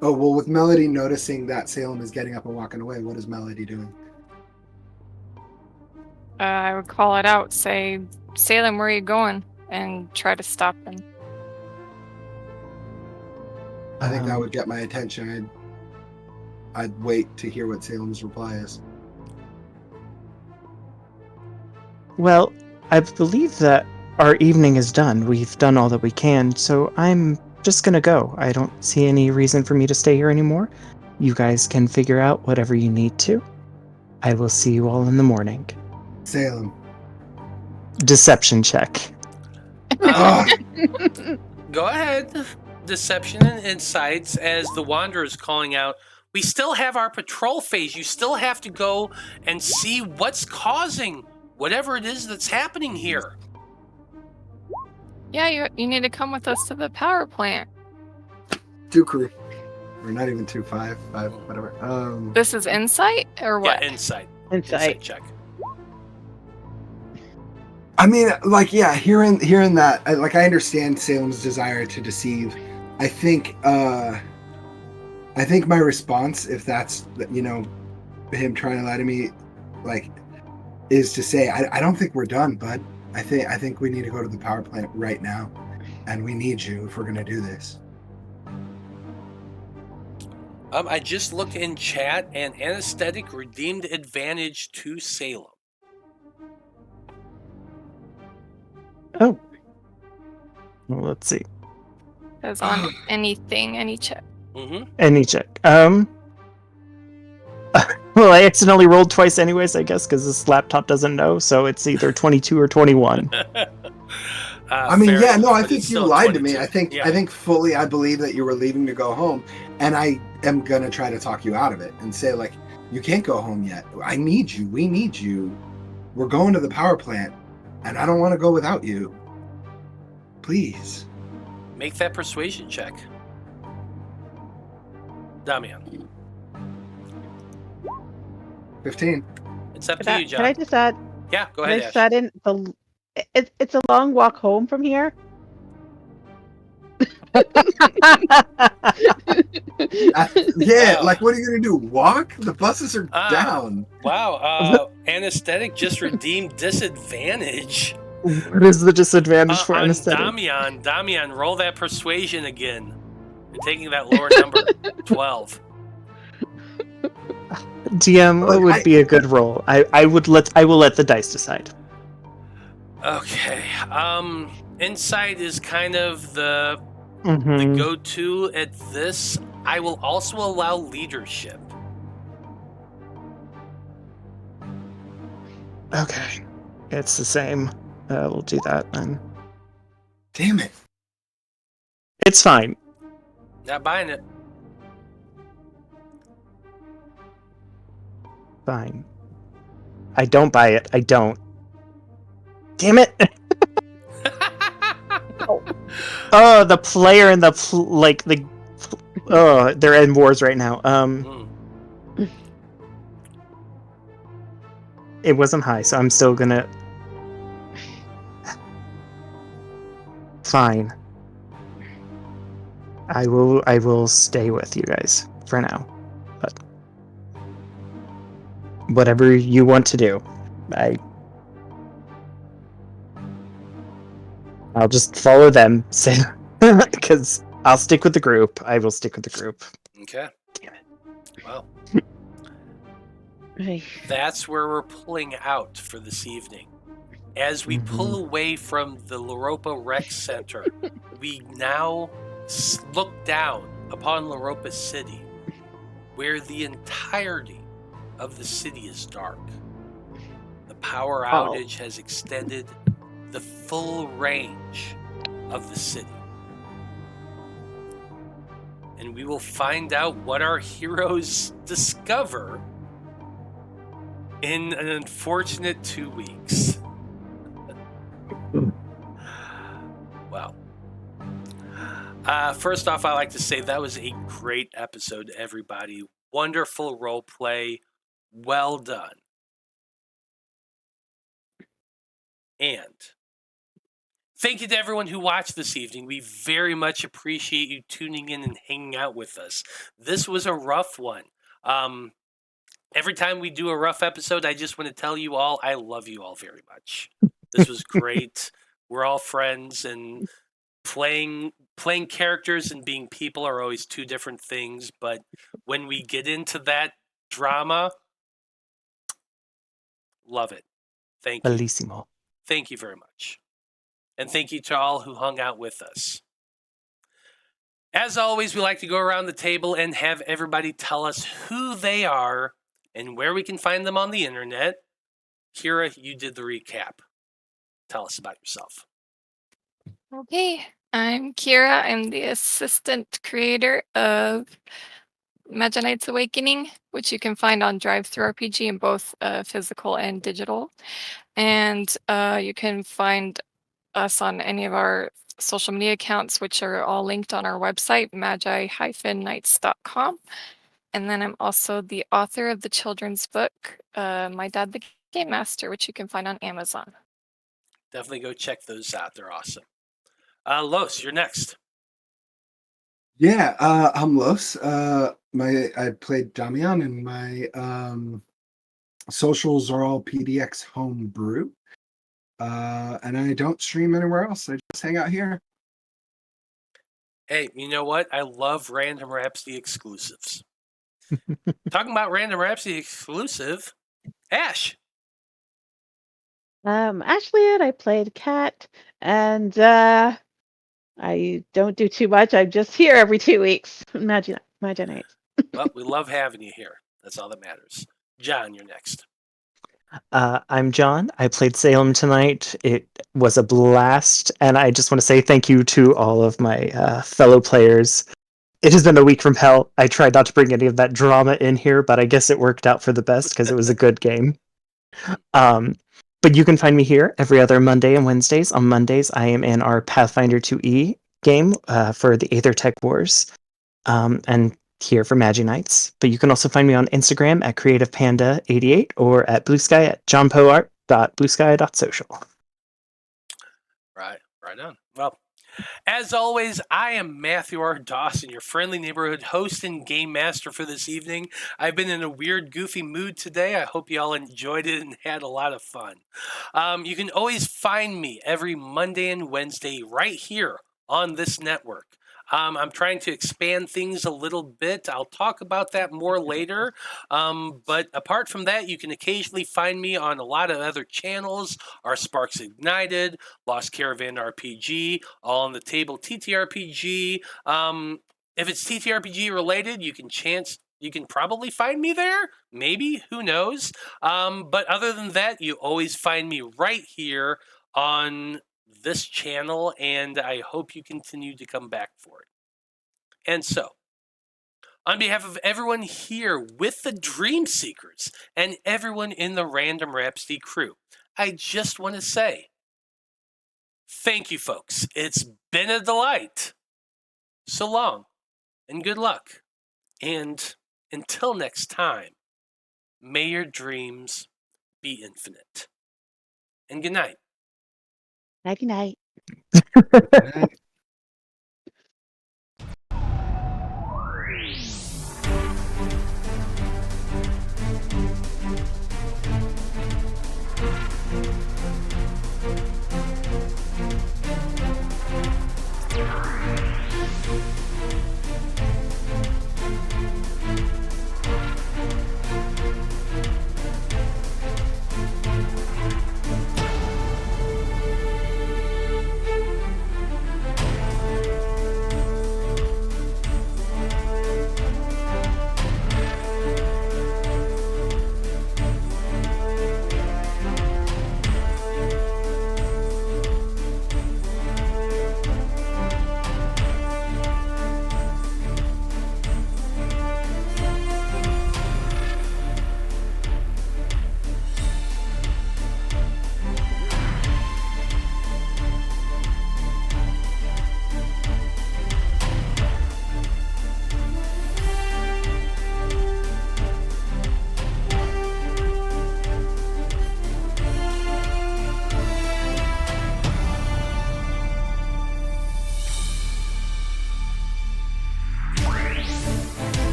Oh, well, with Melody noticing that Salem is getting up and walking away, what is Melody doing? I would call it out, say, Salem, where are you going? And try to stop him. I think that would get my attention. I'd wait to hear what Salem's reply is. Well, I believe that our evening is done. We've done all that we can, so I'm just gonna go. I don't see any reason for me to stay here anymore. You guys can figure out whatever you need to. I will see you all in the morning. Salem. Deception check. Ugh. Go ahead. Deception and insights as the Wanderer is calling out. We still have our patrol phase. You still have to go and see what's causing whatever it is that's happening here. Yeah, you need to come with us to the power plant. 2 crew. Or not even 2, 5, whatever. This is insight or what? Yeah, insight. Insight. check. I mean, like, yeah, hearing that, I understand Salem's desire to deceive. I think my response, if that's, him trying to lie to me, like, is to say, I don't think we're done, bud. I think we need to go to the power plant right now, and we need you if we're gonna do this. I just looked in chat, and anesthetic redeemed advantage to Salem. Oh. Well, let's see. Because on anything, any check. Mm-hmm. Any check. Well, I accidentally rolled twice anyways, I guess, because this laptop doesn't know, so it's either 22 or 21. I mean, fair yeah, enough, no, I but think it's you still lied to me. 22. I think fully I believe that you were leaving to go home, and I am gonna try to talk you out of it and say, like, you can't go home yet. I need you. We need you we're going to the power plant, and I don't want to go without you. Please. Make that persuasion check. Damian. 15. It's up to you, John. Can I just add? Yeah, go Can I ahead, just Ash. add in it's a long walk home from here. Yeah, Wow. like what are you gonna do? Walk? The buses are Ah. down. Wow, anesthetic just redeemed disadvantage. What is the disadvantage for on anesthetic? Damian, roll that persuasion again. You're taking that lower number, 12. DM, what would be a good roll? I will let the dice decide. Okay. Insight is kind of the Mm-hmm. go-to at this. I will also allow leadership. Okay. It's the same. We'll do that then. Damn it. It's fine. Not buying it. Fine. I don't buy it. I don't. Damn it! Oh, the player and they're in wars right now. It wasn't high, so I'm still gonna. Fine. I will stay with you guys for now. But whatever you want to do, I'll just follow them. Because I'll stick with the group. I will stick with the group. Okay. Damn it. Well, Hey. that's where we're pulling out for this evening. As we pull away from the Loroupa Rec Center, we now look down upon Loroupa City, where the entirety of the city is dark. The power outage has extended the full range of the city. And we will find out what our heroes discover in an unfortunate 2 weeks. Wow. First off, I like to say that was a great episode, everybody. Wonderful role play. Well done. And thank you to everyone who watched this evening. We very much appreciate you tuning in and hanging out with us. This was a rough one. Every time we do a rough episode, I just want to tell you all, I love you all very much. This was great. We're all friends, and playing characters and being people are always two different things. But when we get into that drama, love it. Thank you. Bellissimo. Thank you very much. And thank you to all who hung out with us. As always, we like to go around the table and have everybody tell us who they are and where we can find them on the internet. Kira, you did the recap. Tell us about yourself. Okay, I'm Kira. I'm the assistant creator of Magi-Knights Awakening, which you can find on DriveThruRPG in both physical and digital. And you can find us on any of our social media accounts, which are all linked on our website, magi-knights.com. And then I'm also the author of the children's book, My Dad the Game Master, which you can find on Amazon. Definitely go check those out. They're awesome. Los, you're next. Yeah, I'm Los. I played Damian, and my socials are all PDX Homebrew. And I don't stream anywhere else. I just hang out here. Hey, you know what? I love Random Rhapsody exclusives. Talking about Random Rhapsody exclusive, Ash. Ashleyien, I played Cat, and I don't do too much. I'm just here every 2 weeks. Magi-Knights. Well, we love having you here. That's all that matters. John, you're next. I'm John. I played Salem tonight. It was a blast, and I just want to say thank you to all of my fellow players. It has been a week from hell. I tried not to bring any of that drama in here, but I guess it worked out for the best because it was a good game. But you can find me here every other Monday and Wednesdays. On Mondays, I am in our Pathfinder 2E game for the Aethertech Wars, and here for Magi-Knights. But you can also find me on Instagram at CreativePanda88 or at Blue Sky at johnpoart.bluesky.social. Right on. Well, as always, I am Matthew R. Dawson, your friendly neighborhood host and game master for this evening. I've been in a weird, goofy mood today. I hope you all enjoyed it and had a lot of fun. You can always find me every Monday and Wednesday right here on this network. I'm trying to expand things a little bit. I'll talk about that more later. But apart from that, you can occasionally find me on a lot of other channels. Our Sparks Ignited, Lost Caravan RPG, All on the Table TTRPG. If it's TTRPG related, you can probably find me there. Maybe, who knows? But other than that, you always find me right here on this channel, and I hope you continue to come back for it. And so, on behalf of everyone here with the Dream Seekers and everyone in the Random Rhapsody crew, I just want to say thank you, folks. It's been a delight. So long, and good luck. And until next time, may your dreams be infinite. And good night. Night night. Okay.